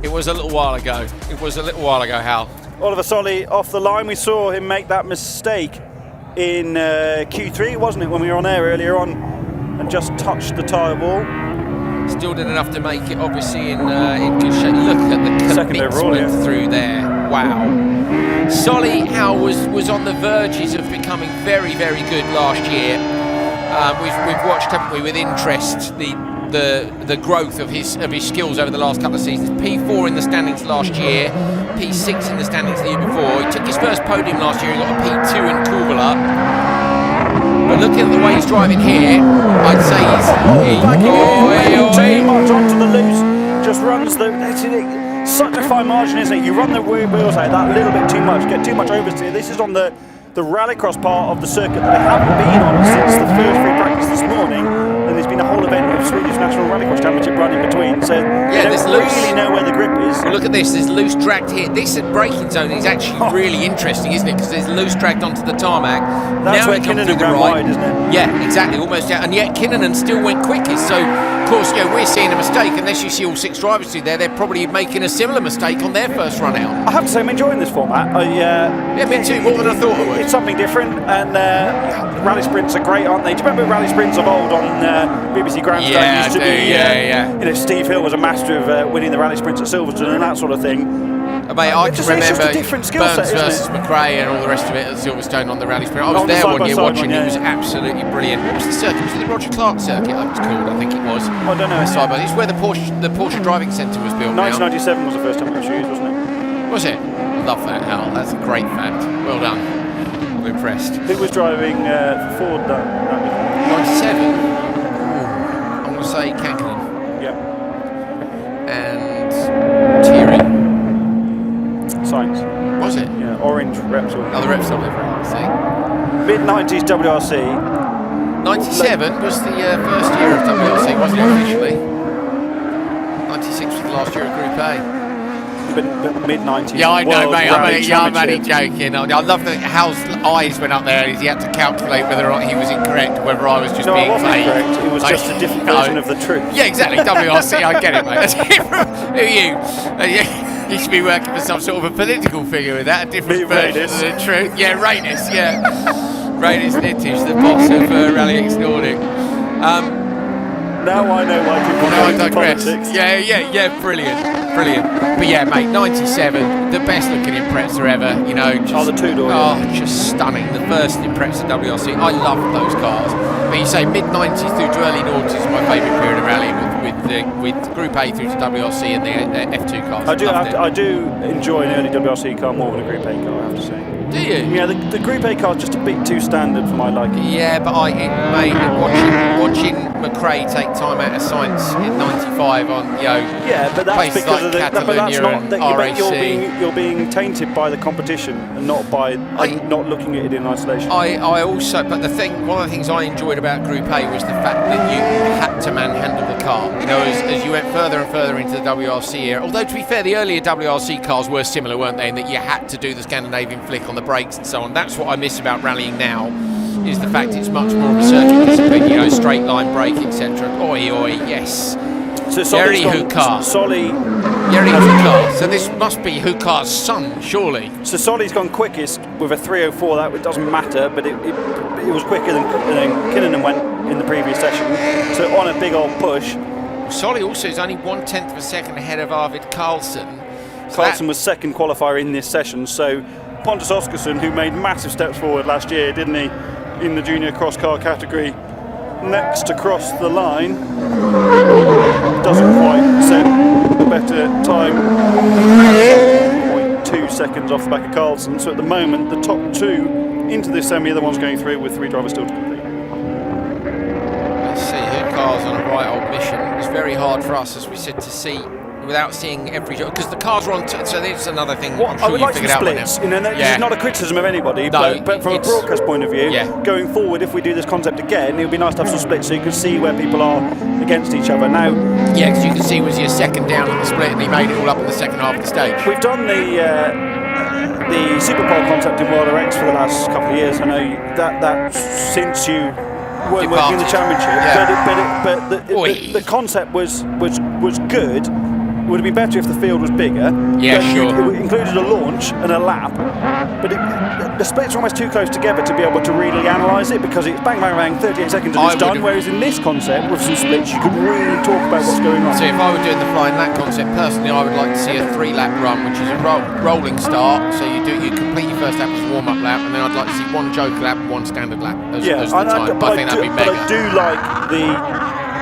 It was a little while ago. It was a little while ago, Hal. Oliver Solly off the line. We saw him make that mistake in Q3, wasn't it, when we were on air earlier on and just touched the tyre wall. Still did enough to make it, obviously, in good shape. Look at the Second overall, commitment yeah. through there. Wow. Solly, Hal, was on the verges of becoming very, very good last year. We've watched, haven't we, with interest, the the growth of his skills over the last couple of seasons. P4 in the standings last year, P6 in the standings the year before. He took his first podium last year. He got a P2 in Kuvula. But looking at the way he's driving here, I'd say too much onto the loose. Just runs such a fine margin, isn't it? You run the wheels out that little bit too much, get too much oversteer. This is on the rallycross part of the circuit that they haven't been on since the first free practice this morning, and there's been a whole event of Swedish National Rallycross Championship run in between, so yeah, they don't really know where the grip is. Well, look at this, there's loose dragged here. This braking zone is actually really interesting, isn't it? Because there's loose dragged onto the tarmac. That's now where Kinnunen ran wide, isn't it? Yeah, exactly, almost out. And yet Kinnunen still went quickest, so of course, we're seeing a mistake. Unless you see all 6 drivers through there, they're probably making a similar mistake on their first run out. I have to say I'm enjoying this format. Yeah, me too, more than I thought I would. It's something different, and rally sprints are great, aren't they? Do you remember rally sprints of old on BBC Grandstand? Yeah, used to I do, be, yeah. You know, Steve Hill was a master of winning the rally sprints at Silverstone and that sort of thing. Mate, I can remember Burns versus McRae and all the rest of it at Silverstone on the rally sprint. I was there one year watching. It was absolutely brilliant. What was the circuit? Was it the Roger Clark circuit? That was called. I think it was. I don't know. It's where the Porsche driving centre was built. 1997 was the first time it was used, wasn't it? Was it? Love that, Hal. That's a great fact. Well done. I'm impressed. Who was driving Ford then? 97. I'm going to say Kankinen. Yeah. And Thierry. Sainz. Was it? Yeah, orange Repsol. Oh, the Repsol livery, see. Mid-90s WRC. 97 was the first year of WRC, wasn't it, officially? 96 was the last year of Group A. But mid-90s. Yeah, I know, mate. I'm only Championship. joking. I love that Hal's eyes went up there. He had to calculate whether or not he was incorrect, or whether I was just No, being I wasn't vague. correct. It was just a different version of the truth. Yeah, exactly. WRC, I get it, mate. Who are you? You should be working for some sort of a political figure with that, a different version of the truth. Yeah, Rainis, yeah. Rainis Nittish, the boss of RallyX Nordic. Now I know why people go into politics. Yeah, brilliant. But yeah, mate, 97, the best looking Impreza ever, you know. Just, the two-door. Oh, just stunning. The first Impreza WRC. I love those cars. But you say mid-90s through to early noughties is my favourite period of rally with Group A through to WRC and the F2 cars. I do enjoy an early WRC car more than a Group A car, I have to say. Do you? Yeah, the Group A car is just a bit too standard for my liking. Yeah, but watching McRae take time out of science in '95 on yeah, but that's because like of the. But that's not. RAC. You're being tainted by the competition and not by not looking at it in isolation. I also, but one of the things I enjoyed about Group A was the fact that you had to manhandle the car. You know, as you went further and further into the WRC era. Although to be fair, the earlier WRC cars were similar, weren't they? In that you had to do the Scandinavian flick on the brakes and so on. That's what I miss about rallying now, is the fact it's much more of a circuit discipline, you know, straight line brake, etc. Oi, yes. So Yeri Hukar. Yeri Hukar. So this must be Hukar's son, surely. So Soli's gone quickest with a 3:04. That it doesn't matter, but it was quicker than Kinnunen went in the previous session. So on a big old push. Solly also is only 1/10 of a second ahead of Arvid Carlson. Carlson was second qualifier in this session, so Pontus Oskarsson, who made massive steps forward last year, didn't he, in the junior cross car category, next to cross the line, doesn't quite set a better time, 0.2 seconds off the back of Carlson. So at the moment, the top two into this semi are the ones going through with 3 drivers still to complete. Let's see, Hukar's on a right old mission. It was very hard for us, as we said, to see without seeing every job, because the cars were on. So there's another thing. Well, I would like some splits. You know, this is not a criticism of anybody, but from a broadcast point of view, going forward, if we do this concept again, it would be nice to have some splits so you can see where people are against each other. Now, yeah, because you can see was he a second down at the split, and he made it all up in the second half of the stage. We've done the Supercar concept in RallyX for the last couple of years. I know that since you weren't working in the championship, but the concept was good. Would have been better if the field was bigger. Yeah, sure. It included a launch and a lap, but the splits are almost too close together to be able to really analyse it, because it's bang, bang, bang, 38 seconds and it's done. Whereas in this concept, with some splits, you could really talk about what's going on. So if I were doing the flying lap concept, personally, I would like to see a 3-lap run, which is a rolling start. So you complete your first lap as a warm-up lap, and then I'd like to see 1 joker lap, 1 standard lap as the time. But I think that'd be mega. But I do like the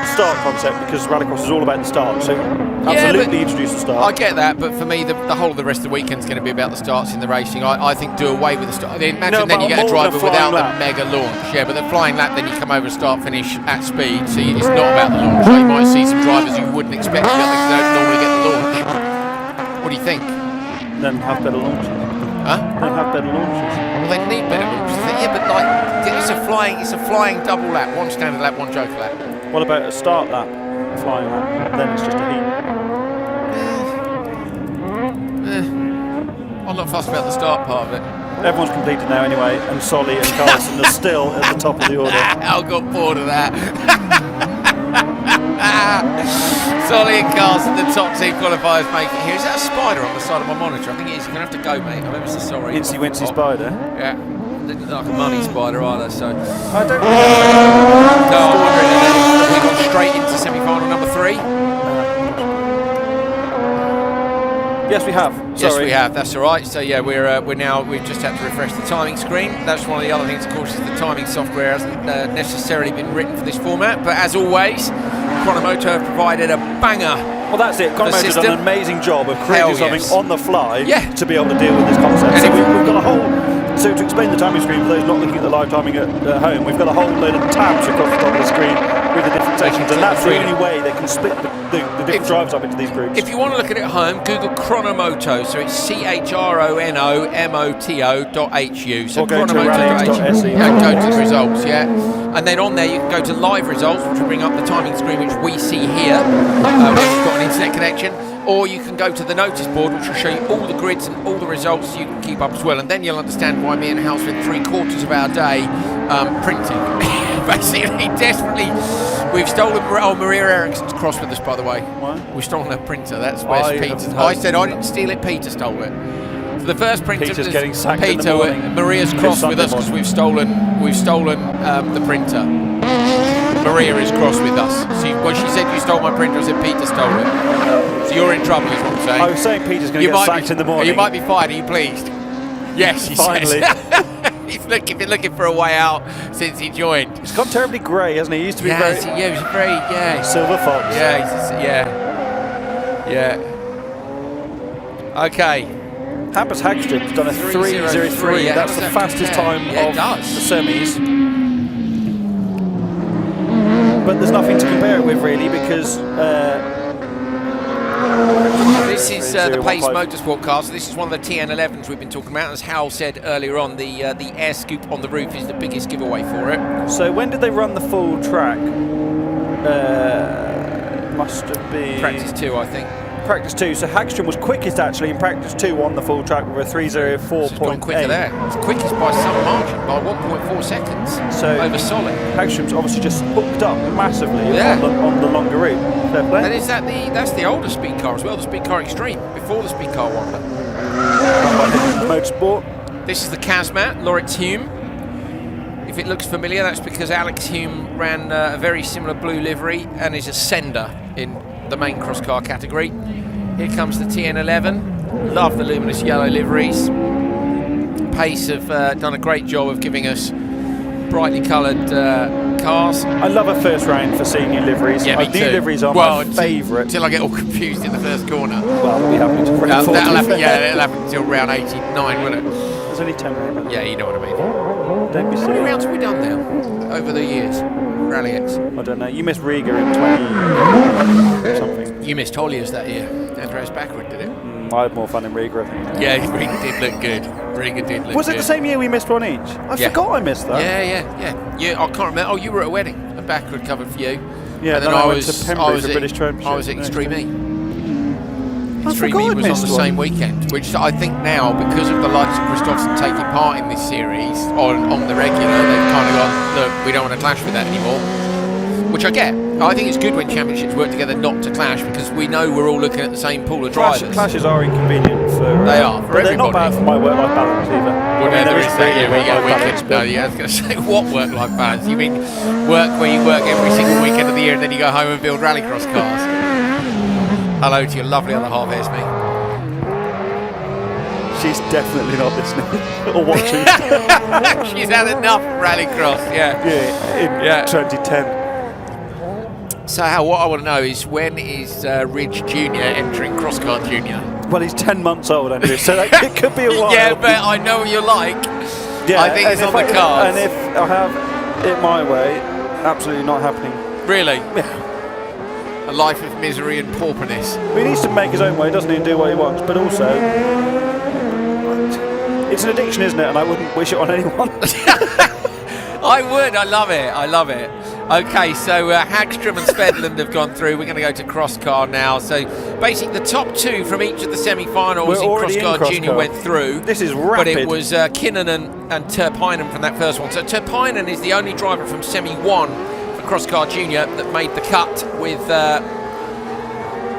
start concept because Rallycross is all about the start. So absolutely introduce the start. I get that, but for me, the whole of the rest of the weekend's going to be about the starts in the racing. I think do away with the start. Imagine then you get a driver without the mega launch. Yeah, but the flying lap, then you come over start finish at speed. So it's not about the launch. So you might see some drivers you wouldn't expect to don't normally get the launch. What do you think? Then have better launches. Huh? Then have better launches. Well, they need better launches. Yeah, but like it's a flying double lap, one standard lap, one joker lap. What about a start lap, flying lap? Then it's just a heat. I'm not fussed about the start part of it. Everyone's completed now anyway, and Solly and Carlson are still at the top of the order. Al got bored of that. Solly and Carlson, the top team qualifiers, make it here. Is that a spider on the side of my monitor? I think it is. You're going to have to go, mate. I'm ever so sorry. Incy Wincy spider? Yeah. Didn't look like a money spider either, so. I don't No, I'm wondering if we've gone straight into semi-final number 3. Yes, we have. Yes, Sorry. we have. That's all right. So yeah, we've just had to refresh the timing screen. That's one of the other things, of course, is the timing software hasn't necessarily been written for this format. But as always, Chronomoto have provided a banger. Well, that's it. Commentators have done an amazing job of creating something on the fly to be able to deal with this concept. So we've got a whole. So to explain the timing screen for those not looking at the live timing at home, we've got a whole load of tabs across the top of the screen with the different sections, and that's the only way they can split the different drives up into these groups. If you want to look at it at home, Google Chronomoto, so it's CHRONOMOTO.HU. So Chronomoto.HU. Yeah, go to the results, and then on there you can go to live results, which will bring up the timing screen, which we see here when we've got an internet connection. Or you can go to the notice board, which will show you all the grids and all the results you can keep up as well. And then you'll understand why me and Hal spent 3/4 of our day printing. Basically, desperately, we've stolen Maria Ericsson's cross with us, by the way. What? We've stolen her printer. That's where Peter's. I said I didn't steal it. Peter stole it. So the first printer. Peter's getting sacked in the Peter, morning. Maria's cross with us because we've stolen the printer. Maria is cross with us. So when she said you stole my printer, I said Peter stole it. So you're in trouble, is what I'm saying. I was saying Peter's going to get sacked in the morning. You might be fired. Are you pleased? Yes, he Finally. says. He's been looking for a way out since he joined. He's gone terribly grey, hasn't he? He used to be he was very silver fox. Yeah. Okay. Hampus Hagstrom's done a 3:03. That's the fastest time of the semis. But there's nothing to compare it with really because this is the Pace Motorsport car. So this is one of the TN11s we've been talking about. As Hal said earlier on, the air scoop on the roof is the biggest giveaway for it. So when did they run the full track? Must have been practice 2, I think. Practice 2. So Hagstrom was quickest actually in practice 2 on the full track with a 3:04.8. It's gone quicker there. It's quickest by some margin, by 1.4 seconds over Solid. Hagstrom's obviously just hooked up massively on the longer route. And is that's the older speed car as well, the Speed Car Extreme, before the Speed Car Wonder. Motorsport. This is the Casmat, Loritz Hume. If it looks familiar, that's because Alex Hume ran a very similar blue livery and is a sender in the main cross car category. Here comes the TN11. Love the luminous yellow liveries. Pace have done a great job of giving us brightly coloured cars. I love a first round for seeing new liveries. Yeah, me too. New liveries are my favourite. Until I get all confused in the first corner. Well, we'll be happy to that'll happen until round 89, won't it? There's only 10 rounds. Yeah, you know what I mean. Don't be silly. How many rounds have we done now over the years? RallyX. I don't know. You missed Riga in 20 something. You missed Holliers that year. Andreas Backward did it. I had more fun in Riga, I think. Yeah, Riga did look good. Was it the same year we missed one each? I forgot I missed that. Yeah, I can't remember. Oh, you were at a wedding. A Backward covered for you. Yeah, and then I went to Pembroke for British Championship. I was at Extreme E. I Extreme E was on the same weekend, which I think now, because of the likes of Kristofferson taking part in this series on the regular, they've kind of gone, look, we don't want to clash with that anymore. Which I get. I think it's good when championships work together not to clash, because we know we're all looking at the same pool of drivers. Clashes are inconvenient for. They are for but everybody. they're not bad for my work-life balance either. Well, there is that. Yeah, we I was going to say, what work-life balance? You mean work where you work every single weekend of the year and then you go home and build rallycross cars? Hello to your lovely other half, Esme. She's definitely not listening or watching. She's had enough rallycross. Yeah. Yeah. In 2010. So Hal, what I want to know is when is Ridge Junior entering Crosscar Junior? Well, he's 10 months old, Andrew, so that, it could be a while. Yeah, but I know what you're like. Yeah, I think it's on the cards. And if I have it my way, absolutely not happening. Really? Yeah. A life of misery and pauperness. He needs to make his own way, doesn't he, and do what he wants, but also, it's an addiction, isn't it? And I wouldn't wish it on anyone. I would. I love it. I love it. Okay, so Hagstrom and Svedland have gone through. We're going to go to Crosscar now. So basically the top two from each of the semi-finals in Crosscar Junior went through. This is rapid. But it was Kinnan and Tierp Arena from that first one. So Tierp Arena is the only driver from Semi-1 for Crosscar Junior that made the cut with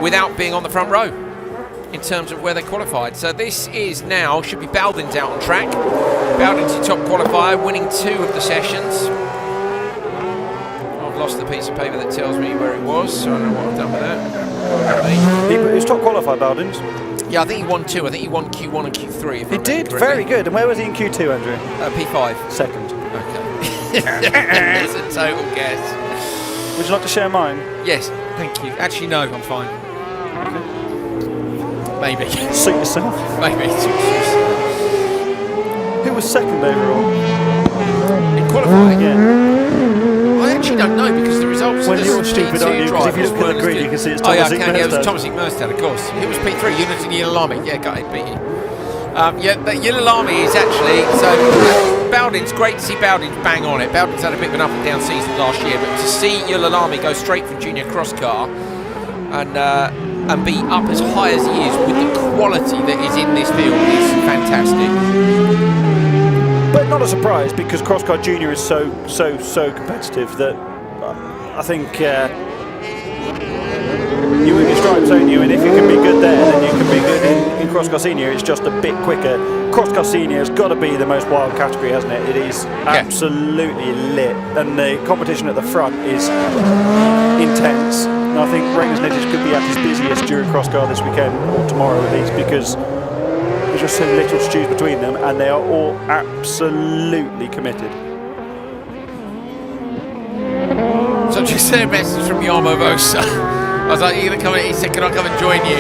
without being on the front row in terms of where they qualified. So this is now, should be Baldwin's out on track. Baldwin's the top qualifier, winning 2 of the sessions. I've lost the piece of paper that tells me where it was, so I don't know what I've done with that. He was top qualified, Baldwin's. Yeah, I think he won 2. I think he won Q1 and Q3. He did, very good. And where was he in Q2, Andrew? P5. Second. Okay. It's a total guess. Would you like to share mine? Yes, thank you. Actually, no, I'm fine. Maybe. Suit yourself. Maybe. Who was second overall? In qualifying? Yeah. I actually don't know because the results When of you're the stupid, aren't you? Because if you look at the grid, you can see it's Thomas I can. Yeah, it was Merstad. Thomas Merstad, of course. It was P3, Unity Yillalami. Yeah, got it, beat you. Yeah, but Yillalami is actually, so Baldwin's, great to see Baldwin's bang on it. Baldwin's had a bit of an up and down season last year, but to see Yillalami go straight from junior crosscar and be up as high as he is with the quality that is in this field is fantastic. But not a surprise because Crosscar Junior is so competitive that I think you win your stripes, don't you? And if you can be good there, then you can be good in Crosscar Senior. It's just a bit quicker. Crosscar Senior has got to be the most wild category, hasn't it? It is absolutely lit, and the competition at the front is intense. And I think Rangers Nittish could be at his busiest during Crosscar this weekend, or tomorrow at least, because there's just so little to choose between them, and they are all absolutely committed. So just sent a message from Yarmo Vosa. I was like, "Are you going to come in?" He said, "Can I come and join you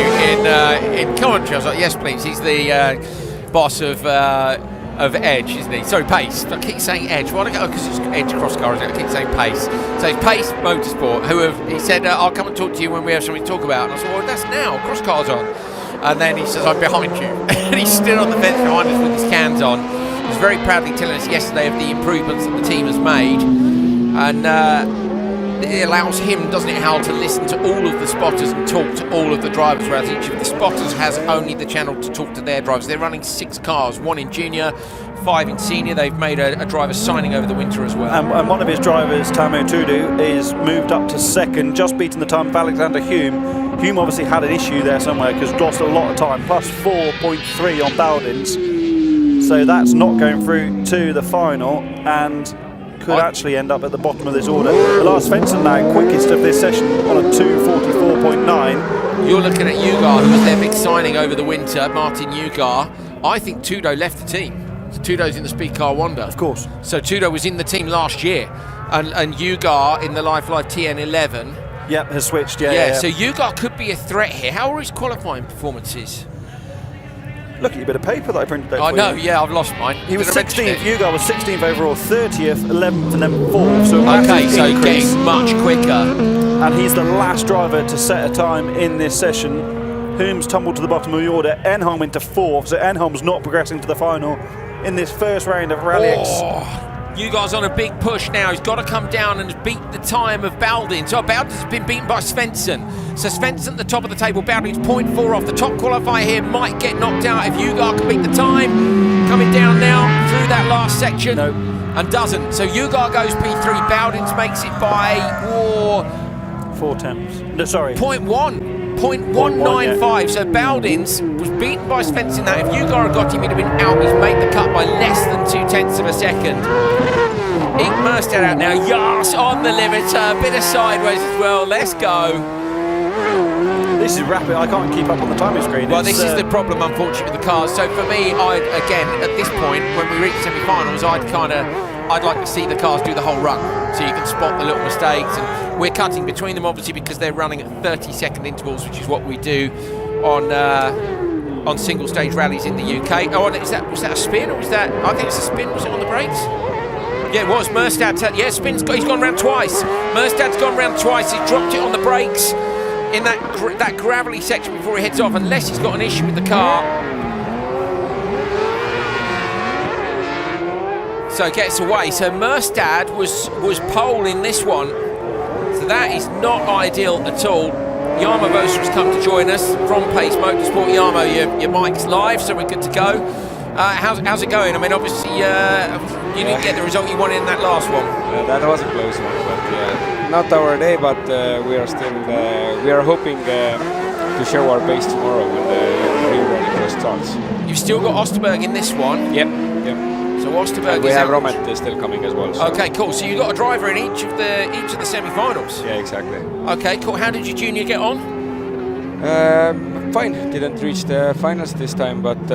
in Coventry?" I was like, "Yes, please." He's the boss of Edge, isn't he? Sorry, Pace. I keep saying Edge. Why do I go? Because it's Edge Crosscar, isn't it? I keep saying Pace. So it's Pace Motorsport. He said, "I'll come and talk to you when we have something to talk about." And I said, "Well, that's now. Crosscar's on." And then he says, "I'm behind you." And he stood on the fence behind us with his cans on. He was very proudly telling us yesterday of the improvements that the team has made. And it allows him, doesn't it, Hal, to listen to all of the spotters and talk to all of the drivers, whereas each of the spotters has only the channel to talk to their drivers. They're running 6 cars, 1 in junior, 5 in senior. They've made a driver signing over the winter as well. And one of his drivers, Tamu Tudu, is moved up to second, just beating the time of Alexander Hume. Hume obviously had an issue there somewhere because lost a lot of time, plus 4.3 on Baldwin's. So that's not going through to the final, and could actually end up at the bottom of this order. Lars Svensson now quickest of this session on a 2:44.9. You're looking at Ugar, who was their big signing over the winter, Martin Ugar. I think Tudo left the team. So Tudo's in the Speed Car Wonder. Of course. So Tudo was in the team last year, and Ugar in the Life TN11. Yep, has switched, yeah. So Ugar could be a threat here. How are his qualifying performances? Look at your bit of paper that I printed out I for know, you. yeah, I've lost mine. He was Did I mention 16th, it? Ugar was 16th overall, 30th, 11th and then 4th. So Okay, so increase. getting much quicker. And he's the last driver to set a time in this session. Hume's tumbled to the bottom of the order. Enholm into 4th, so Enholm's not progressing to the final in this first round of RallyX. Ugar's on a big push now. He's got to come down and beat the time of Baldwin. So Baldwin's been beaten by Svensson. So Svensson at the top of the table. Baldwin's 0.4 off. The top qualifier here might get knocked out if Ugar can beat the time. Coming down now through that last section. No. And doesn't. So Ugar goes P3. Baldwin's makes it by 4 tenths. No, sorry. 0.195. So Baldwin's was beaten by Svensson. That if Ugar had got him, he'd have been out. He's made the cut by less than 0.2 of a second. Ink Merstad out now. Yes, on the limiter. A bit of sideways as well. Let's go. This is rapid. I can't keep up on the timing screen. Well, this is the problem, unfortunately, with the cars. So for me, again, at this point, when we reach semi-finals, I'd kind of I'd like to see the cars do the whole run, so you can spot the little mistakes. And we're cutting between them, obviously, because they're running at 30-second intervals, which is what we do on single-stage rallies in the UK. Oh, and was that a spin, or was that? I think it's a spin. Was it on the brakes? Yeah, it was. Merstad's he's gone round twice. Merstad's gone round twice. He's dropped it on the brakes in that gravelly section before he heads off, unless he's got an issue with the car. So it gets away. So Merstad was pole in this one. So that is not ideal at all. Jarmo Vosa has come to join us from Pace Motorsport. Jarmo, your mic's live, so we're good to go. How's it going? I mean, obviously, you didn't get the result you wanted in that last one. That was a close one, but not our day. But we are still we are hoping to show our base tomorrow when the real rallycross starts. You've still got Osterberg in this one. Yep. So Osterberg and we have Romet still coming as well. So. Okay, cool. So you got a driver in each of the semi-finals. Yeah, exactly. Okay, cool. How did your junior get on? Fine. Didn't reach the finals this time, but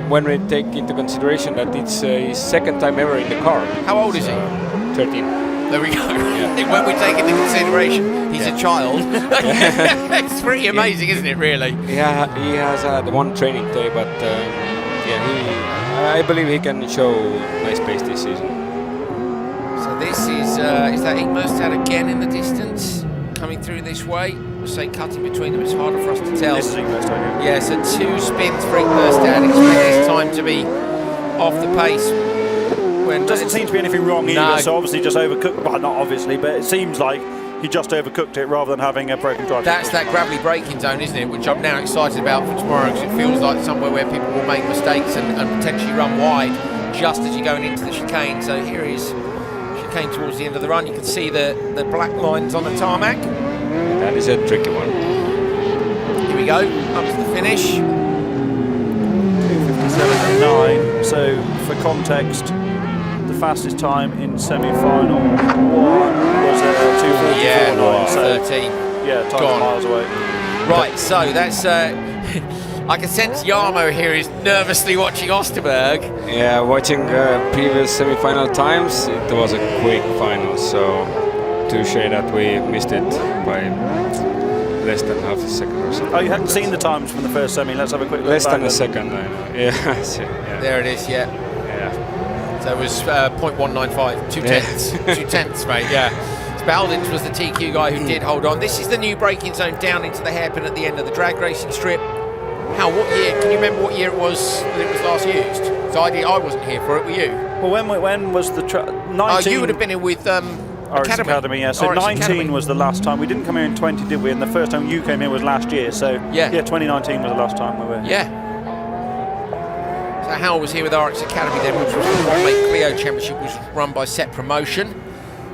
when we take into consideration that it's his second time ever in the car. How old is he? 13. There we go. Yeah. When we take into consideration he's a child. It's pretty amazing, isn't it, really? Yeah, he has had one training day, but I believe he can show nice pace this season. So this is that Merstad again in the distance, coming through this way. We'll say cutting between them, it's harder for us to tell. This is Merstad. Yeah, so 2 spins for Merstad. Expect this time to be off the pace. When doesn't seem to be anything wrong either, so obviously just overcooked. Well, not obviously, but it seems like he just overcooked it rather than having a broken drive. That's that gravelly braking zone, isn't it? Which I'm now excited about for tomorrow, because it feels like somewhere where people will make mistakes and potentially run wide just as you're going into the chicane. So here is chicane towards the end of the run. You can see the black lines on the tarmac. That is a tricky one. Here we go, up to the finish. 2:57.9. So for context, the fastest time in semi-final one was 2:44.9. Yeah, so 13. Yeah, time's miles away. Right, so that's. I can sense Jarmo here is nervously watching Osterberg. Yeah, watching previous semi-final times, it was a quick final, so touche that we missed it by less than half a second or so. Oh, you hadn't seen the times from the first semi. Let's have a quick look. Less than then. a second, I know. Yeah. There it is, yeah. So it was 0.195, 2 tenths. 2 tenths, mate, yeah. Spalding was the TQ guy who did hold on. This is the new braking zone down into the hairpin at the end of the drag racing strip. What year? Can you remember what year it was that it was last used? So I wasn't here for it, were you? Well, when was the 19? Oh, you would have been in with RX Academy, yeah. So RX 19 Academy. was the last time. We didn't come here in 20, did we? And the first time you came here was last year. So yeah, 2019 was the last time we were here. Yeah. So Howell was here with RX Academy then, which was the One Make Clio Championship, which was run by Set Promotion.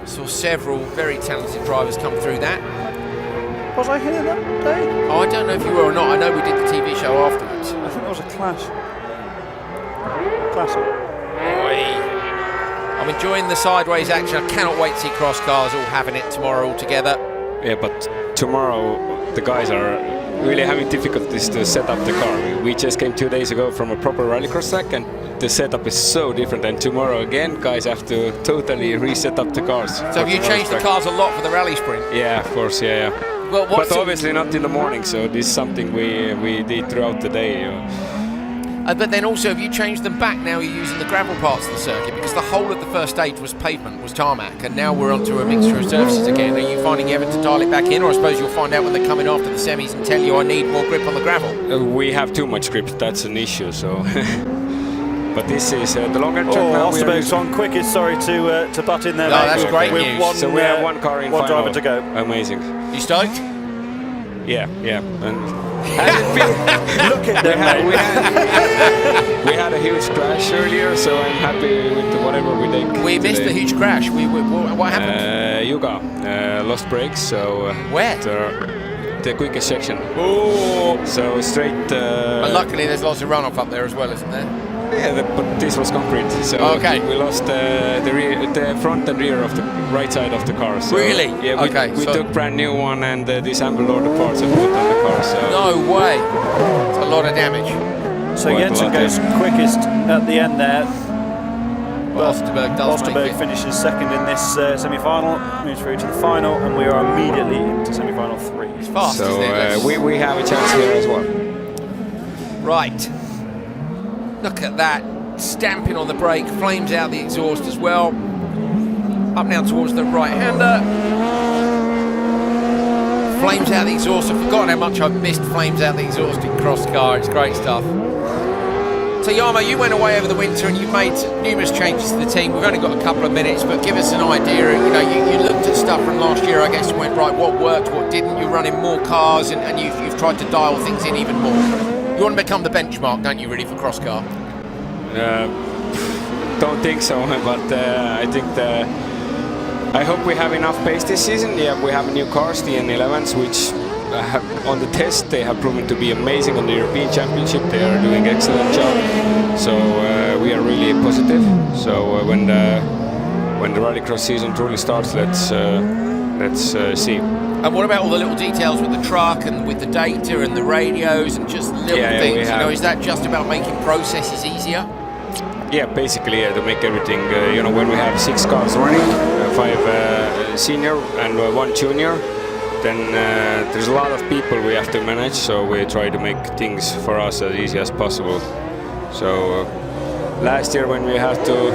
Saw several very talented drivers come through that. Was I here that day? Oh, I don't know if you were or not. I know we did the TV show afterwards. I think there was a clash. Classic. I'm enjoying the sideways action. I cannot wait to see cross cars all having it tomorrow all together. Yeah, but tomorrow the guys are really having difficulties to set up the car. We just came 2 days ago from a proper rallycross track, and the setup is so different. And tomorrow again, guys have to totally reset up the cars. So have you changed the cars a lot for the rally sprint? Yeah, of course, yeah. Well, but obviously not in the morning, so this is something we did throughout the day. But then also, have you changed them back now you're using the gravel parts of the circuit? Because the whole of the first stage was pavement, was tarmac, and now we're onto a mixture of surfaces again. Are you finding you having to dial it back in, or I suppose you'll find out when they come in after the semis and tell you I need more grip on the gravel? We have too much grip, that's an issue, so... But this is the longer track now. Osterberg's on quickest, sorry to butt in there. No, that's great news. One, so we have one car in one final. driver to go. Amazing. You stoked? Yeah. And look at them, we had a huge crash earlier, so I'm happy with whatever we did. We missed a huge crash. What happened? Yuga lost brakes, so where? The quickest section. Oh! So straight. But luckily, there's lots of runoff up there as well, isn't there? Yeah, but this was concrete, so we lost the front and rear of the right side of the car. So really? Yeah, we took brand new one and disassembled all the parts and put on the car. So no way! It's a lot of damage. So Jensen goes quickest at the end there. but Osterberg does make Osterberg it. finishes second in this semi-final, moves through to the final, and we are immediately into semi-final 3. It's fast, So isn't it? we have a chance here as well. Right. Look at that. Stamping on the brake, flames out the exhaust as well. Up now towards the right-hander. Flames out the exhaust. I've forgotten how much I've missed flames out the exhaust in crosscar. It's great stuff. So Yarmo, you went away over the winter and you've made numerous changes to the team. We've only got a couple of minutes, but give us an idea. You know, you looked at stuff from last year, I guess, and went, right, what worked, what didn't? You're running more cars and you've tried to dial things in even more. You want to become the benchmark, don't you, really, for crosscar? Don't think so, but I think I hope we have enough pace this season. Yeah, we have new cars, the N11s, which on the test they have proven to be amazing. On the European Championship they are doing excellent job. So we are really positive. So when the rallycross season truly starts, let's see. And what about all the little details with the truck and with the data and the radios and just little things? You know, is that just about making processes easier? Yeah, basically, to make everything, you know, when we have 6 cars running, 5 senior and 1 junior, then there's a lot of people we have to manage, so we try to make things for us as easy as possible. So last year when we had to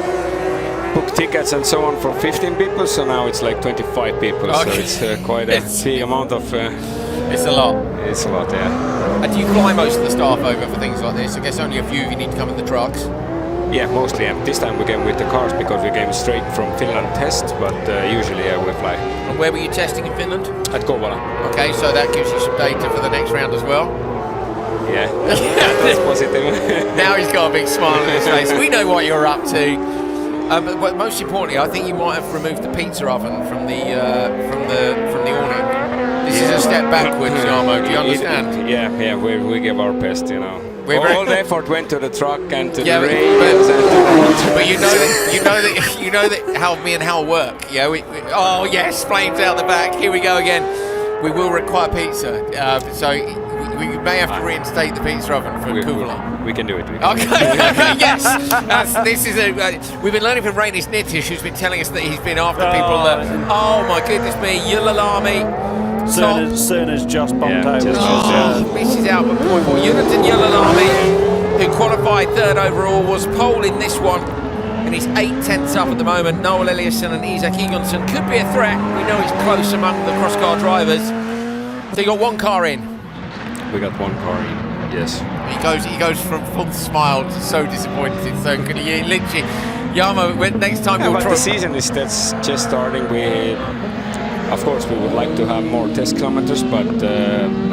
book tickets and so on for 15 people, so now it's like 25 people, okay. So it's quite a big amount of... it's a lot. It's a lot, yeah. And do you fly most of the staff over for things like this? I guess only a few of you need to come in the trucks. Yeah, mostly. And this time we came with the cars because we came straight from Finland test, but usually we fly. And where were you testing in Finland? At Kouvola. Okay, so that gives you some data for the next round as well. Yeah, that's positive. Now he's got a big smile on his face. We know what you're up to. But most importantly, I think you might have removed the pizza oven from the awning. This is a step backwards, Yarmo. Do you understand? Yeah, we give our best, you know. All the effort went to the truck and to the radios. But you know that how me and Hal work. Yeah. Oh yes, flames out the back. Here we go again. We will require pizza. So we may have to reinstate the pizza oven for Kouvola. We can do it. Okay, yes. We've been learning from Rainis Nitish, who's been telling us that he's been after people that. Oh my goodness me, Yulalami. Cerna's just bumped out. Misses out at point 4. Jonathan Yulalami, who qualified 3rd overall, was pole in this one, and he's 8/10 up at the moment. Noel Eliasson and Isak Egonsen could be a threat. We know he's close among the cross-car drivers. So you got 1 car in. We got 1 car in. Yes. He goes from full smile to so disappointed. So could he literally, Yarmo, next time we'll try. The season is just starting. Of course, we would like to have more test kilometers, but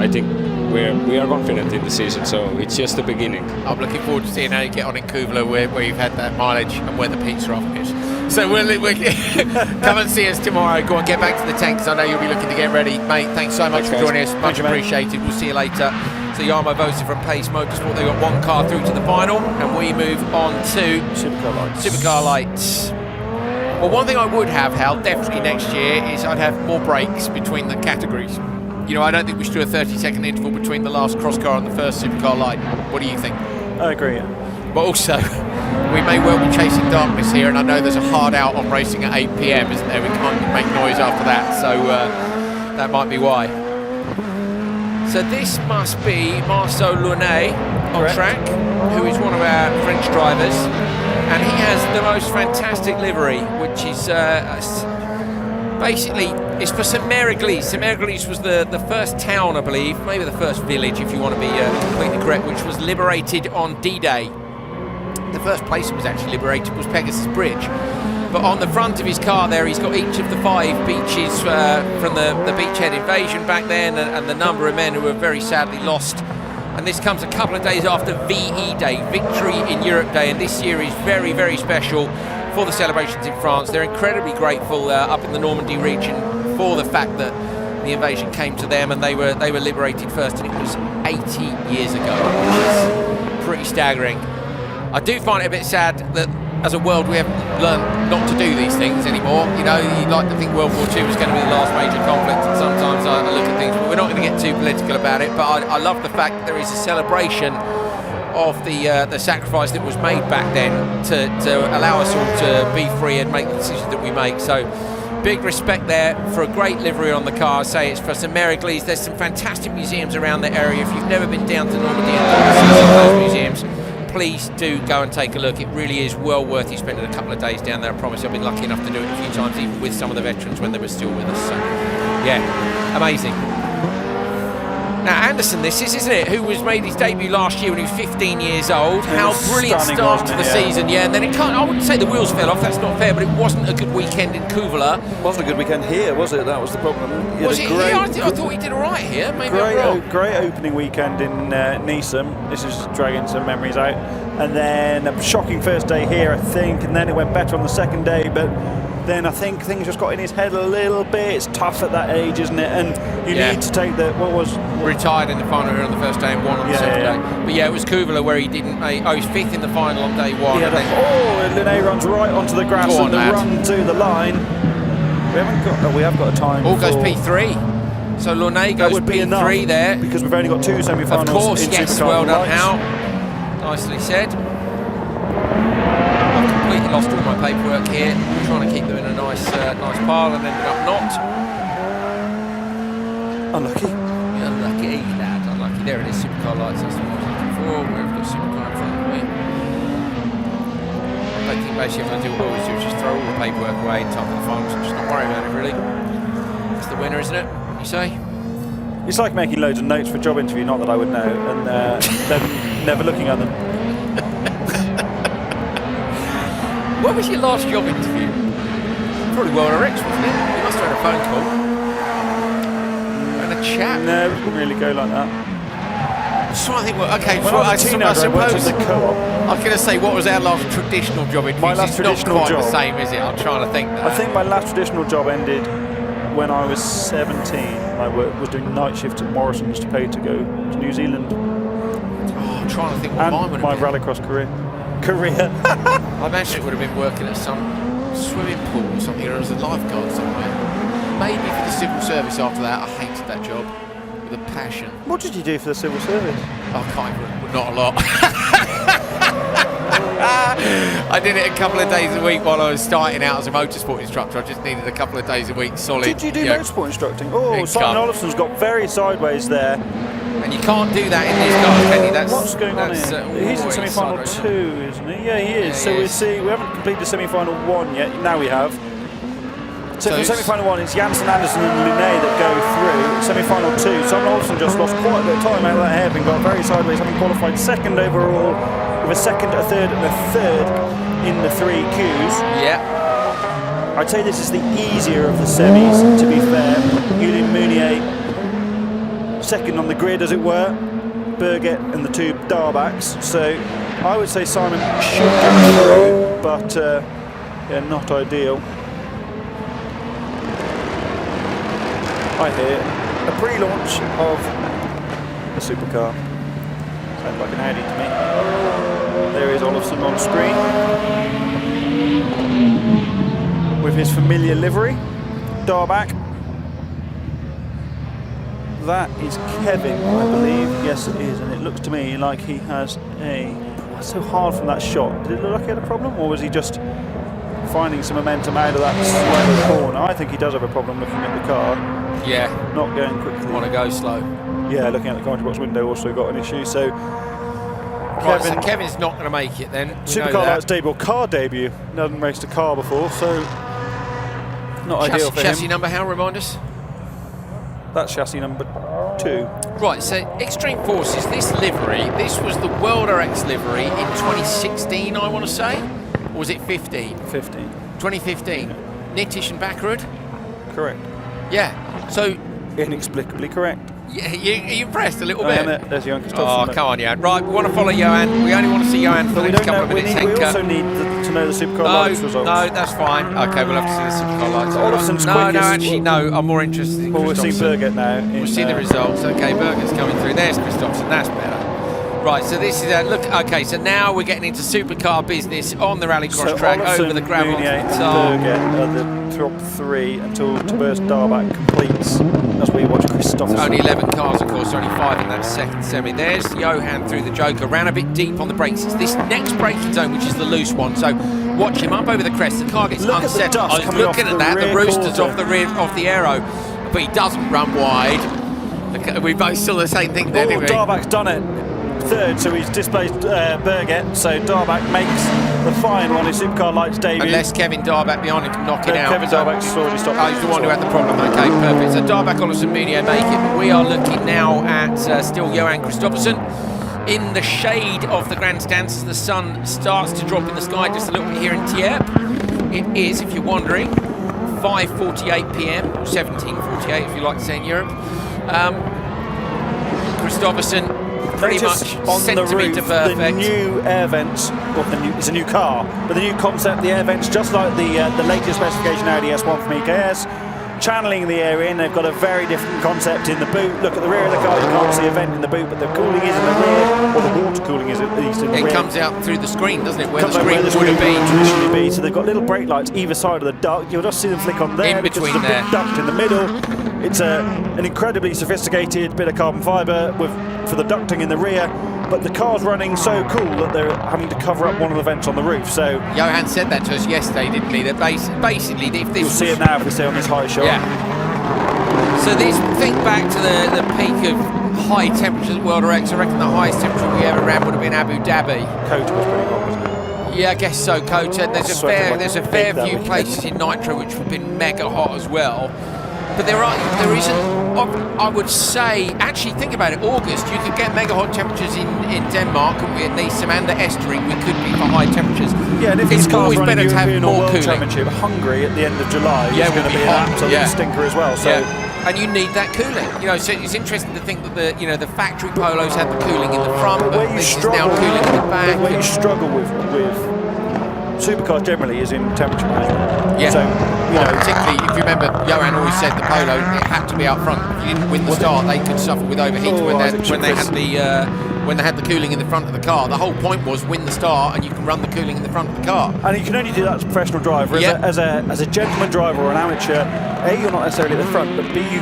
I think we are confident in the season, so it's just the beginning. I'm looking forward to seeing how you get on in Kouvola, where you've had that mileage and where the pizza oven is. So we'll come and see us tomorrow. Go on, get back to the tent, because I know you'll be looking to get ready. Mate, thanks so much for joining us. Much appreciated. We'll see you later. So Yarmo Vosa from Pace Motorsport, they've got 1 car through to the final, and we move on to Supercar Lights. Well, one thing I would have, Hal, definitely next year, is I'd have more breaks between the categories. You know, I don't think we should do a 30-second interval between the last cross car and the first Supercar Light. What do you think? I agree. But also, we may well be chasing darkness here, and I know there's a hard out on racing at 8 PM, isn't there? We can't make noise after that, so that might be why. So this must be Marceau Lounet on track, who is one of our French drivers. And he has the most fantastic livery, which is basically, it's for St Mary-Glise. St Mary-Glise was the first town, I believe, maybe the first village, if you want to be completely correct, which was liberated on D-Day. The first place it was actually liberated was Pegasus Bridge. But on the front of his car there, he's got each of the 5 beaches from the beachhead invasion back then, and the number of men who were very sadly lost. And this comes a couple of days after VE Day, Victory in Europe Day, and this year is very, very special for the celebrations in France. They're incredibly grateful up in the Normandy region for the fact that the invasion came to them and they were liberated first, and it was 80 years ago, which is pretty staggering. I do find it a bit sad that as a world we haven't learned not to do these things anymore. You know, you'd like to think World War II was going to be the last major conflict, and sometimes I look at things, but we're not going to get too political about it. But I love the fact that there is a celebration of the sacrifice that was made back then to allow us all to be free and make the decisions that we make. So big respect there for a great livery on the car. I say it's for St Mary-Glees. There's some fantastic museums around the area. If you've never been down to Normandy and see those museums, please do go and take a look. It really is well worth you spending a couple of days down there. I promise I've been lucky enough to do it a few times, even with some of the veterans when they were still with us. So yeah, amazing. Now Anderson this is, isn't it, who was made his debut last year when he was 15 years old. How brilliant start to the season, yeah, and then it can't, I wouldn't say the wheels fell off, that's not fair, but it wasn't a good weekend in Kuvula. It wasn't a good weekend here, was it? That was the problem. Was it here? I thought he did alright here, maybe I'm wrong. Great opening weekend in Neeson. This is dragging some memories out. And then a shocking first day here, I think, and then it went better on the second day, but then I think things just got in his head a little bit. It's tough at that age, isn't it? And you need to take the, retired in the final here on the first day and won on the second day. But yeah, it was Kuvula where he didn't make, he's fifth in the final on day one. And Linné runs right onto the grass and the run to the line. We have got a time. All goes P3. So Linné goes P3 there. Because we've only got two semi-finals. Of course, in yes, Supercar well done, lights. Hal. Nicely said. I've completely lost all my paperwork here. I'm trying to keep them in a nice pile and ended up not. Unlucky. Unlucky, lad. Unlucky. There it is, Supercar lights. That's what I was looking for. Where have we got Supercar in front of me? I don't think basically I'm going to do what I always do, is just throw all the paperwork away and time for the finals and just not worry about it, really. It's the winner, isn't it? You say? It's like making loads of notes for a job interview, not that I would know, and then never looking at them. What was your last job interview? Probably RallyX, wasn't it? You must have had a phone call. And a chat. No, it didn't really go like that. I'm just trying to think, I suppose I was going to say, what was our last traditional job interview? My last traditional not quite job. the same, is it? I'm trying to think that. I think my last traditional job ended when I was 17. I was doing night shift at Morrison's to pay to go to New Zealand. Oh, I'm trying to think what mine would have been. My rallycross career. I imagine it would have been working at some swimming pool or something, or as a lifeguard somewhere. Maybe for the civil service after that. I hated that job with a passion. What did you do for the civil service? Oh, I can't even, not a lot. I did it a couple of days a week while I was starting out as a motorsport instructor. I just needed a couple of days a week solid. Did you do motorsport instructing? Oh, Simon Olafson's got very sideways there. And you can't do that in these cars, can you? What's going on here? He's in semi-final 2, isn't he? Yeah, he is. Yeah, so we'll see. We haven't completed semi-final 1 yet. Now we have. So for semi-final 1, it's Janssen, Anderson and Linné that go through. Semi-final 2, Simon Olafson just lost quite a bit of time out of that hairpin, got very sideways, having qualified second overall, with a second, a third and a third in the 3 Qs. Yeah. I'd say this is the easier of the semis, to be fair. Julien Meunier second on the grid, as it were. Birgit and the 2 Darbacks. So I would say Simon should get through, but yeah, not ideal. I hear a pre-launch of a supercar. Sounds like an Audi to me. There is Olafson on screen with his familiar livery. Darback. That is Kevin, I believe. Yes, it is, and it looks to me like he has a... That's so hard from that shot. Did it look like he had a problem, or was he just finding some momentum out of that slow corner? I think he does have a problem looking at the car. Yeah. Not going quickly. Want to go slow. Yeah, looking at the commentary box window also got an issue, so... Right, so Kevin's not going to make it then. Supercar Lights debut, car debut. Hasn't raced a car before, so... Not ideal for him. Chassis number, how, remind us? That's chassis number 2. Right, so Extreme Forces, this livery, this was the World RX livery in 2016, I want to say? Or was it 15? 15. 2015. Yeah. Nittish and Backrud? Correct. Yeah, so... Inexplicably correct. Yeah, you impressed a little bit. There's Johan Kristoffersen. Oh, come on, Johan. Right, we want to follow Johan. We only want to see Johan for the next couple of minutes. We also need to know the Supercar Lights results. No, that's fine. Okay, we'll have to see the Supercar Lights. Olafson's quickest. No, actually, no. I'm more interested in Kristoffersen. We'll see Birgit now. We'll see the results. Okay, Birgit's coming through. There's Kristoffersen. That's better. Right, so this is look. Okay, so now we're getting into supercar business on the rallycross track Olafson, over the gravel. Meunier and Birgit are the top 3 until Tobias Darback completes. As we watch Kristoffersen. Only 11 cars, of course, only 5 in that second semi. There's Johan through the Joker, ran a bit deep on the brakes. It's this next braking zone which is the loose one, so watch him up over the crest. The car gets unsettled. I was looking at that, the rooster's off the rear of the aero, but he doesn't run wide. We both saw the same thing there, didn't we? Darback's done it. Third, so he's displaced Birgit, so Darback makes the fine on his Supercar Lights debut. Unless Kevin Darback behind him can knock it out. Kevin Darback's already stopped. Oh, he's the one who had the problem. Okay, perfect. So Darback, Ollison, Munier make it, but we are looking now at still Johan Kristoffersson in the shade of the grandstands as the sun starts to drop in the sky just a little bit here in Tierp. It is, if you're wondering, 5:48 p.m. or 17:48 if you like to say in Europe. Kristoffersson pretty much on centimetre the roof, perfect. The new air vents, it's a new car, but the new concept, the air vents, just like the latest specification Audi S1 from EKS, channeling the air in. They've got a very different concept in the boot. Look at the rear of the car, you can't see a vent in the boot, but the cooling is in the rear, or the water cooling is at least in the rear. It comes out through the screen, doesn't it, where the Comes out screen where the would have been. traditionally be. So they've got little brake lights either side of the duct. You'll just see them flick on there. In between because there's a big there. duct in the middle. It's an incredibly sophisticated bit of carbon fibre for the ducting in the rear, but the car's running so cool that they're having to cover up one of the vents on the roof. So Johan said that to us yesterday, didn't he? That basically, if this you'll see it now if we stay on this high shot. Yeah. So this, think back to the peak of high temperatures at World RX. I reckon the highest temperature we ever ran would have been Abu Dhabi. Kota was pretty hot, wasn't it? Yeah, I guess so, Kota. There's a fair few places in Nitro which have been mega hot as well. But there isn't, I would say, actually think about it, August, you could get mega hot temperatures in Denmark, and at least some under estuary we could be for high temperatures. Yeah, and if it's this car's always running better to have European or more World cooling. Championship, Hungary at the end of July is Yeah, going to be an hot. absolute stinker as well. So. Yeah. And you need that cooling. You know, so it's interesting to think that the factory polos had the cooling in the front, but this is now cooling in the back. Where you struggle with supercars generally is in temperature management. Yeah. So, particularly if you remember, Johan always said the Polo, it had to be up front. If you didn't win the start, they could suffer with overheat when they had the cooling in the front of the car. The whole point was win the start, and you can run the cooling in the front of the car. And you can only do that as a professional driver. As a gentleman driver or an amateur, A, you're not necessarily at the front, but B, you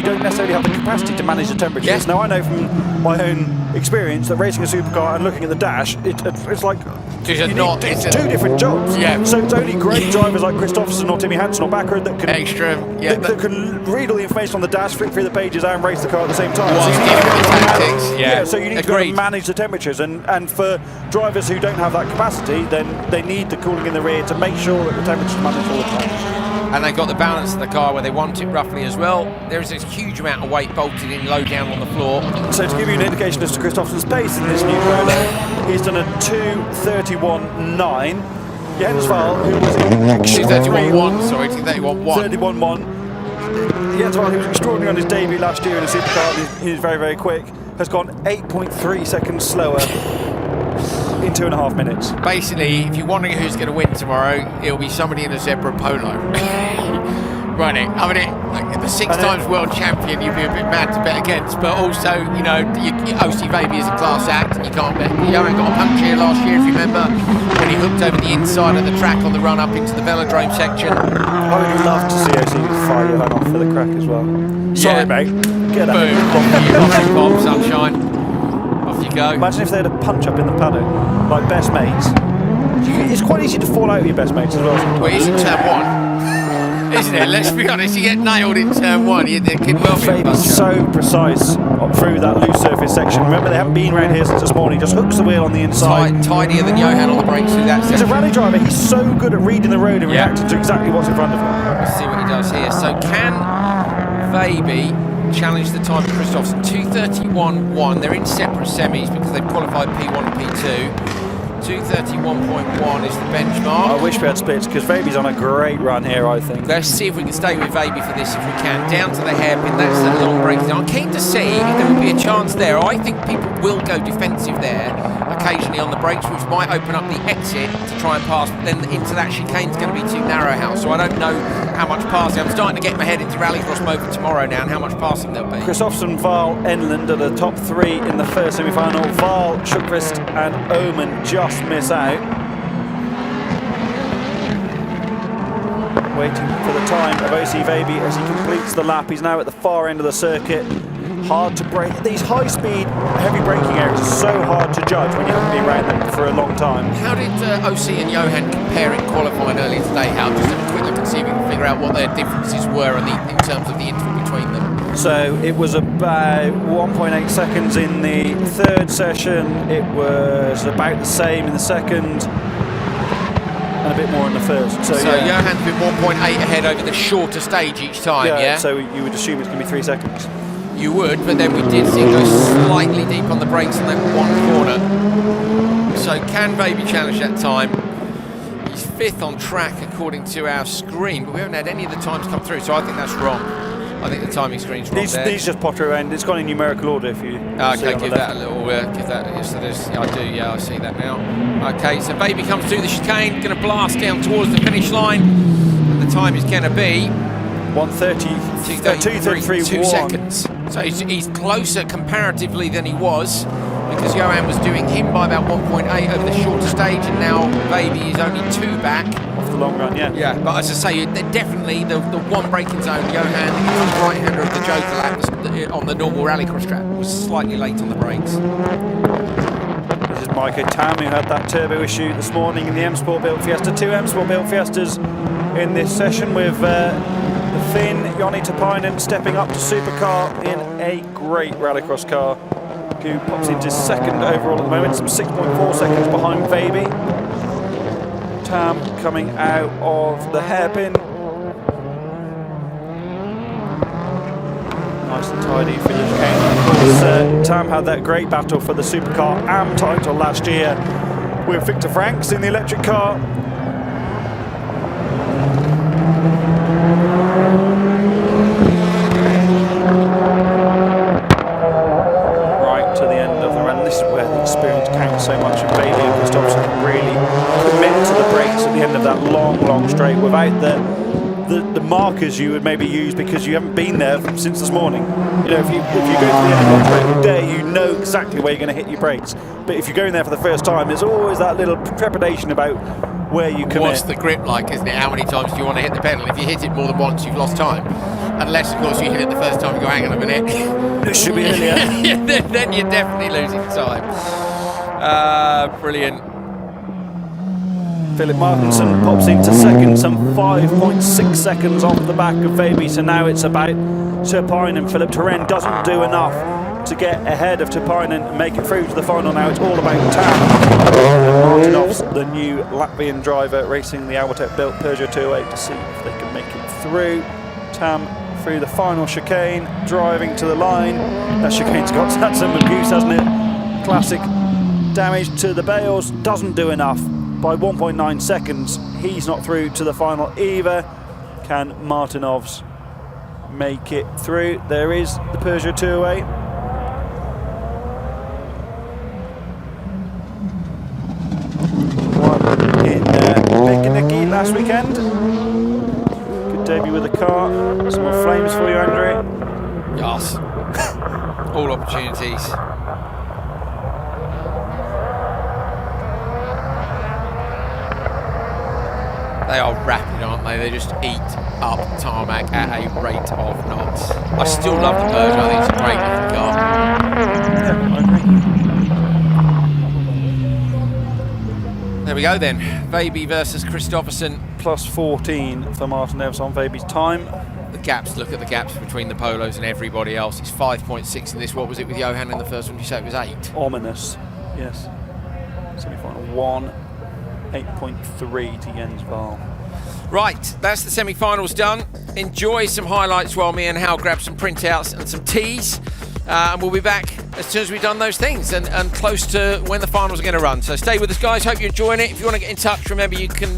don't necessarily have the capacity to manage the temperatures. Yeah. Now I know from my own experience that racing a supercar and looking at the dash, it's like it's two different jobs. Yeah. So it's only great drivers like Kristoffersson or Timmy Hansen or Backer that can that can read all the information on the dash, flip through the pages, and race the car at the same time. So you need to be able to manage the temperatures, and for drivers who don't have that capacity, then they need the cooling in the rear to make sure that the temperatures managed all the time. And they've got the balance of the car where they want it roughly as well. There is a huge amount of weight bolted in low down on the floor. So to give you an indication as to Kristoffersson's pace in this new Polo, he's done a 2:31.9. Jens Wahl, who was 2:31.1, sorry, 2:31.1. 31.1. Jens Wahl, who was extraordinary on his debut last year in a supercar, he's very, very quick, has gone 8.3 seconds slower in 2.5 minutes. Basically, if you're wondering who's going to win tomorrow, it'll be somebody in a zebra polo. Running. I mean, the 6 times world champion, you'd be a bit mad to bet against, but also, OC Baby is a class act, and you can't bet. Johan got a puncture here last year, if you remember, when he hooked over the inside of the track on the run up into the velodrome section. I would love to see OC fire Johan off for the crack as well. Sorry, mate. Get out. Boom. Off you pop, sunshine. Off you go. Imagine if they had a punch up in the paddock, like best mates. It's quite easy to fall out with your best mates as well. Well, it isn't turn 1. Isn't it? Let's be honest, you get nailed in turn 1, it could well be a punch. So precise through that loose surface section. Remember, they haven't been around here since this morning. Just hooks the wheel on the inside. Tidier than Johan on the brakes through that section. He's a rally driver. He's so good at reading the road and reacting to exactly what's in front of him. Let's see what he does here. So can Vaby challenge the time of Kristoffersson? 2:31.1. They're in separate semis because they've qualified P1 and P2. 2:31.1 is the benchmark. I wish we had splits because Vaby's on a great run here, I think. Let's see if we can stay with Vaby for this if we can. Down to the hairpin, that's the long braking. I'm keen to see if there would be a chance there. I think people will go defensive there occasionally on the brakes, which might open up the exit to try and pass, but then into that chicane's going to be too narrow, Hal. So I don't know how much passing. I'm starting to get my head into Rallycross mode for tomorrow now and how much passing there'll be. Kristoffersson, Wahl, Enlund are the top 3 in the first semi-final. Wahl, Schuckvist and Oman just miss out. Waiting for the time of OC Vaby as he completes the lap. He's now at the far end of the circuit. hard to brake. These high-speed, heavy braking areas are so hard to judge when you haven't been around them for a long time. How did OC and Johan compare in qualifying earlier today? How just have a quick look and see if we can figure out what their differences were in terms of the interval between them. So it was about 1.8 seconds in the third session. It was about the same in the second, and a bit more in the first. So yeah. Johan's been 1.8 ahead over the shorter stage each time, yeah? So you would assume it's going to be 3 seconds. You would, but then we did see him go slightly deep on the brakes in that one corner. So can Baby challenge that time? He's 5th on track according to our screen, but we haven't had any of the times come through, so I think that's wrong. I think the timing screen's wrong there. These just potter around. It's gone in numerical order if you okay, give that a little, give that, yes, so there's, I do, yeah, I see that now. Okay, so Baby comes through the chicane, going to blast down towards the finish line, and the time is going to be 2:33, 2 seconds. So he's closer comparatively than he was, because Johan was doing him by about 1.8 over the shorter stage, and now Baby is only 2 back. Off the long run, yeah. Yeah, but as I say, they're definitely the one braking zone, Johan, the right-hander of the Joker lap on the normal rallycross track, was slightly late on the brakes. This is Maiko Tam, who had that turbo issue this morning in the M Sport built Fiesta. 2 M Sport built Fiestas in this session, with the Finn, Joni Tapainen, stepping up to Supercar in a great rallycross car, who pops into 2nd overall at the moment, some 6.4 seconds behind Baby. Tam coming out of the hairpin. Nice and tidy finish came. Of course, Tam had that great battle for the Supercar AM title last year with Victor Franks in the electric car. Right to the end of the run. This is where the experience counts so much, and Bailey and Christopherson can really commit to the brakes at the end of that long straight without the markers you would maybe use because you haven't been there since this morning. You know, if you go to the end of the straight every day, you know exactly where you're going to hit your brakes. But if you're going there for the first time, there's always that little trepidation about where you commit. What's the grip like, isn't it? How many times do you want to hit the pedal? If you hit it more than once, you've lost time. Unless, of course, you hit it the first time and go, hang on a minute. It should be earlier. Then you're definitely losing time. Brilliant. Philip Martinson pops into 2nd, some 5.6 seconds off the back of Baby. So now it's about Tapainen. Philip Turenne doesn't do enough to get ahead of Tapainen and make it through to the final. Now it's all about Tam. Martinov's the new Latvian driver racing the Albertech built Peugeot 208 to see if they can make it through. Tam through the final chicane, driving to the line. That chicane's got had some abuse, hasn't it? Classic damage to the bales, doesn't do enough. By 1.9 seconds, he's not through to the final either. Can Martinovs make it through? There is the Peugeot 208. One in Pikaniki last weekend. Good debut with the car. Some more flames for you, Andrew. Yes. All opportunities. They are rapid, aren't they? They just eat up tarmac at a rate of knots. I still love the Peugeot. I think it's a great looking car. Yeah, I agree. There we go then. Baby versus Christopherson. Plus 14 for Martinez on Baby's time. The gaps, look at the gaps between the Polos and everybody else. It's 5.6 in this. What was it with Johan in the first one? You say it was 8? Ominous, yes. Semi-final 1. 8.3 to Jens Wahl. Right, that's the semi-finals done. Enjoy some highlights while me and Hal grab some printouts and some teas. And we'll be back as soon as we've done those things and close to when the finals are going to run. So stay with us, guys. Hope you're enjoying it. If you want to get in touch, remember you can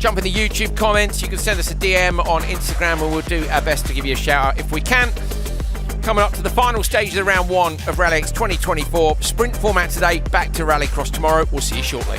jump in the YouTube comments. You can send us a DM on Instagram and we'll do our best to give you a shout out if we can. Coming up to the final stage of the round 1 of RallyX 2024. Sprint format today, back to Rallycross tomorrow. We'll see you shortly.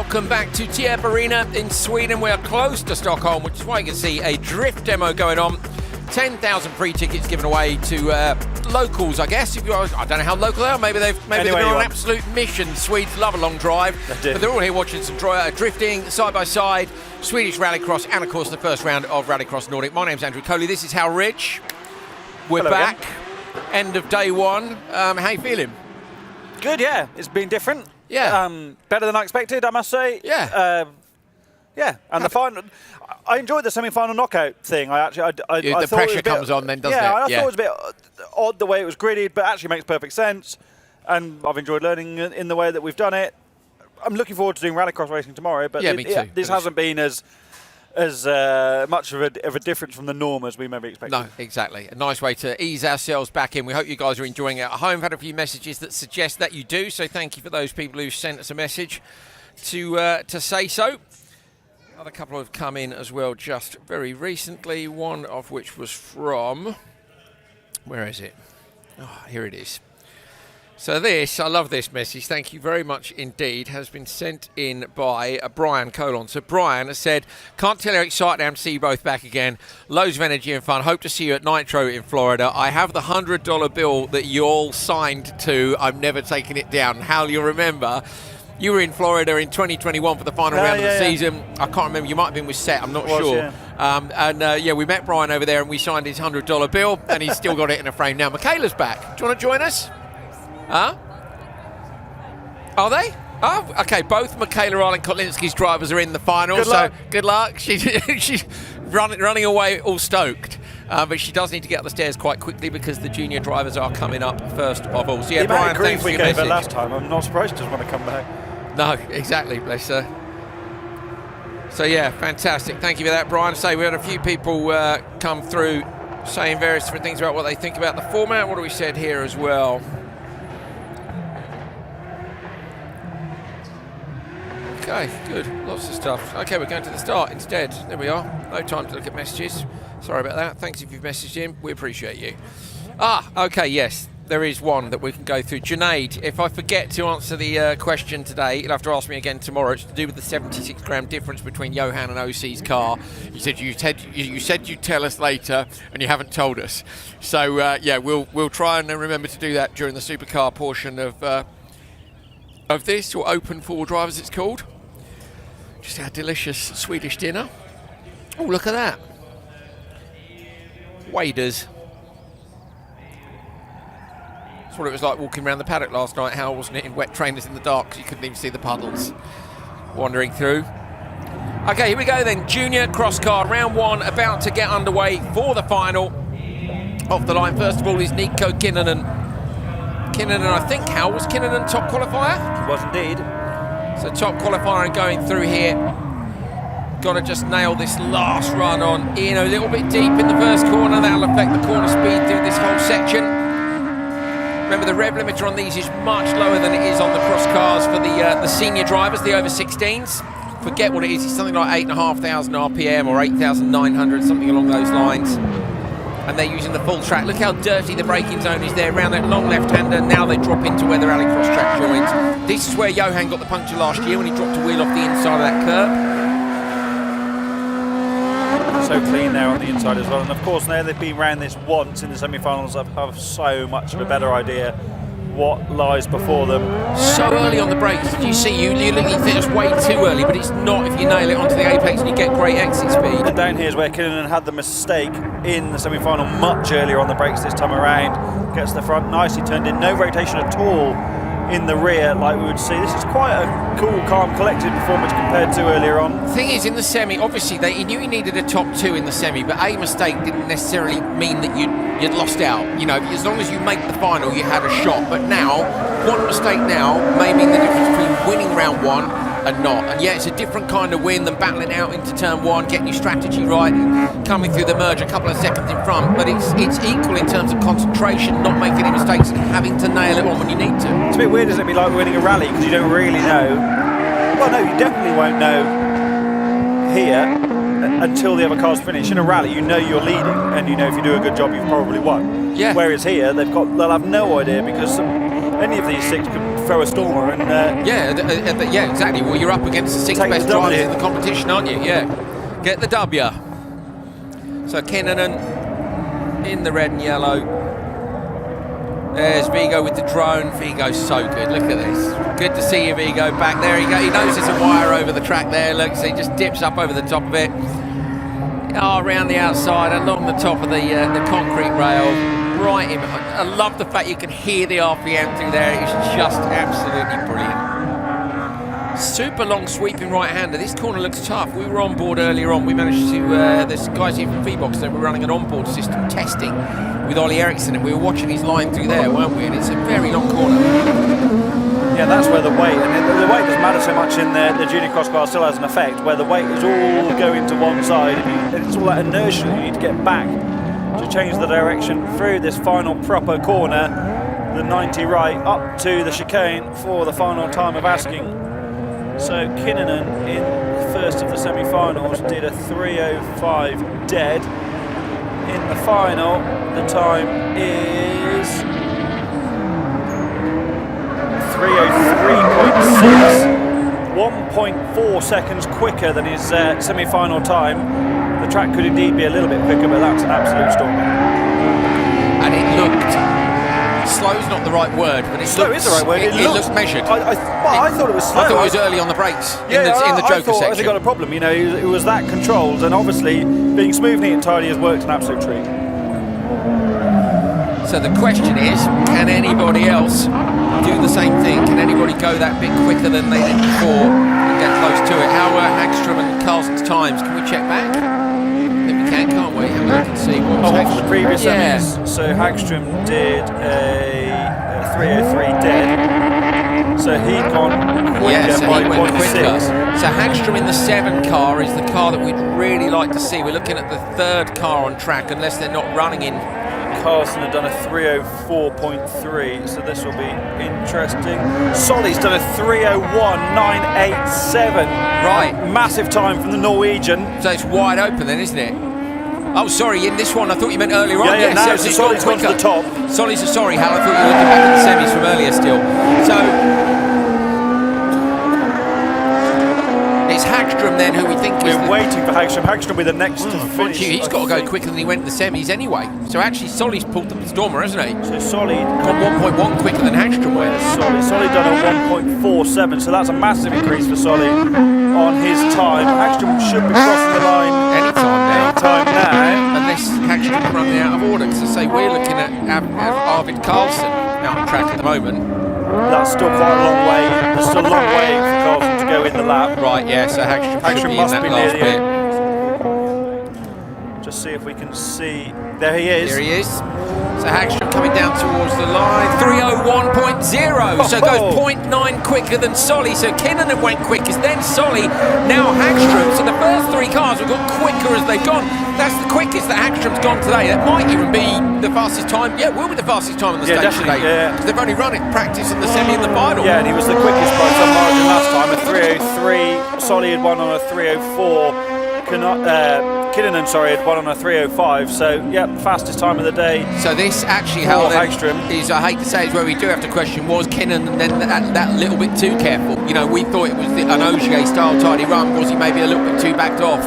Welcome back to Tierp Arena in Sweden. We are close to Stockholm, which is why you can see a drift demo going on. 10,000 free tickets given away to locals, I guess. If you are, I don't know how local they are. Maybe they've been on an absolute mission. Swedes love a long drive, but they're all here watching some drifting side by side, Swedish rallycross, and of course the first round of Rallycross Nordic. My name's Andrew Coley. This is Hal Rich. We're Hello back. again. End of day one. How you feeling? Good, yeah. It's been different. Yeah. Better than I expected, I must say. Yeah. Yeah, and the final. I enjoyed the semi-final knockout thing. I thought the pressure comes on then, doesn't it? I thought it was a bit odd the way it was gridded, but actually makes perfect sense. And I've enjoyed learning in the way that we've done it. I'm looking forward to doing rallycross racing tomorrow, but me too. This hasn't been as much of a difference from the norm as we maybe expected. No, exactly. A nice way to ease ourselves back in. We hope you guys are enjoying it at home. We've had a few messages that suggest that you do, so thank you for those people who sent us a message to say so. Another couple have come in as well just very recently, one of which was from... Where is it? Oh, here it is. So this, I love this message, thank you very much indeed, has been sent in by Brian Colon. So Brian has said, can't tell how excited I am to see you both back again. Loads of energy and fun. Hope to see you at Nitro in Florida. I have the $100 bill that you all signed to. I'm never taking it down. Hal, you'll remember, you were in Florida in 2021 for the final round of the season. I can't remember, you might have been with Seth, I'm not sure. Yeah. We met Brian over there and we signed his $100 bill and he's still got it in a frame now. Michaela's back. Do you want to join us? Huh? Are they? Oh, okay. Both Michaela Arlen Kotlinski's drivers are in the final, good luck. She's running away all stoked. But she does need to get up the stairs quite quickly because the junior drivers are coming up first of all. So yeah, Brian, thanks for your message. We gave her last time. I'm not surprised she doesn't want to come back. No, exactly, bless her. So yeah, fantastic. Thank you for that, Brian. We had a few people come through saying various different things about what they think about the format. What have we said here as well? Okay, good. Lots of stuff. Okay, we're going to the start instead. There we are. No time to look at messages. Sorry about that. Thanks if you've messaged in. We appreciate you. Okay, yes. There is one that we can go through. Junaid, if I forget to answer the question today, you'll have to ask me again tomorrow. It's to do with the 76 gram difference between Johan and OC's car. You said you'd tell us later, and you haven't told us. So yeah, we'll try and remember to do that during the Supercar portion of this, or Open 4-Drive as it's called. Just our delicious Swedish dinner. Oh, look at that. Waders. That's what it was like walking around the paddock last night, Hal, wasn't it? In wet trainers in the dark, because you couldn't even see the puddles wandering through. Okay, here we go then. Junior crosscar, round one, about to get underway for the final. Off the line, first of all, is Nico Kinnunen. Kinnunen, I think, Hal, was Kinnunen top qualifier? He was indeed. So top qualifier and going through here. Got to just nail this last run on in a little bit deep in the first corner. That'll affect the corner speed through this whole section. Remember, the rev limiter on these is much lower than it is on the cross cars for the senior drivers, the over 16s. Forget what it is, it's something like 8,500 RPM or 8,900, something along those lines. And they're using the full track. Look how dirty the braking zone is there around that long left-hander. Now they drop into where the rallycross track joins. This is where Johan got the puncture last year when he dropped a wheel off the inside of that curb. So clean there on the inside as well. And of course, now they've been round this once in the semi-finals, I have so much of a better idea what lies before them. So early on the brakes, did you see? You think it's way too early, but it's not if you nail it onto the apex and you get great exit speed. And down here is where Kinnunen had the mistake in the semi-final much earlier on the brakes this time around. Gets the front nicely turned in, no rotation at all in the rear like we would see. This is quite a cool, calm, collected performance compared to earlier on. The thing is, in the semi, obviously he knew he needed a top two in the semi, but a mistake didn't necessarily mean that you'd lost out. You know, as long as you make the final, you had a shot. But now, one mistake now may mean the difference between winning round one and not. And yeah, it's a different kind of win than battling out into turn one, getting your strategy right and coming through the merge a couple of seconds in front. But it's equal in terms of concentration, not making any mistakes and having to nail it on when you need to. It's a bit weird, isn't it, be like winning a rally, because you don't really know. Well, no, you definitely won't know here until the other cars finish. In a rally, you know you're leading, and you know if you do a good job, you've probably won. Yeah. Whereas here, they'll have no idea, because any of these six could throw a Stormer and yeah, exactly. Well, you're up against the 6 Take best the W. drivers in the competition, aren't you? Yeah. Get the W. So Kinnunen in the red and yellow. There's Vigo with the drone. Vigo's so good. Look at this. Good to see you, Vigo. Back there you go. He knows there's a wire over the track there. Look, so he just dips up over the top of it. Oh, around the outside, along the top of the concrete rail. Right in. I love the fact you can hear the RPM through there. It's just absolutely brilliant. Super long sweeping right-hander. This corner looks tough. We were on board earlier on. We managed to, there's guys here from V-Box that were running an onboard system testing with Ollie Eriksson, and we were watching his line through there, weren't we? And it's a very long corner. yeah, that's where the weight, and the weight doesn't matter so much in the junior crosscar, still has an effect, where the weight is all going to one side, and it's all that inertia that you need to get back to change the direction through this final proper corner, the 90 right, up to the chicane for the final time of asking. So Kinnunen in the first of the semi-finals did a 3:05 dead. In the final, the time is 3:03.6, 1.4 seconds quicker than his semi-final time. The track could indeed be a little bit quicker, but that's an absolute storm. And it looked... slow's not the right word, but it slow looked, is the right word. It looks measured. I thought it was slow. I thought it was early on the brakes in the Joker I thought section. they got a problem. You know, it was that controlled, and obviously being smooth, neat, and tidy has worked an absolute treat. So the question is, can anybody else do the same thing? Can anybody go that bit quicker than they did before and get close to it? How were Hagstrom and Carlson's times? Can we check back? I think we can, can't we? Have a look and see what was What was the previous yeah. semis? So Hagstrom did a 3:03 dead. So he'd gone quicker Yeah, so by he went 0.6. quicker. So Hagstrom in the 7 car is the car that we'd really like to see. We're looking at the 3rd car on track, unless they're not running in. Carlson had done a 3:04.3, so this will be interesting. Solly's done a 3:01.987. Right. Massive time from the Norwegian. So it's wide open then, isn't it? Oh, sorry, in this one, I thought you meant earlier on. Yeah, now so it's it's Solly's gone gone to the top. Solly's a sorry, Hal. I thought you were looking back at the semis from earlier still. So it's Hagstrom then, who we think is We're waiting for Hagstrom. Hagstrom will be the next to finish. He's got to go quicker than he went in the semis anyway. So actually, Solly's pulled the Stormer, hasn't he? So Solly Gone 1.1 quicker than Hagstrom went. Solly done a 1.47, so that's a massive increase for Solly on his time. Hagstrom should be crossing the line Anytime now. Unless Hagstrom's running out of order, because I say we're looking at Arvid Carlson out on track at the moment. That's still quite a long way. There's still a long way for Carlson to go in the lap. Right, yeah, so Hagstrom must in be that near last the bit. Just see if we can see. There he is. Here he is. So Hagstrom coming down towards the line. 3:01.0. So goes 0.9 quicker than Solly. So Kinnunen went quickest, then Solly, now Hagstrom. So the first 3 cars have got quicker as they've gone. That's the quickest that Hagstrom's gone today. That might even be the fastest time. Yeah, will be the fastest time on the stage today. Yeah. Because they've only run it practice in the semi and the final. Yeah, and he was the quickest by some margin last time, a 3:03. Solly had won on a 3:04. Kinnunen, had won on a 3:05. So, yep, fastest time of the day. So this actually, For how Hagstrom is, I hate to say, is where we do have to question, was Kinnunen then that little bit too careful? You know, we thought it was an Ogier style tidy run. Was he maybe a little bit too backed off?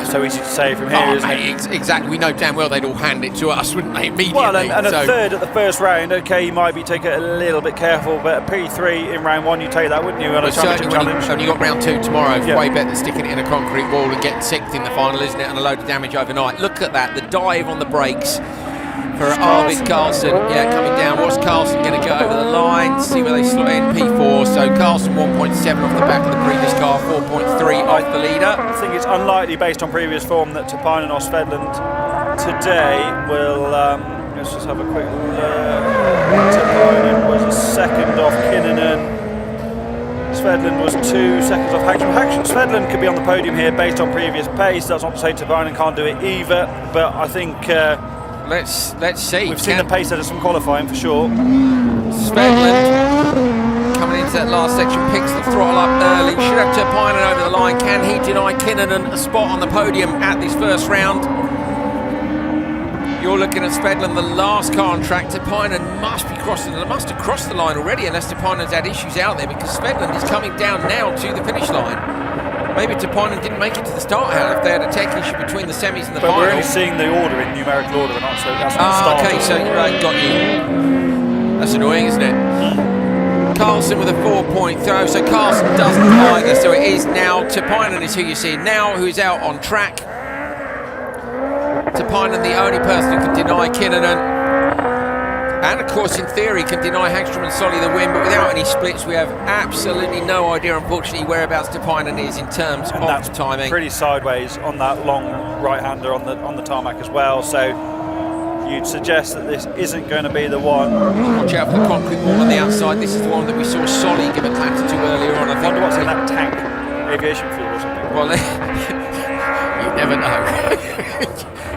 So easy to say from here, isn't it? Exactly. We know damn well they'd all hand it to us, wouldn't they, immediately? Well, and a third at the first round, okay, you might be taking it a little bit careful, but a P3 in round 1, you take that, wouldn't you, on a championship challenge? Only got round 2 tomorrow. Yeah. Way better than sticking it in a concrete wall and getting 6th in the final, isn't it? And a load of damage overnight. Look at that, the dive on the brakes for Arvid Carlson. Yeah, coming down. What's Carlson going to go over the line? See where they slot in. P4. So Carlson 1.7 off the back of the previous car, 4.3 off the leader. I think it's unlikely, based on previous form, that Tapainen or Svedland today will. Let's just have a quick look. Tapainen was a second off Kinnunen. Svedland was 2 seconds off Hagstrom. Svedland could be on the podium here based on previous pace. That's not to say Tapainen can't do it either, but I think. Let's see. We've seen the pace at some qualifying for sure. Svedland coming into that last section, picks the throttle up early. Should have Tapainen over the line. Can he deny Kinnunen a spot on the podium at this first round? You're looking at Svedland, the last car on track. Tapainen must have crossed the line already, unless Tapinen's had issues out there, because Svedland is coming down now to the finish line. Maybe Tapinen didn't make it to the start, if they had a tech issue between the semis and the final. But we're only seeing the order in numerical order, not so that's not the start. Okay, so right, got you. That's annoying, isn't it? Carlson with a 4-point throw, so Carlson doesn't either, so it is now Tapinen is who you see now, who's out on track. Tapinen, the only person who can deny Kinnunen. And of course, in theory, can deny Hagstrom and Solly the win, but without any splits, we have absolutely no idea, unfortunately, whereabouts Tapinen is in terms of that's timing. Pretty sideways on that long right-hander on the tarmac as well. So you'd suggest that this isn't going to be the one. Watch out for the concrete wall on the outside. This is the one that we saw Solly give a clatter to earlier on. I wonder what's in that tank, aviation fuel or something. Well, you never know.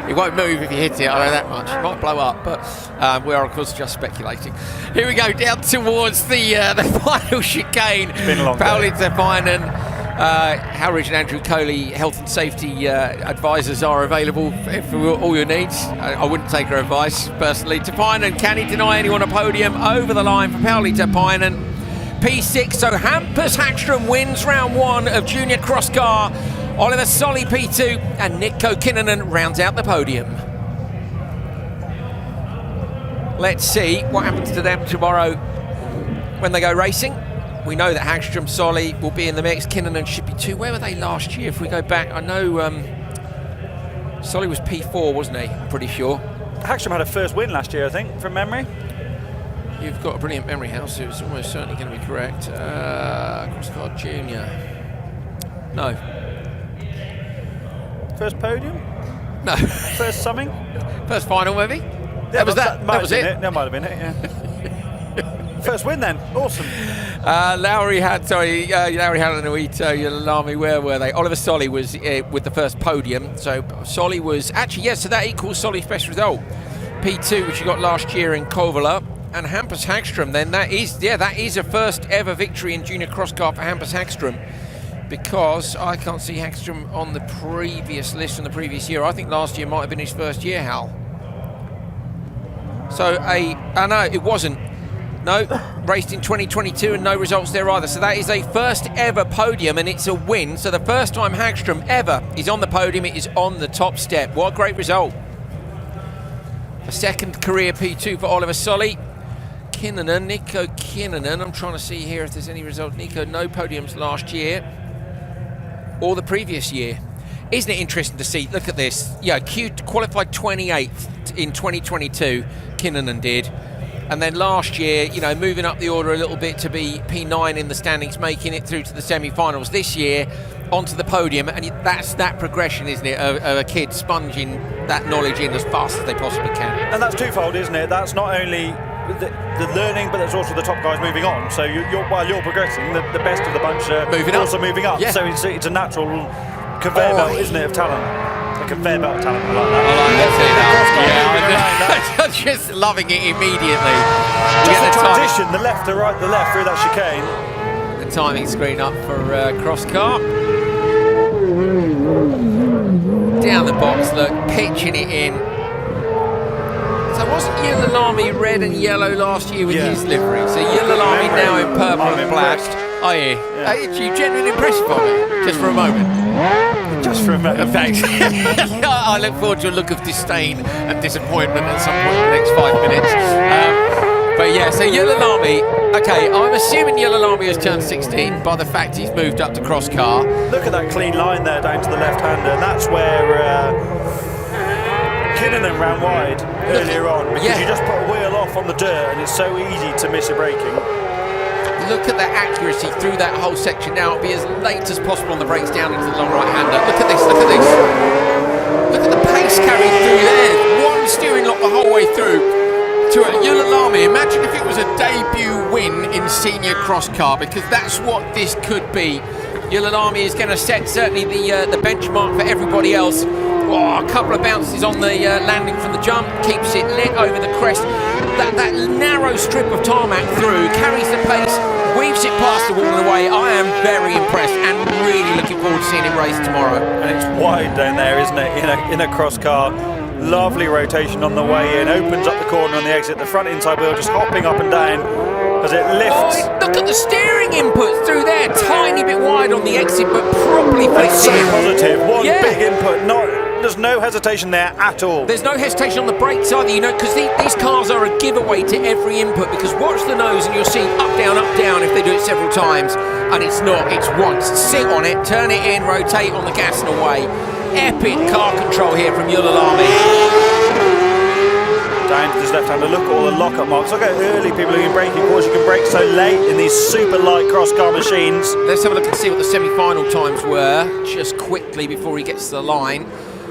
It won't move if you hit it, I know that much. It might blow up, but we are, of course, just speculating. Here we go, down towards the final chicane. It's been a long Pauli day. Tapinen, Howridge and Andrew Coley, health and safety advisors are available for all your needs. I wouldn't take her advice, personally. Tapinen, can he deny anyone a podium? Over the line for Pauli Tapinen. P6, so Hampus Hagstrom wins round 1 of Junior Cross Car. Oliver Solly P2 and Nico Kinnunen rounds out the podium. Let's see what happens to them tomorrow when they go racing. We know that Hagstrom, Solly will be in the mix. Kinnunen should be 2. Where were they last year? If we go back, I know Solly was P4, wasn't he? I'm pretty sure. Hagstrom had a first win last year, I think, from memory. You've got a brilliant memory, House, so it's almost certainly going to be correct. Cross Car Junior. No. First podium? No. First summing? First final, maybe? Yeah, that was that. That was it. That might have been it, yeah. First win then. Awesome. Lowry had and Uito, Yalami, where were they? Oliver Solly was with the first podium. So Solly was actually, yes, so that equals Solly's best result. P2, which he got last year in Kovala. And Hampus Hagstrom, then that is a first ever victory in Junior Cross Car for Hampus Hagstrom. Because I can't see Hagstrom on the previous list from the previous year. I think last year might have been his first year, Hal. So no, it wasn't. No, raced in 2022 and no results there either. So that is a first ever podium and it's a win. So the first time Hagstrom ever is on the podium, it is on the top step. What a great result. A second career P2 for Oliver Solly. Kinnunen, Nico Kinnunen. I'm trying to see here if there's any results. Nico, no podiums last year. Or the previous year. Isn't it interesting to see? Look at this. Yeah, Q qualified 28th in 2022. Kinnunen did. And then last year, moving up the order a little bit to be P9 in the standings, making it through to the semi-finals. This year, onto the podium, and that's that progression, isn't it, of a kid sponging that knowledge in as fast as they possibly can. And that's twofold, isn't it? That's not only the learning, but there's also the top guys moving on. So while you're progressing, the best of the bunch are also moving up. Yeah. So it's a natural conveyor belt, isn't it, of talent? A conveyor belt of talent. I like that. I'm just loving it immediately. Just the transition, the left to right, the left through that chicane. The timing screen up for Cross Car. Down the box, look, pitching it in. So wasn't Yillalami red and yellow last year with his livery? So Yillalami now in purple and black. Oh yeah. You genuinely impressed by me, just for a moment. Just for a moment. Thanks. I look forward to a look of disdain and disappointment at some point in the next 5 minutes. But yeah, so Yillalami, okay, I'm assuming Yillalami has turned 16 by the fact he's moved up to Cross Car. Look at that clean line there down to the left-hander, and that's where Kinnunen ran wide earlier on, because you just put a wheel off on the dirt and it's so easy to miss a braking. Look at that accuracy through that whole section now. It'll be as late as possible on the brakes down into the long right-hander. Look at this, look at this. Look at the pace carried through there. One steering lock the whole way through. To Yillalami, imagine if it was a debut win in Senior Cross Car, because that's what this could be. Yillalami is going to set certainly the benchmark for everybody else. Oh, a couple of bounces on the landing from the jump, keeps it lit over the crest. That narrow strip of tarmac through, carries the pace, weaves it past the wall and away. I am very impressed and really looking forward to seeing him race tomorrow. And it's wide down there, isn't it? In a cross car. Lovely rotation on the way in, opens up the corner on the exit, the front inside wheel just hopping up and down as it lifts. Oh, look at the steering inputs through there, tiny bit wide on the exit, but properly It's fixed so in. positive, one Yeah. big input, there's no hesitation there at all. There's no hesitation on the brakes either, you know, because these cars are a giveaway to every input, because watch the nose and you'll see up, down if they do it several times, and it's not, it's once. Sit on it, turn it in, rotate on the gas and away. Epic car control here from Yulalami. Down to this left-hander, look at all the lock-up marks. Look how early people who can brake, of course you can brake so late in these super light cross-car machines. Let's have a look and see what the semi-final times were, just quickly before he gets to the line.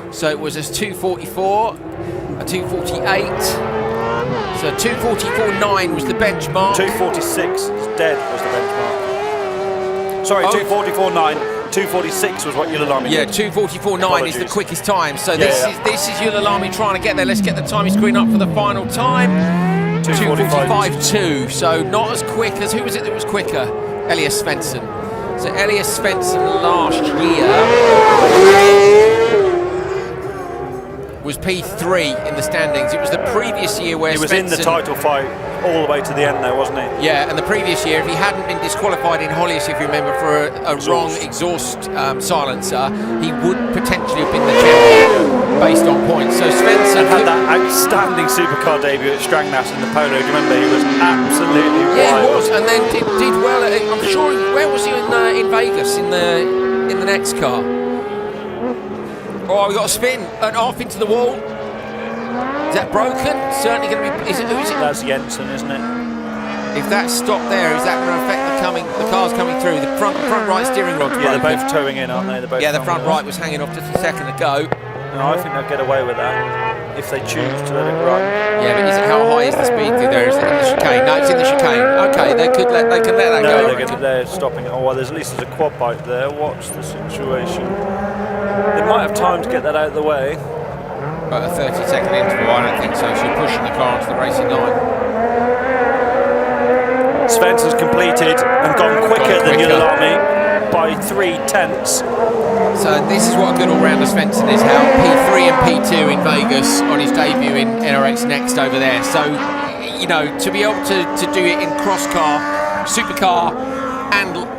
So it was a 2:44, a 2:48, so 2:44.9 was the benchmark. 2:46 is dead was the benchmark. Sorry, 2:44.9. 2:46 was what Yulalami Yeah, did. 2:44.9 is the Apologies. quickest time. So Yeah, this is Yulalami trying to get there. Let's get the timing screen up for the final time. 2:45.2. So not as quick as, who was it that was quicker? Elias Svensson. So Elias Svensson last year was P3 in the standings. It was the previous year where He was in the title fight all the way to the end there, wasn't he? Yeah, and the previous year, if he hadn't been disqualified in Hollis, if you remember, for a wrong exhaust silencer, he would potentially have been the champion based on points. So Svensson had that outstanding supercar debut at Strangnass in the Polo. Do you remember? He was absolutely yeah, wild. he was, and then did well. I'm sure. Where was he in Vegas in the next car? Oh, we got a spin and off into the wall. Is that broken? Certainly going to be. Is it? Who is it? That's Jensen, isn't it? If that's stopped there, is that going to affect the cars coming through? The front right steering rod's Yeah, broken. they're both towing in, aren't they? They're both Yeah, the front right was hanging off just a second ago. No, I think they'll get away with that if they choose to let it run. Yeah, but is it, how high is the speed through there? Is it in the chicane? No, it's in the chicane. Okay, they can let that No, go. they're stopping it. Oh, well, at least there's a quad bike there. What's the situation? They might have time to get that out of the way. About a 30-second interval, I don't think so. She's pushing the car onto the racing line. Svensson's completed and gone quicker than Yulalami by 3/10. So this is what a good all-rounder Svensson is, Hal. P3 and P2 in Vegas on his debut in NRX Next over there. So, you know, to be able to do it in cross-car, supercar,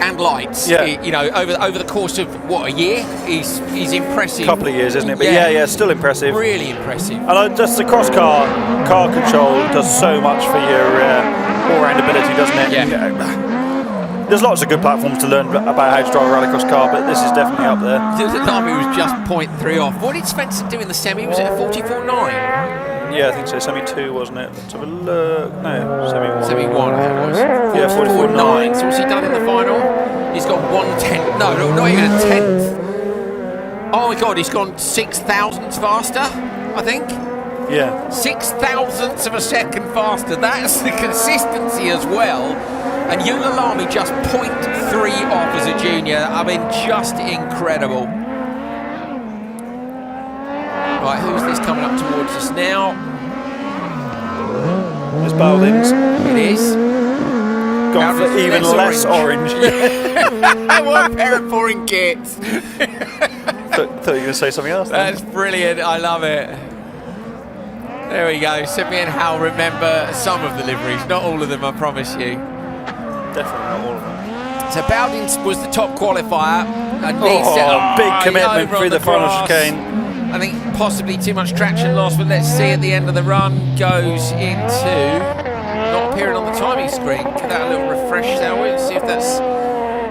and lights, yeah. You know, over the course of what, a year, he's impressive. Couple of years, isn't it? But yeah, still impressive. Really impressive. And just the car control does so much for your all-round ability, doesn't it? Yeah. There's lots of good platforms to learn about how to drive a rallycross car, but this is definitely up there. Yulalami was just 0.3 off. What did Svensson do in the semi? Was it a 44.9? Yeah, I think so. Semi 2, wasn't it? Let's have a look. No, Semi 1. Semi 1, I think it was. Yeah, 44.9. So what's he done in the final? He's got 1/10. No, not even a tenth. Oh my God, he's gone 6 thousandths faster, I think. Yeah. 6 thousandths of a second faster. That's the consistency as well. And Yulalami just 0.3 off as a junior. I mean, just incredible. Right, who's this coming up towards us now? It's Baldwin's. It is. Gone for even less orange. What a pair of boring kits. Thought you were going to say something else. That's brilliant. I love it. There we go. Simi and Hal remember some of the liveries, not all of them, I promise you. Definitely not all of them. So Bowden was the top qualifier. Big commitment through the final chicane. I think possibly too much traction loss, but let's see at the end of the run. Goes into not appearing on the timing screen. Give that a little refresh, shall we? See if that's...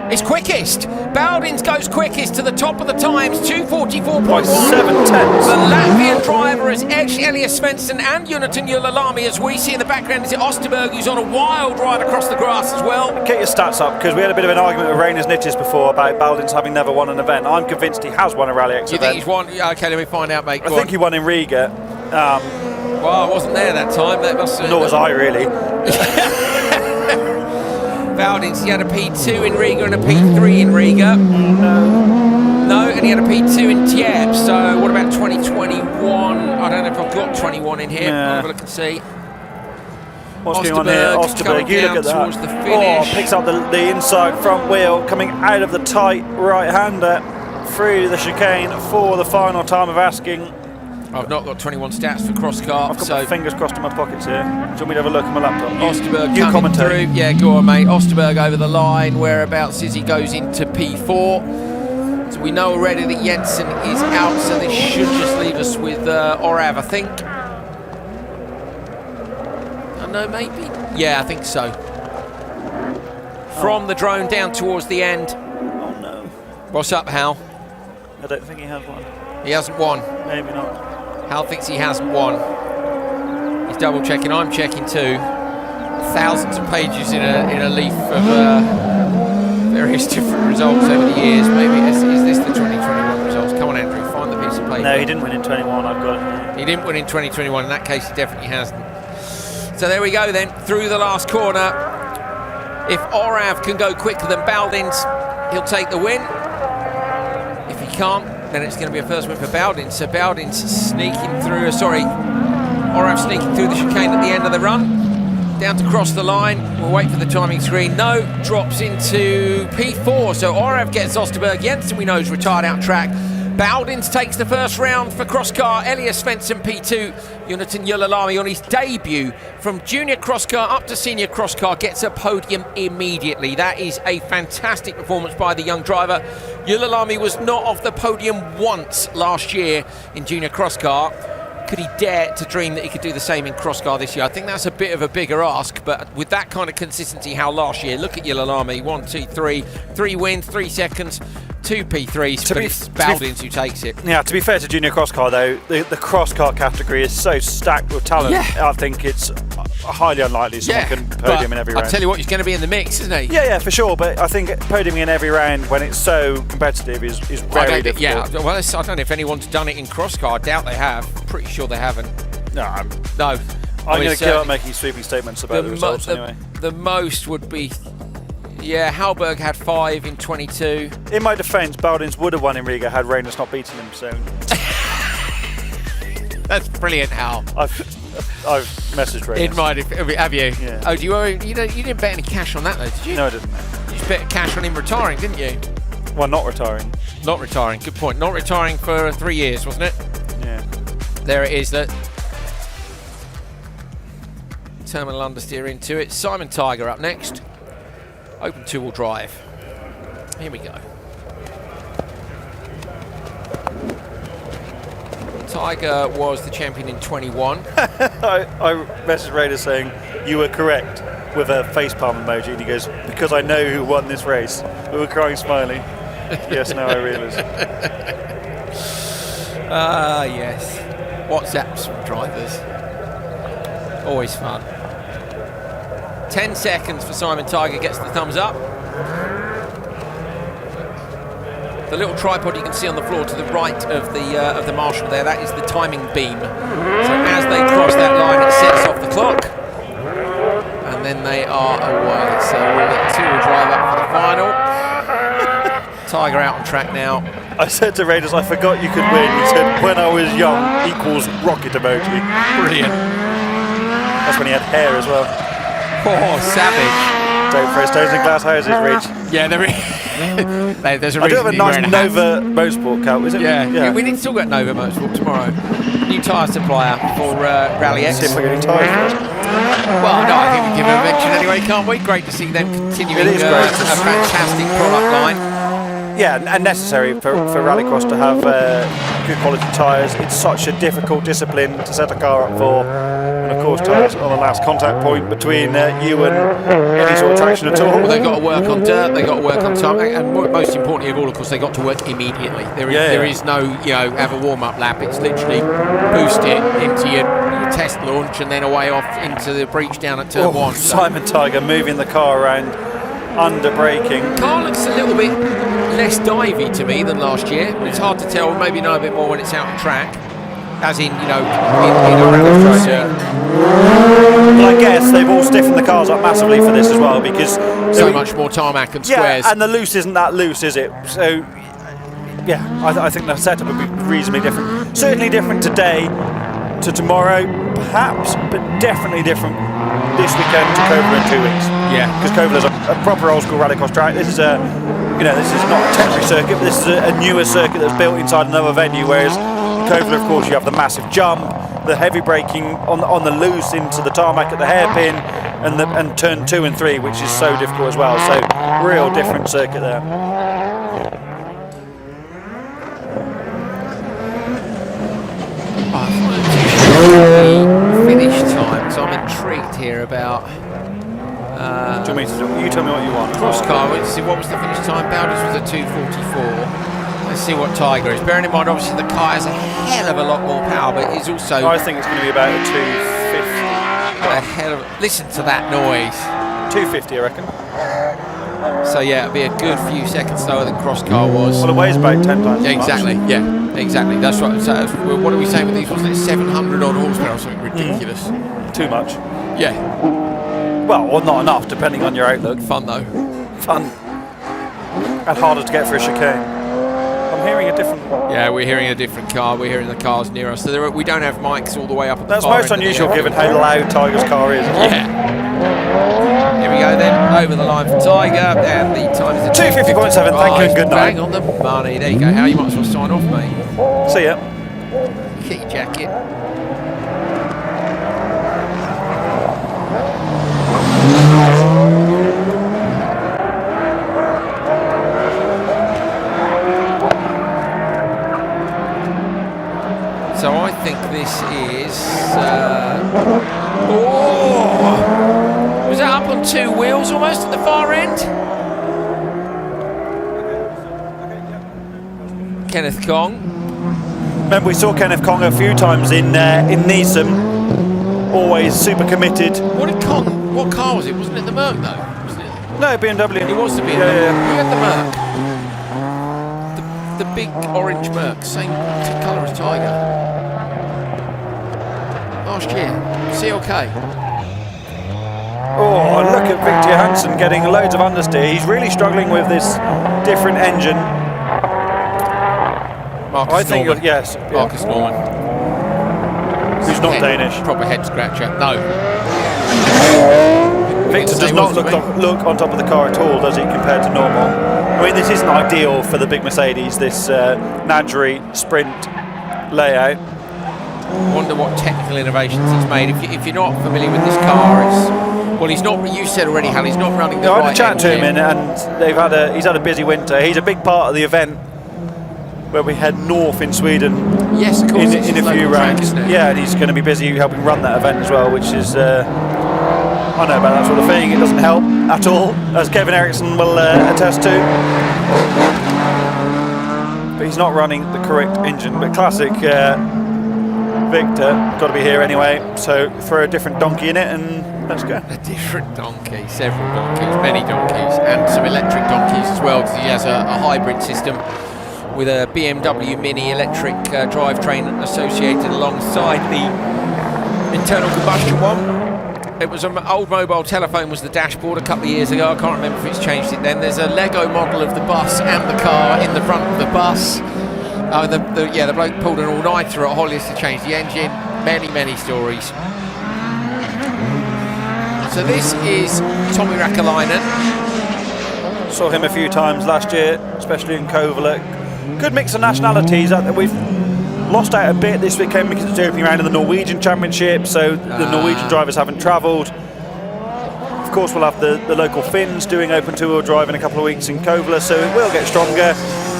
It's quickest. Bowdens goes quickest to the top of the times, 2:44.1. By 7/10. The Latvian driver is edged Elias Svensson and Jonatan Yulalami, as we see in the background. Is it Osterberg, who's on a wild ride across the grass as well? Get your stats up, because we had a bit of an argument with Rainer's Knitters before about Baldwin's having never won an event. I'm convinced he has won a RallyX event. You think he's won? Okay, let me find out, mate. I think he won in Riga. Well, I wasn't there that time. That must. Nor was I, really. Bowdens, he had a P2 in Riga and a P3 in Riga. No, and he had a P2 in Tierp. So what about 2021? I don't know if I've got 21 in here. I'll have a look and see. What's going on here? Osterberg, you look at that. Oh, picks up the inside front wheel, coming out of the tight right-hander through the chicane for the final time of asking. I've not got 21 stats for crosscar. I've got my fingers crossed in my pockets here. Do you want me to have a look at my laptop? Osterberg you coming commentate. through. Yeah, go on, mate. Osterberg over the line. Whereabouts is he? Goes into P4. So we know already that Jensen is out, so this should just leave us with Orav, I think. I know, maybe. Yeah, I think so. From the drone down towards the end. Oh no. What's up, Hal? I don't think he has one. He hasn't won. Maybe not. Hal thinks he hasn't won. He's double checking. I'm checking too. Thousands of pages in a leaf of various different results over the years. Maybe is this the 2021 results? Come on, Andrew, find the piece of paper. No, he didn't win in 21. I've got it here. He didn't win in 2021. In that case, he definitely hasn't. So there we go then, through the last corner. If Orav can go quicker than Baldins, he'll take the win. If he can't, then it's going to be a first win for Baldins. So Baldins sneaking through, Orav sneaking through the chicane at the end of the run. Down to cross the line, we'll wait for the timing screen. No, drops into P4. So Orav gets Osterberg. Jensen, we know, is retired out track. Baldins takes the first round for crosscar. Elias Svensson P2. Jonathan Yulalami on his debut from junior crosscar up to senior crosscar gets a podium immediately. That is a fantastic performance by the young driver. Yulalami was not off the podium once last year in junior crosscar. Could he dare to dream that he could do the same in crosscar this year? I think that's a bit of a bigger ask, but with that kind of consistency, how last year, look at Yulalami, 1, 2, 3, 3 wins, 3 seconds, 2 P3s, but it's Baldins who takes it. Yeah, to be fair to junior crosscar though, the crosscar category is so stacked with talent. Yeah. I think it's highly unlikely someone can podium in every round. I'll tell you what, he's going to be in the mix, isn't he? Yeah, for sure. But I think podiuming in every round when it's so competitive is very difficult. Yeah, well, I don't know if anyone's done it in crosscar. I doubt they have. Pretty sure they haven't. No. I'm going to give up making sweeping statements about the results anyway. The most would be... Yeah, Halberg had 5 in 22. In my defence, Baldins would have won in Riga had Reynolds not beaten him, so... That's brilliant, Hal. I've messaged Reynolds. Have you? Yeah. Oh, you didn't bet any cash on that though, did you? No, I didn't. You just bet cash on him retiring, didn't you? Well, not retiring. Not retiring, good point. Not retiring for 3 years, wasn't it? Yeah. There it is. Terminal understeer into it. Simon Tiger up next. Open two-wheel drive. Here we go. Tiger was the champion in 21. I messaged Raider saying, you were correct, with a facepalm emoji, and he goes, because I know who won this race. We were crying smiling. Yes, now I realise. Yes. WhatsApps from drivers. Always fun. 10 seconds for Simon Tiger, gets the thumbs up. The little tripod you can see on the floor to the right of the marshal there, that is the timing beam. So as they cross that line, it sets off the clock. And then they are away. So we'll get two-wheel drive up for the final. Tiger out on track now. I said to Raiders, I forgot you could win. He said, when I was young equals rocket emoji. Brilliant. That's when he had hair as well. Oh, savage. Don't throw stones in glass houses, Rich. Yeah, there's a reason. I do have a nice Nova Motorsport cap, is it? Yeah. We need to talk about Nova Motorsport tomorrow. New tyre supplier for RallyX. See if we're getting tyres. Well, no, I think we give them a mention anyway, can't we? Great to see them continuing a fantastic product line. Yeah, and necessary for Rallycross to have good quality tyres. It's such a difficult discipline to set a car up for. And of course, tyres are the last contact point between you and any sort of traction at all. Well, they've got to work on dirt, they've got to work on time, and most importantly of all, of course, they've got to work immediately. There is no, have a warm-up lap. It's literally boost it into your test launch and then away off into the breach down at turn 1. Simon Tiger moving the car around, under braking. Car looks a little bit less divey to me than last year. It's hard to tell. Maybe know a bit more when it's out on track, as in in a rally track. But I guess they've all stiffened the cars up massively for this as well, because so much more tarmac and squares. Yeah, and the loose isn't that loose, is it? So yeah, I think the setup would be reasonably different. Certainly different today to tomorrow, perhaps, but definitely different this weekend to Kovla in 2 weeks. Yeah, because Kovla's a proper old school rallycross track. This is this is not a temporary circuit, but this is a newer circuit that's built inside another venue. Whereas Kovler, of course, you have the massive jump, the heavy braking on the loose into the tarmac at the hairpin, and turn 2 and 3, which is so difficult as well. So real different circuit there. Finish time, so I'm intrigued here about. Do you want me to you tell me what you want? Crosscar. Let's see, what was the finish time? Bowders was a 2:44. Let's see what Tiger is. Bearing in mind, obviously, the car has a hell of a lot more power, but it's also. I think it's going to be about a 250. A hell of. Listen to that noise. 250, I reckon. So yeah, it'll be a good few seconds slower than Crosscar was. Well, it weighs about 10 times. Yeah, exactly. Much. Yeah, exactly. That's right. So what are we saying with these? Wasn't it 700 odd horsepower or something ridiculous? Too much. Yeah. Well, or not enough, depending on your outlook. Fun though. Fun. And harder to get for a chicane. I'm hearing a different. Yeah, we're hearing a different car. We're hearing the cars near us. So we don't have mics all the way up at That's the far most end of the unusual given how loud Tiger's car is. Yeah. Here we go then, over the line for Tiger, and the time is 250.7, thank you and good night. Bang on the money, there you go. How you might as well sign off, mate. See ya. Key jacket. So I think this is. Was that up on 2 wheels almost at the far end? Kenneth Kong. Remember, we saw Kenneth Kong a few times in Neeson. Always super committed. What car was it? Wasn't it the Merc though? Wasn't it? No, BMW. It was the BMW. Yeah. Who had the Merc? The big orange Merc, same colour as Tiger. Last year, CLK. Oh, look at Victor Hansen getting loads of understeer. He's really struggling with this different engine. Marcus Norman. Yes. Marcus Norman. Who's not Danish. Proper head scratcher. No. Victor does not look on top of the car at all, does he, compared to normal? I mean, this isn't ideal for the big Mercedes, this Nadgery Sprint layout. Wonder what technical innovations he's made. If you're not familiar with this car, well, he's not. You said already, Hal, he's not running the right I had a chat to him, and he's had a busy winter. He's a big part of the event where we head north in Sweden. Yes, of course. In a few rounds. Yeah, and he's going to be busy helping run that event as well, which is. I know about that sort of thing. It doesn't help at all, as Kevin Eriksson will attest to. But he's not running the correct engine. But classic. Victor, got to be here anyway, so throw a different donkey in it and let's go. A different donkey, several donkeys, many donkeys, and some electric donkeys as well, because he has a hybrid system with a BMW Mini electric drivetrain associated alongside the internal combustion one. It was an old mobile telephone was the dashboard a couple of years ago. I can't remember if it's changed it then. There's a Lego model of the bus and the car in the front of the bus. The bloke pulled an all-nighter at Hollis to change the engine. Many stories. So this is Tommi Räikkönen. Saw him a few times last year, especially in Kovler. Good mix of nationalities. We've lost out a bit this weekend because it's the opening round of the Norwegian Championship, so the Norwegian drivers haven't travelled. Of course, we'll have the local Finns doing open two-wheel drive in a couple of weeks in Kovler, so it will get stronger.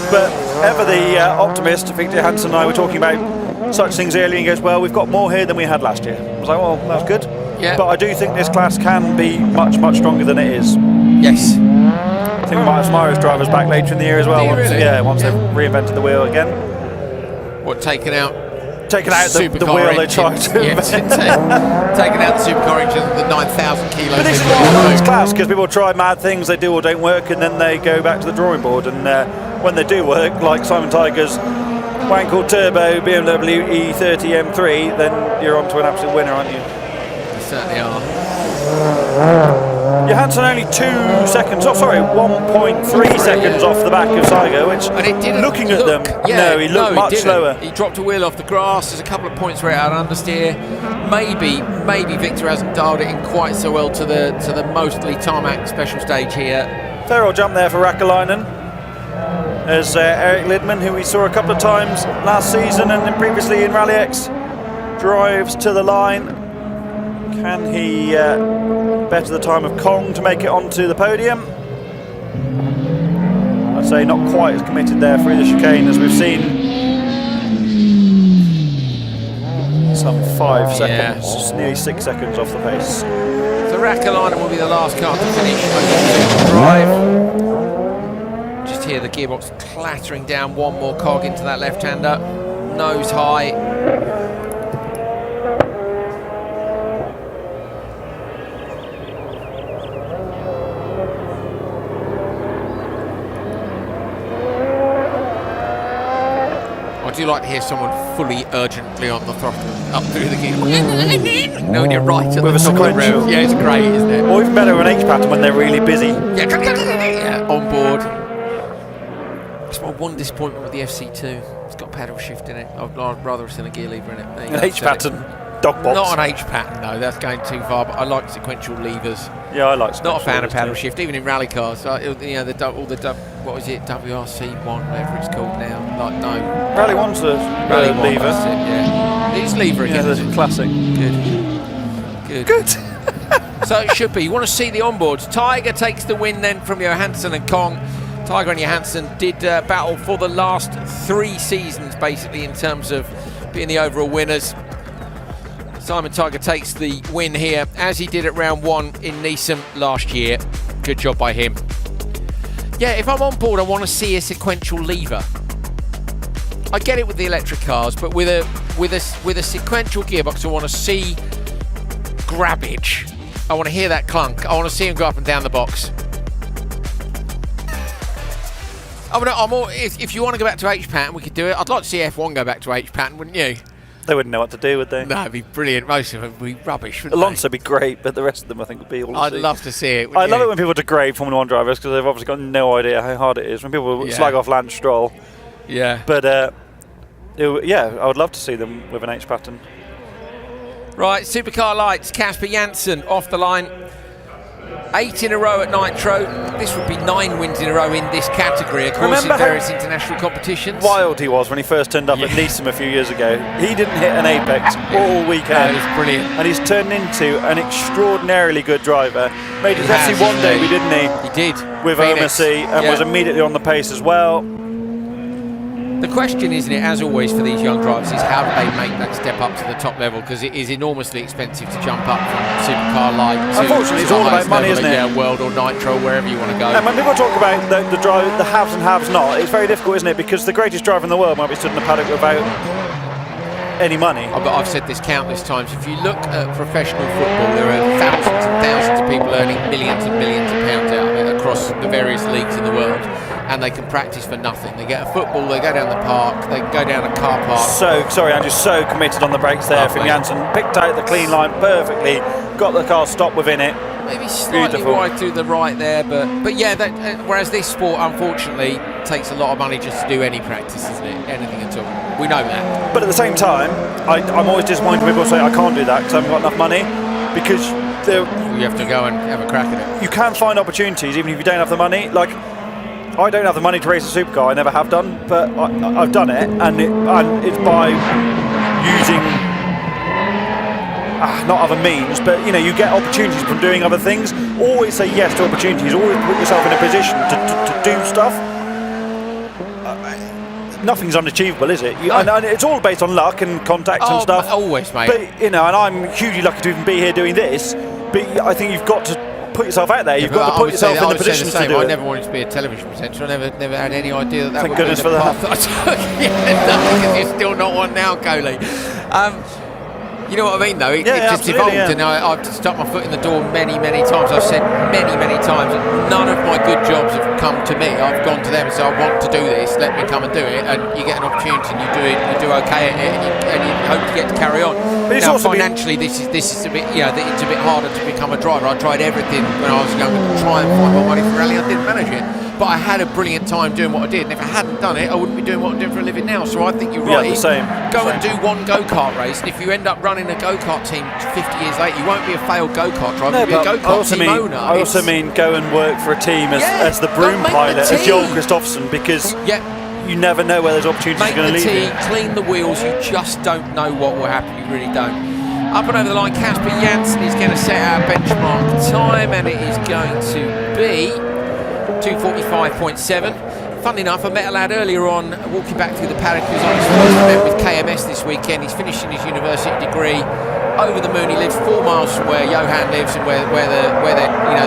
But ever the optimist, Victor Hansen and I were talking about such things earlier, and he goes, well, we've got more here than we had last year. I was like, well, that's good. Yeah. But I do think this class can be much stronger than it is. Yes. I think we might have some Irish drivers back later in the year as well. Once they've reinvented the wheel again. What, taking out the wheel they tried to invent. Taking out the supercar engine, the 9,000 kilos. But this is why it's class, because people try mad things, they do or don't work, and then they go back to the drawing board. And when they do work, like Simon Tiger's Wankel Turbo BMW E30 M3, then you're on to an absolute winner, aren't you? You certainly are. Johansson only 2 seconds, 1.3 seconds off the back of Tiger, which, and it didn't looking at them, he looked much slower. He dropped a wheel off the grass. There's a couple of points where it had understeer. Maybe Victor hasn't dialed it in quite so well to the mostly tarmac special stage here. Fair old jump there for Räikkönen. as Eric Lidman, who we saw a couple of times last season and then previously in RallyX, drives to the line. Can he better the time of Kong to make it onto the podium? I'd say not quite as committed there through the chicane as we've seen. Some 5 seconds, just nearly 6 seconds off the pace. So Rakkalainen will be the last car to finish on drive. Just hear the gearbox clattering down one more cog into that left-hander. Nose high. I do like to hear someone fully urgently on the throttle up through the gear. No, when you're right at the top of the road. Yeah, it's great, isn't it? Or even better an H pattern when they're really busy. Yeah, on board. That's my one disappointment with the FC2. It's got paddle shift in it. I'd rather have seen a gear lever in it. An H pattern dog box. Not an H pattern, no. That's going too far. But I like sequential levers. Yeah, I like sequential. Not a fan of paddle too. shift, even in rally cars. You know, what was it, WRC1, whatever it's called now. Like no. Rally 1's the Rally 1, lever. that's it, yeah. It's lever again. Yeah, the classic. Good. So it should be. You want to see the onboards. Tiger takes the win then from Johansson and Kong. Tiger and Johansson did battle for the last 3 seasons, basically, in terms of being the overall winners. Simon Tiger takes the win here, as he did at round 1 in Neeson last year. Good job by him. Yeah, if I'm on board, I want to see a sequential lever. I get it with the electric cars, but with a sequential gearbox, I want to see grabbage. I want to hear that clunk. I want to see him go up and down the box. If you want to go back to H pattern, we could do it. I'd like to see F1 go back to H pattern, wouldn't you? They wouldn't know what to do, would they? No, it'd be brilliant. Most of them would be rubbish, wouldn't Alonso they? would be great, but the rest of them I think would be all I'd love to see it. I love it when people degrade Formula 1 drivers because they've obviously got no idea how hard it is. When people slag off Lance Stroll. Yeah. But, I would love to see them with an H pattern. Right, Supercar lights, Casper Janssen off the line. 8 in a row at Nitro. This would be 9 wins in a row in this category, of course, in various international competitions. Wild he was when he first turned up at Neeson a few years ago. He didn't hit an apex all weekend. That was brilliant. And he's turned into an extraordinarily good driver. Made his FC1 debut, didn't he? He did. With OMC and was immediately on the pace as well. The question, isn't it, as always for these young drivers, is how do they make that step up to the top level? Because it is enormously expensive to jump up from Supercar Light to unfortunately, it's all about money, isn't it? Yeah, World or Nitro, wherever you want to go. And when people talk about the haves and haves not, it's very difficult, isn't it? Because the greatest driver in the world might be stood in the paddock without any money. I've said this countless times. If you look at professional football, there are thousands and thousands of people earning millions and millions of pounds out of it across the various leagues in the world. And they can practice for nothing. They get a football, they go down the park, they go down a car park. So, sorry Andrew, so committed on the brakes there from Janssen. Picked out the clean line perfectly, got the car stopped within it. Maybe slightly wide to the right there, but yeah, whereas this sport, unfortunately, takes a lot of money just to do any practice, isn't it? Anything at all. We know that. But at the same time, I'm always disappointed when people say I can't do that because I haven't got enough money, because you have to go and have a crack at it. You can find opportunities even if you don't have the money. Like, I don't have the money to race a supercar, I never have done, but I've done it, and it's by using not other means, but you know, you get opportunities from doing other things. Always say yes to opportunities, always put yourself in a position to do stuff. Nothing's unachievable, is it? And it's all based on luck and contacts and stuff. Always, mate. But you know, and I'm hugely lucky to even be here doing this, but I think you've got to put yourself out there. You've got to put yourself in the position to do it. I never wanted to be a television presenter. I never had any idea that Thank would goodness be the for path that. because you're still not one now, Coley. You know what I mean, though? It just evolved, and I've stuck my foot in the door many, many times. I've said many, many times that none of my good jobs have come to me. I've gone to them and said, I want to do this, let me come and do it. And you get an opportunity and you do it, you do okay at it, and you hope to get to carry on. But it's now, also financially, this is a bit, it's a bit harder to become a driver. I tried everything when I was young to try and find my money for rally. I didn't manage it. but I had a brilliant time doing what I did. And if I hadn't done it, I wouldn't be doing what I'm doing for a living now. So I think you're right. Yeah, the same. Go and do one go-kart race, and if you end up running a go-kart team 50 years later, you won't be a failed go-kart driver, you'll be a go-kart team owner. I also mean go and work for a team as the broom pilot, as Joel Christopherson, because you never know where those opportunities are going to lead you. Clean the wheels, you just don't know what will happen, you really don't. Up and over the line, Casper Janssen is going to set our benchmark time, and it is going to be 2:45.7. Funnily enough, I met a lad earlier on walking back through the paddock who's on his first event with KMS this weekend. He's finishing his university degree over the moon. He lives 4 miles from where Johan lives and where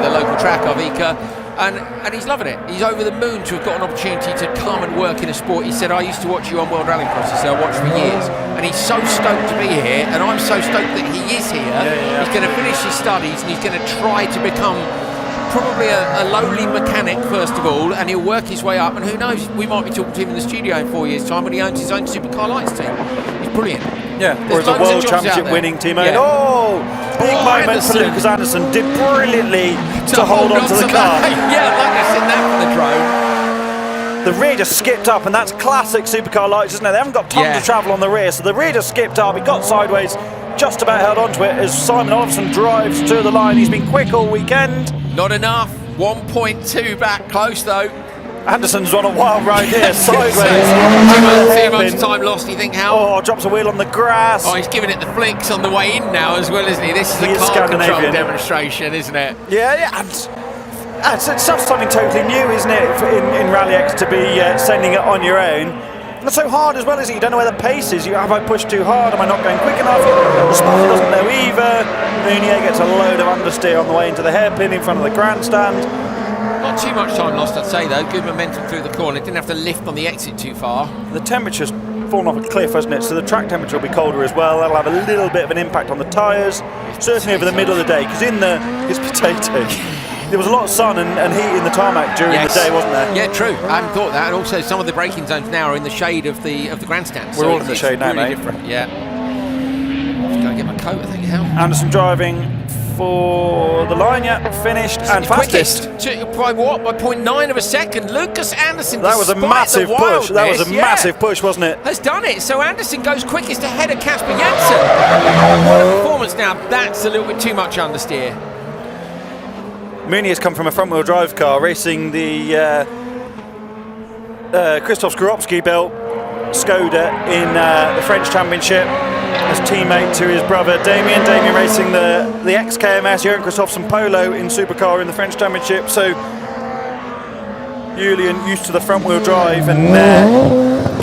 the local track of Ica. And he's loving it. He's over the moon to have got an opportunity to come and work in a sport. He said, I used to watch you on World Rallycross. He said, I watched for years. And he's so stoked to be here, and I'm so stoked that he is here. He's going to finish his studies, and he's going to try to become probably a lowly mechanic first of all, and he'll work his way up, and who knows, we might be talking to him in the studio in 4 years' time when he owns his own Supercar Lights team. He's brilliant. Yeah, or as a World Championship winning team owner. Big moment for Lucas Anderson. Did brilliantly to hold on to the car. Yeah, like I said, that for the drone. The rear just skipped up, and that's classic Supercar Lights, isn't it? They haven't got tons of travel on the rear, so the rear just skipped up. He got sideways, just about held onto it as Simon Olafsson drives to the line. He's been quick all weekend. Not enough. 1.2 back, close though. Anderson's on a wild ride here, sideways. Too much time lost, you think, Hal? Oh, drops a wheel on the grass. Oh, he's giving it the flicks on the way in now as well, isn't he? This is a car control demonstration, isn't it? Yeah. And it's something totally new, isn't it, in RallyX to be sending it on your own. And it's so hard as well, isn't it? You don't know where the pace is. Have I pushed too hard? Am I not going quick enough? The spotter doesn't know either. Mounier gets a load of understeer on the way into the hairpin in front of the grandstand. Not too much time lost, I'd say, though. Good momentum through the corner. It didn't have to lift on the exit too far. The temperature's fallen off a cliff, hasn't it? So the track temperature will be colder as well. That'll have a little bit of an impact on the tyres, certainly over the middle of the day, because it's potato. There was a lot of sun and heat in the tarmac during the day, wasn't there? Yeah, true. I hadn't thought that. And also, some of the braking zones now are in the shade of the grandstand. We're all in the shade now, really mate. Different. Yeah. Just go and get my coat, I think, Hal. Anderson driving for the line, finished and fastest. By what? By 0.9 of a second. Lucas Anderson. That was a massive push. That was a massive push, wasn't it? Has done it. So Anderson goes quickest ahead of Casper Janssen. What a performance now. That's a little bit too much understeer. Mooney has come from a front-wheel drive car, racing the Krzysztof Skorupski built Skoda in the French Championship as teammate to his brother Damien. Damien racing the ex-KMS Jürgen Christopherson Polo in Supercar in the French Championship. So Julian used to the front-wheel drive, and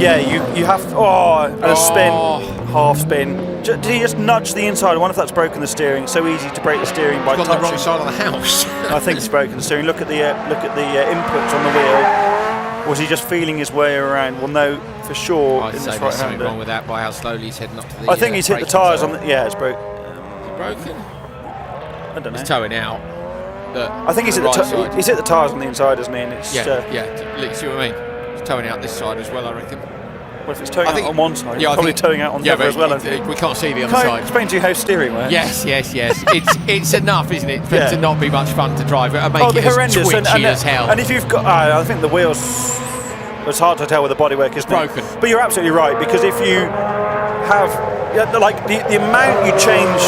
you have and a spin, half spin. Did he just nudge the inside? I wonder if that's broken the steering. It's so easy to break the steering by touching. On the wrong side of the house. I think it's broken the steering. Look at the inputs on the wheel. Was he just feeling his way around? Well, no, for sure. I'd say there's something wrong with that by how slowly he's heading up to the. I think he's hit the tyres on the. Yeah, it's broken. Broken? I don't know. He's towing out. I think he's hit the tyres on the inside, isn't he? And it's, see what I mean? He's towing out this side as well, I reckon. Well, if it's towing out on one side, probably towing out on the other as well. We can't see the other side. Can I explain to you how steering works? Yes. it's enough, isn't it, to not be much fun to drive it and make it as twitchy as hell. And if you've got, I think the wheels, it's hard to tell with the bodywork, isn't broken. It? But you're absolutely right, because if you have, like the amount you change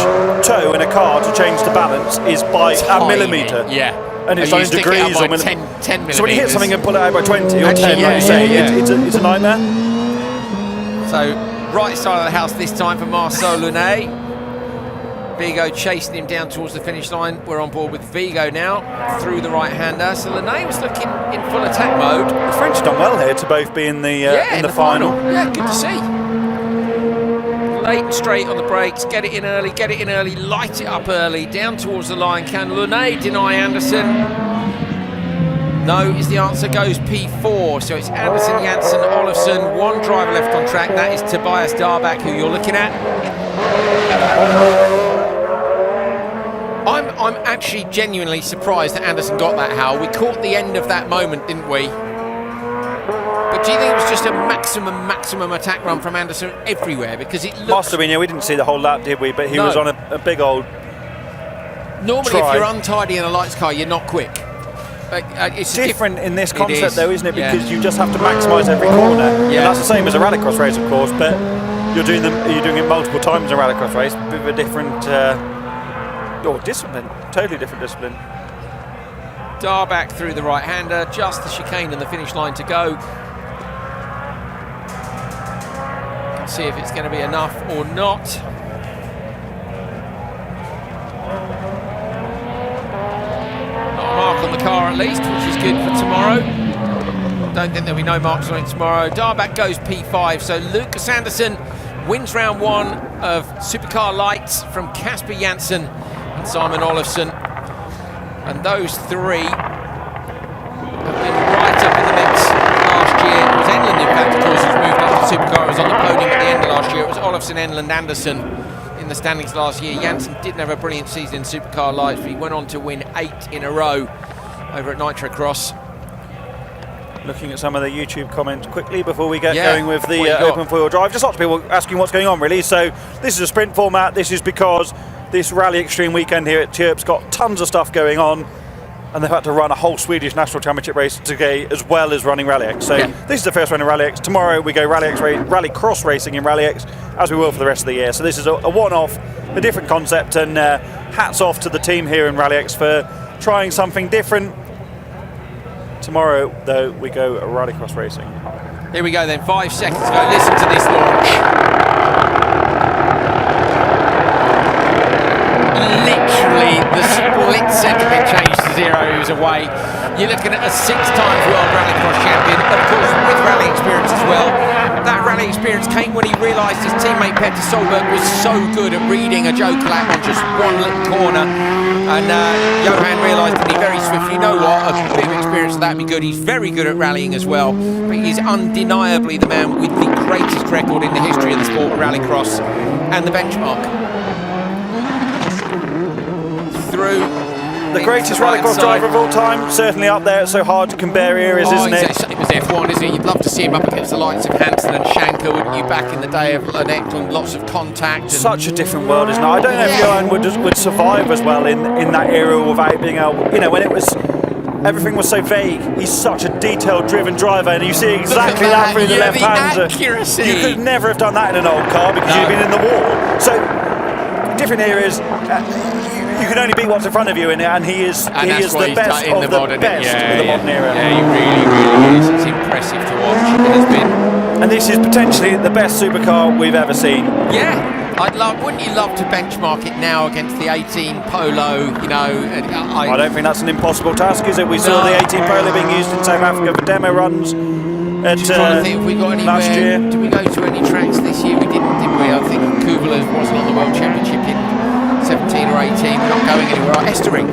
toe in a car to change the balance is by a millimetre. Yeah. And it's like degrees or 10 millimetres. So when you hit something and pull it out by 20 or 10, like you say, it's a nightmare. So, right side of the house this time for Marcel Lunet. Vigo chasing him down towards the finish line. We're on board with Vigo now, through the right-hander. So Lunet was looking in full attack mode. The French have done well here to both be in the final. Yeah, good to see. Late and straight on the brakes, get it in early, light it up early, down towards the line. Can Lunet deny Anderson? No is the answer, goes P4. So it's Anderson, Janssen, Olafsson, one driver left on track. That is Tobias Darbach, who you're looking at. I'm actually genuinely surprised that Anderson got that, Hal. We caught the end of that moment, didn't we? But do you think it was just a maximum attack run from Anderson everywhere? Because it looked... Must have been, we didn't see the whole lap, did we? But he was on a big old Normally, if you're untidy in a lights car, you're not quick. It's different in this concept, though, isn't it? Yeah. Because you just have to maximise every corner. Yeah. And that's the same as a rallycross race, of course, but you're doing it multiple times in a rallycross race. A bit of a different discipline, totally different discipline. Darback through the right-hander, just the chicane and the finish line to go. Let's see if it's going to be enough or not. Not a mark on the car at least, which is good for tomorrow. Don't think there'll be no marks on it tomorrow. Darback goes P5, so Lucas Anderson wins round 1 of Supercar Lights from Casper Janssen and Simon Olofsson. And those three have been right up in the mix last year. It was Enland, in fact, of course, who's moved up to Supercar. It was on the podium at the end of last year. It was Olofsson, Enland, Anderson in the standings last year. Janssen didn't have a brilliant season in Supercar Lights, but he went on to win 8 in a row over at Nitrocross. Looking at some of the YouTube comments quickly before we get Yeah. going with What you the got? open four-wheel drive. Just lots of people asking what's going on, really. So this is a sprint format. This is because this Rally Extreme weekend here at Tierp's got tons of stuff going on, and they've had to run a whole Swedish National Championship race today as well as running RallyX. So this is the first run of RallyX. Tomorrow we go Rally Cross racing in RallyX, as we will for the rest of the year. So this is a one-off, a different concept, and hats off to the team here in RallyX for trying something different. Tomorrow, though, we go Rallycross racing. Here we go then, 5 seconds ago. Listen to this launch. Literally the split second it changed to 0, he was away. You're looking at a 6-time world rallycross champion, of course with rally experience as well. That rally experience came when he realised his teammate Petter Solberg was so good at reading a Joe lap on just one little corner. And Johan realised that he very swiftly, you know what, a bit of experience of that would be good. He's very good at rallying as well. But he's undeniably the man with the greatest record in the history of the sport of rallycross and the benchmark. Through The greatest rallycross driver of all time, certainly up there. It's so hard to compare eras, isn't it? It was F1, isn't it? You'd love to see him up against the likes of Hansen and Shanker, wouldn't you, back in the day of Lanecton, lots of contact. And Such a different world, isn't it? I don't know if Johan would survive as well in that era without being able, when it was, everything was so vague. He's such a detail-driven driver, and you see exactly that through the left hand. Accuracy. You could never have done that in an old car because you'd been in the wall. So, different eras. You can only beat what's in front of you, and he is the best of the best in the modern era. Yeah, he really is. It's impressive to watch. It has been. And this is potentially the best supercar we've ever seen. Yeah, wouldn't you love to benchmark it now against the 18 Polo? I don't think that's an impossible task, is it? We saw the 18 Polo being used in South Africa for demo runs. Just trying to think if we got anywhere. Last year. Did we go to any tracks this year? We didn't, did we? I think Kubler wasn't on the World Championship in 17 or 18. We're not going anywhere. Estering,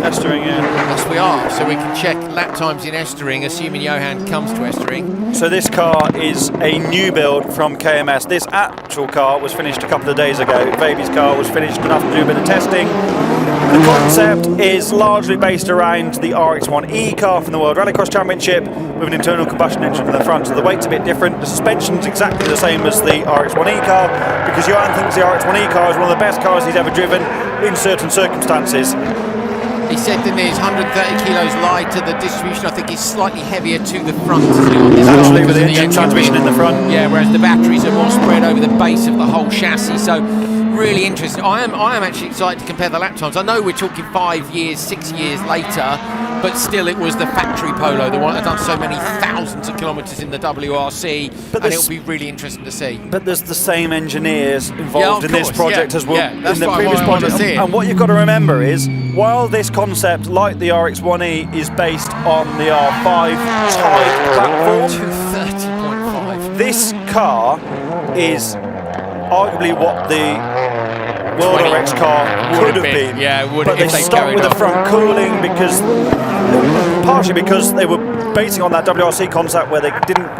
yeah. Yes, we are. So we can check lap times in Estering, assuming Johan comes to Estering. So this car is a new build from KMS. This actual car was finished a couple of days ago. Baby's car was finished enough to do a bit of testing. The concept is largely based around the RX-1E car from the World Rallycross Championship with an internal combustion engine in the front. So the weight's a bit different. The suspension's exactly the same as the RX-1E car because Johan thinks the RX-1E car is one of the best cars he's ever driven in certain circumstances. He said that it's 130 kilos lighter. The distribution, I think, is slightly heavier to the front. Actually, with the engine transmission in the front. Yeah, whereas the batteries are more spread over the base of the whole chassis. So really interesting. I am actually excited to compare the lap times. I know we're talking 5 years, 6 years later, but still it was the factory Polo, the one that done so many thousands of kilometres in the WRC, and it'll be really interesting to see. But there's the same engineers involved in this project as well in that's the why previous I want to project. see it. And what you've got to remember is, while this concept, like the RX-1E, is based on the R5 type platform, 230.5. this car is arguably what the World RX car would have been. Yeah, would but they stuck with the front cooling because, partially because they were basing on that WRC concept where they didn't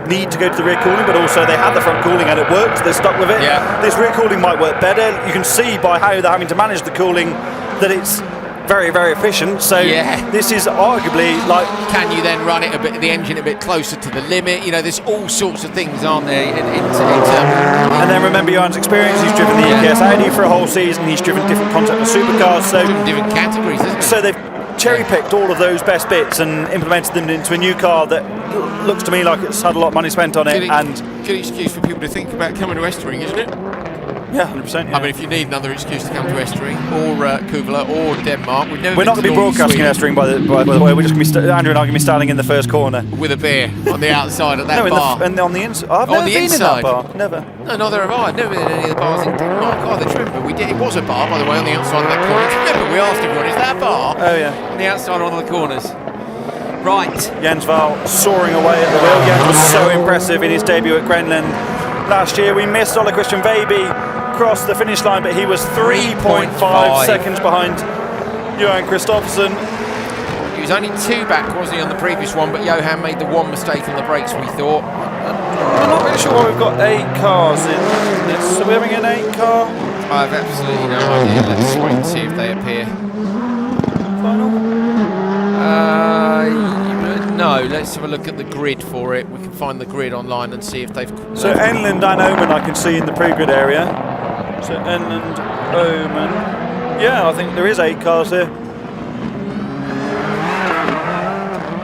need to go to the rear cooling, but also they had the front cooling and it worked. They stuck with it. Yeah. This rear cooling might work better. You can see by how they're having to manage the cooling that it's very, very efficient. So this is arguably like, can you then run it the engine a bit closer to the limit? There's all sorts of things, aren't there? And then remember Johan's experience. He's driven the EKS Audi for a whole season. He's driven different concepts of supercars. So different categories, isn't it? So they've cherry-picked all of those best bits and implemented them into a new car that looks to me like it's had a lot of money spent on it. Good excuse for people to think about coming to Estering, isn't it? Yeah, 100%. Yeah. I mean, if you need another excuse to come to Estering or Kuvula or Denmark, we're not going to be broadcasting Estering, by the way. We're just going to be Andrew and I are going to be standing in the first corner with a beer on the outside of that bar. And on the inside. I've never been inside. in that bar. Never. No, neither have I. I've never been in any of the bars in Denmark either. True, but we did. It was a bar, by the way, on the outside of that corner. Remember, we asked everyone, "Is that a bar?" Oh yeah. On the outside, on the corners. Right. Jens Val soaring away at the wheel. Jens was so impressive in his debut at Grenland last year. We missed Ole Christian Veiby cross the finish line, but he was 3.5 seconds behind Johan Kristoffersen. He was only 2 back, wasn't he, on the previous one, but Johan made the one mistake on the brakes, we thought. I'm not really sure why we've got 8 cars in this. So we're having an 8 car? I have absolutely no idea. Let's wait and see if they appear. Final? No, let's have a look at the grid for it. We can find the grid online and see if they've... So Enland and Oman I can see in the pre-grid area. So Enland, Oman. Yeah, I think there is 8 cars here.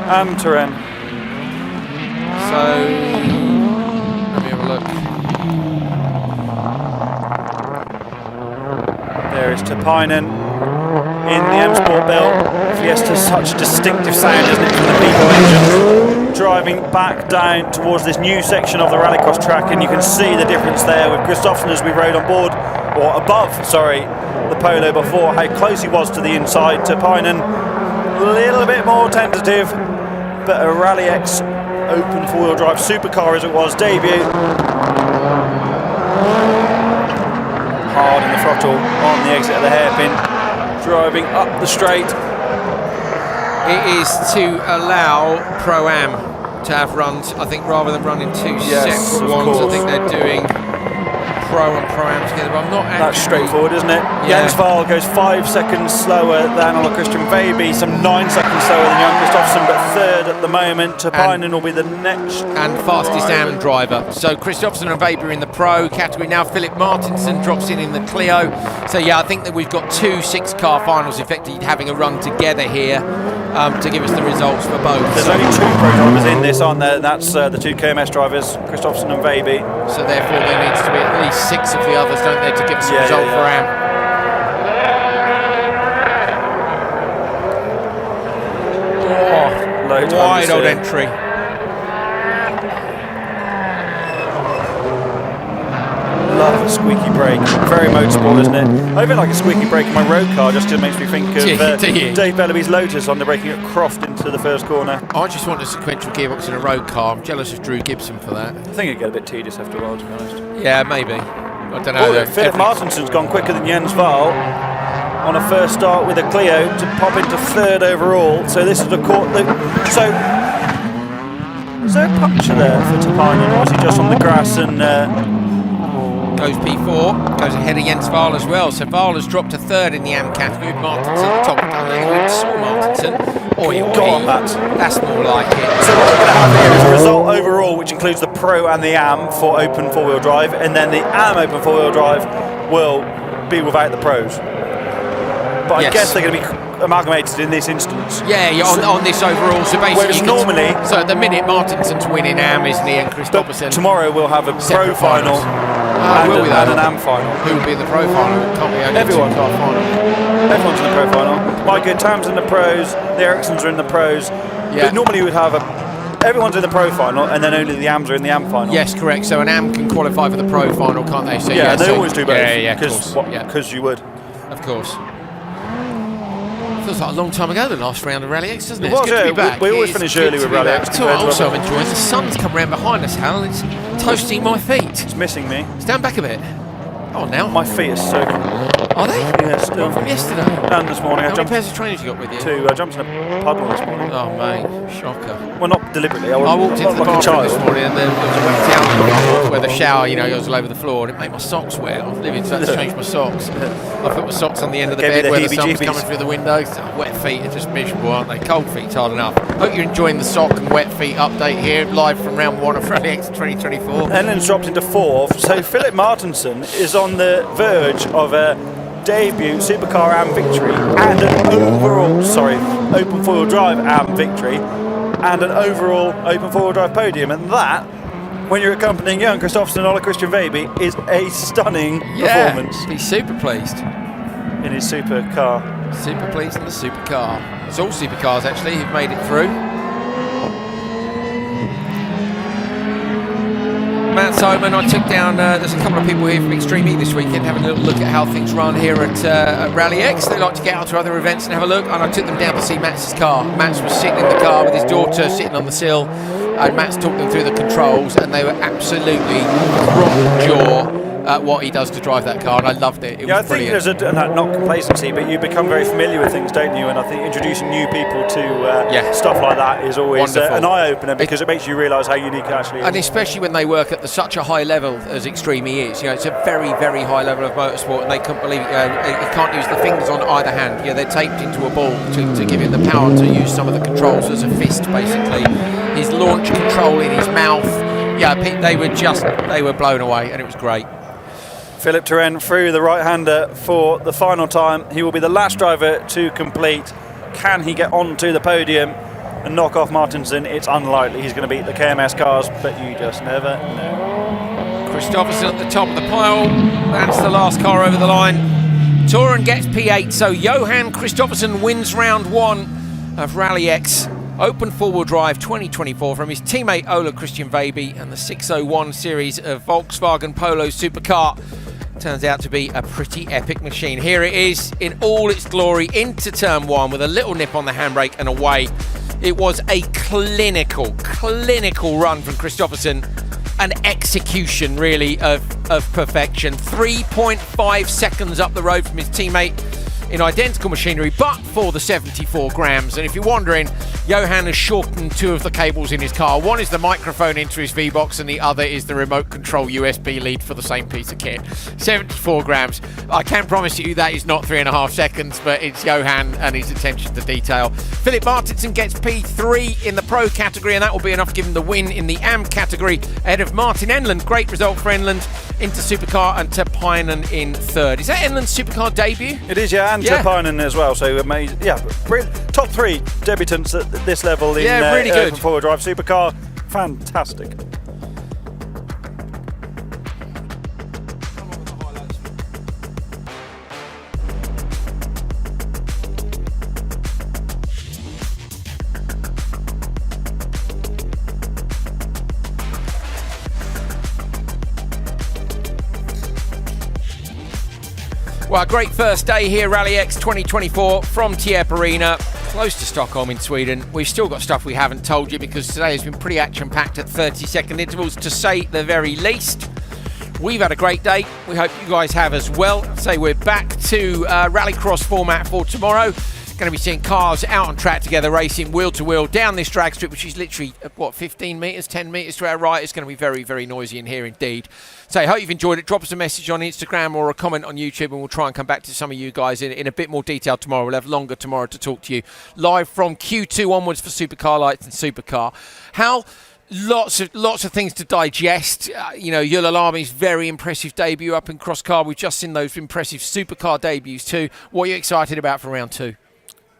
Amteren. So, let me have a look. There is Tapainen in the M Sport belt. Fiesta's such a distinctive sound, isn't it, from the Pico engine? Driving back down towards this new section of the rallycross track, and you can see the difference there with Kristoffersen as we rode on board, or above, sorry, the Polo before, how close he was to the inside. Tapainen a little bit more tentative, but a RallyX open 4-wheel drive supercar as it was debut. Hard in the throttle on the exit of the hairpin, driving up the straight. It is to allow Pro-Am to have runs, I think, rather than running 2 separate ones. Course. I think they're doing Pro and Pro-Am together, but I'm not actually... That's straightforward, isn't it? Yeah. Jens Val goes 5 seconds slower than Ole Christian Veiby, some 9 seconds slower than Johan Kristoffersen, but third at the moment. Tapainen will be the next. And fastest AM driver. So Kristoffersen and Veiby are in the Pro category now. Philip Martinson drops in the Clio. So yeah, I think that we've got 2 6-car finals effectively having a run together here to give us the results for both. There's only 2 pro drivers in this, aren't there? That's the 2 KMS drivers, Kristoffersen and Veiby. So therefore there needs to be at least 6 of the others, don't there, to give us a result for AM. Wide old entry. Love a squeaky brake. Very motorsport, isn't it? I even like a squeaky brake in my road car, just makes me think of Dave Bellamy's Lotus on the braking at Croft into the first corner. I just want a sequential gearbox in a road car. I'm jealous of Drew Gibson for that. I think it'd get a bit tedious after a while, to be honest. Yeah, maybe. I don't know. Philip Martinson's gone quicker than Jens Val on a first start with a Clio to pop into 3rd overall. So this is the court. So is there a puncture there for Tapainen, or is he just on the grass and? Goes P4, goes ahead of Jens Val as well. So Val has dropped to 3rd in the AM category with Martinson at the top. I don't think we saw Martinson. That's more like it. So what we're going to have here is a result overall, which includes the Pro and the AM for open 4-wheel drive, and then the AM open 4-wheel drive will be without the Pros. But I guess they're going to be amalgamated in this instance. Yeah, on this overall. So basically, normally, so at the minute Martinson's winning AM, isn't he, and Kristoffersen. Tomorrow we'll have a Pro final. And an AM final. Who will be in the Pro final? Can't be only Everyone. 2-car final. Everyone's in the Pro final. Micah Tam's in the Pros. The Ericssons are in the Pros. Yeah. But normally you would have everyone's in the Pro final, and then only the AMs are in the AM final. Yes, correct. So an AM can qualify for the Pro final, can't they? So yeah, they always do both. Yeah, of course. Because you would. Of course. Feels like a long time ago, the last round of RallyX, doesn't it? It was, it's good to be back. We always finish early with RallyX. Also, I'm enjoying the sun's come round behind us, Hal, and it's toasting my feet. It's missing me. Stand back a bit. Oh, now. My feet are soaking. Are they? Yeah, still. From yesterday? And this morning. How many pairs of trainers you got with you? 2. I jumped in a puddle this morning. Oh, mate. Shocker. Well, not deliberately. I walked into the like bathroom this morning and there was a wet towel where the shower, goes all over the floor, and it made my socks wet. I was living to change my socks. I put my socks on the end of the bed where the sun was coming through the window. Wet feet are just miserable, aren't they? Cold feet's hard enough. Hope you're enjoying the sock and wet feet update here, live from round 1 of RallyX 2024. Ellen's dropped into 4th, so Philip Martinson is on the verge of debut Supercar and victory, and an overall, open four-wheel drive and victory, and an overall open four-wheel drive podium. And that, when you're accompanying Johan Kristoffersson and Ole Christian Veiby, is a stunning performance. He's super pleased. In his supercar. Super pleased in the supercar. It's all supercars actually who've made it through. Matt Simon, I took down, there's a couple of people here from Extreme E this weekend having a little look at how things run here at RallyX. They like to get out to other events and have a look, and I took them down to see Matt's car. Matt was sitting in the car with his daughter sitting on the sill, and Matt's talked them through the controls, and they were absolutely rock jaw at what he does to drive that car, and I loved it. It was brilliant. I think there's not complacency, but you become very familiar with things, don't you? And I think introducing new people to stuff like that is always an eye-opener, because it makes you realise how unique it actually is. And especially when they work at such a high level as Extreme E is. It's a very, very high level of motorsport, and they couldn't believe it. You can't use the fingers on either hand. They're taped into a ball to give him the power to use some of the controls as a fist, basically. His launch control in his mouth. They were blown away, and it was great. Philip Turenne through the right-hander for the final time. He will be the last driver to complete. Can he get onto the podium and knock off Martinsson? It's unlikely. He's going to beat the KMS cars, but you just never know. Kristoffersson at the top of the pile. That's the last car over the line. Turan gets P8, so Johan Kristoffersson wins round 1 of RallyX Open Four-Wheel Drive 2024 from his teammate Ole Christian Veiby and the 601 series of Volkswagen Polo Supercar. Turns out to be a pretty epic machine. Here it is in all its glory into turn 1 with a little nip on the handbrake and away. It was a clinical run from Kristoffersson. An execution really of perfection. 3.5 seconds up the road from his teammate in identical machinery, but for the 74 grams. And if you're wondering, Johan has shortened 2 of the cables in his car. One is the microphone into his V-Box, and the other is the remote control USB lead for the same piece of kit. 74 grams. I can promise you that is not 3.5 seconds, but it's Johan and his attention to detail. Philip Martinsson gets P3 in the Pro category, and that will be enough to give him the win in the AM category ahead of Martin Enlund. Great result for Enlund into Supercar, and Tepainen in 3rd. Is that Enlund's Supercar debut? It is, and Tepainen as well. So amazing, top 3 debutants at this level in really good. Open Four-Wheel Drive Supercar. Fantastic. Well, a great first day here, RallyX 2024 from Tierp Arena, close to Stockholm in Sweden. We've still got stuff we haven't told you because today has been pretty action-packed at 30-second intervals, to say the very least. We've had a great day. We hope you guys have as well. So we're back to rallycross format for tomorrow. Going to be seeing cars out on track together, racing wheel to wheel down this drag strip, which is literally 15 metres, 10 metres to our right. It's going to be very, very noisy in here indeed. So I hope you've enjoyed it. Drop us a message on Instagram or a comment on YouTube, and we'll try and come back to some of you guys in a bit more detail tomorrow. We'll have longer tomorrow to talk to you live from Q2 onwards for Supercar Lights and Supercar. Lots of things to digest. Yul Alami's very impressive debut up in crosscar. We've just seen those impressive Supercar debuts too. What are you excited about for round 2?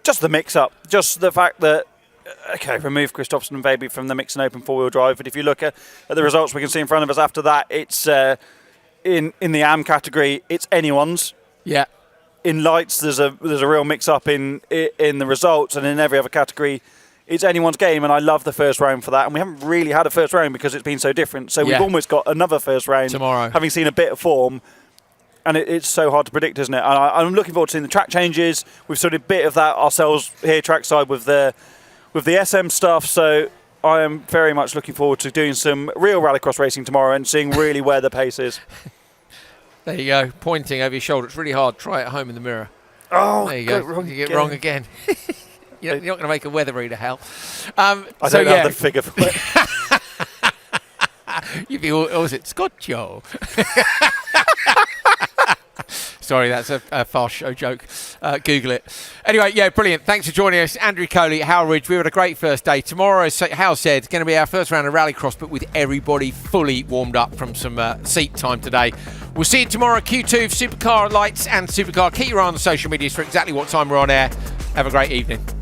Just the mix-up, just the fact that, remove Kristoffersson and Veiby from the mix and open four-wheel drive, but if you look at the results we can see in front of us after that, it's in the AM category, it's anyone's. Yeah. In lights, there's a real mix-up in the results, and in every other category, it's anyone's game, and I love the first round for that. And we haven't really had a first round because it's been so different, so we've almost got another first round tomorrow, having seen a bit of form. And it's so hard to predict, isn't it? And I'm looking forward to seeing the track changes. We've sort of a bit of that ourselves here trackside with the SM stuff. So I am very much looking forward to doing some real rallycross racing tomorrow and seeing really where the pace is. There you go, pointing over your shoulder. It's really hard. Try it at home in the mirror. Oh, there you go. You get wrong again. You're not going to make a weather reader, Hal. I don't have the figure for it. You'd be all, was it Scotcho? Sorry, that's a fast show joke. Google it. Anyway, yeah, brilliant. Thanks for joining us. Andrew Coley, Hal Ridge. We had a great first day. Tomorrow, as Hal said, it's going to be our first round of Rallycross, but with everybody fully warmed up from some seat time today. We'll see you tomorrow at Q2 for Supercar Lights and Supercar. Keep your eye on the social medias for exactly what time we're on air. Have a great evening.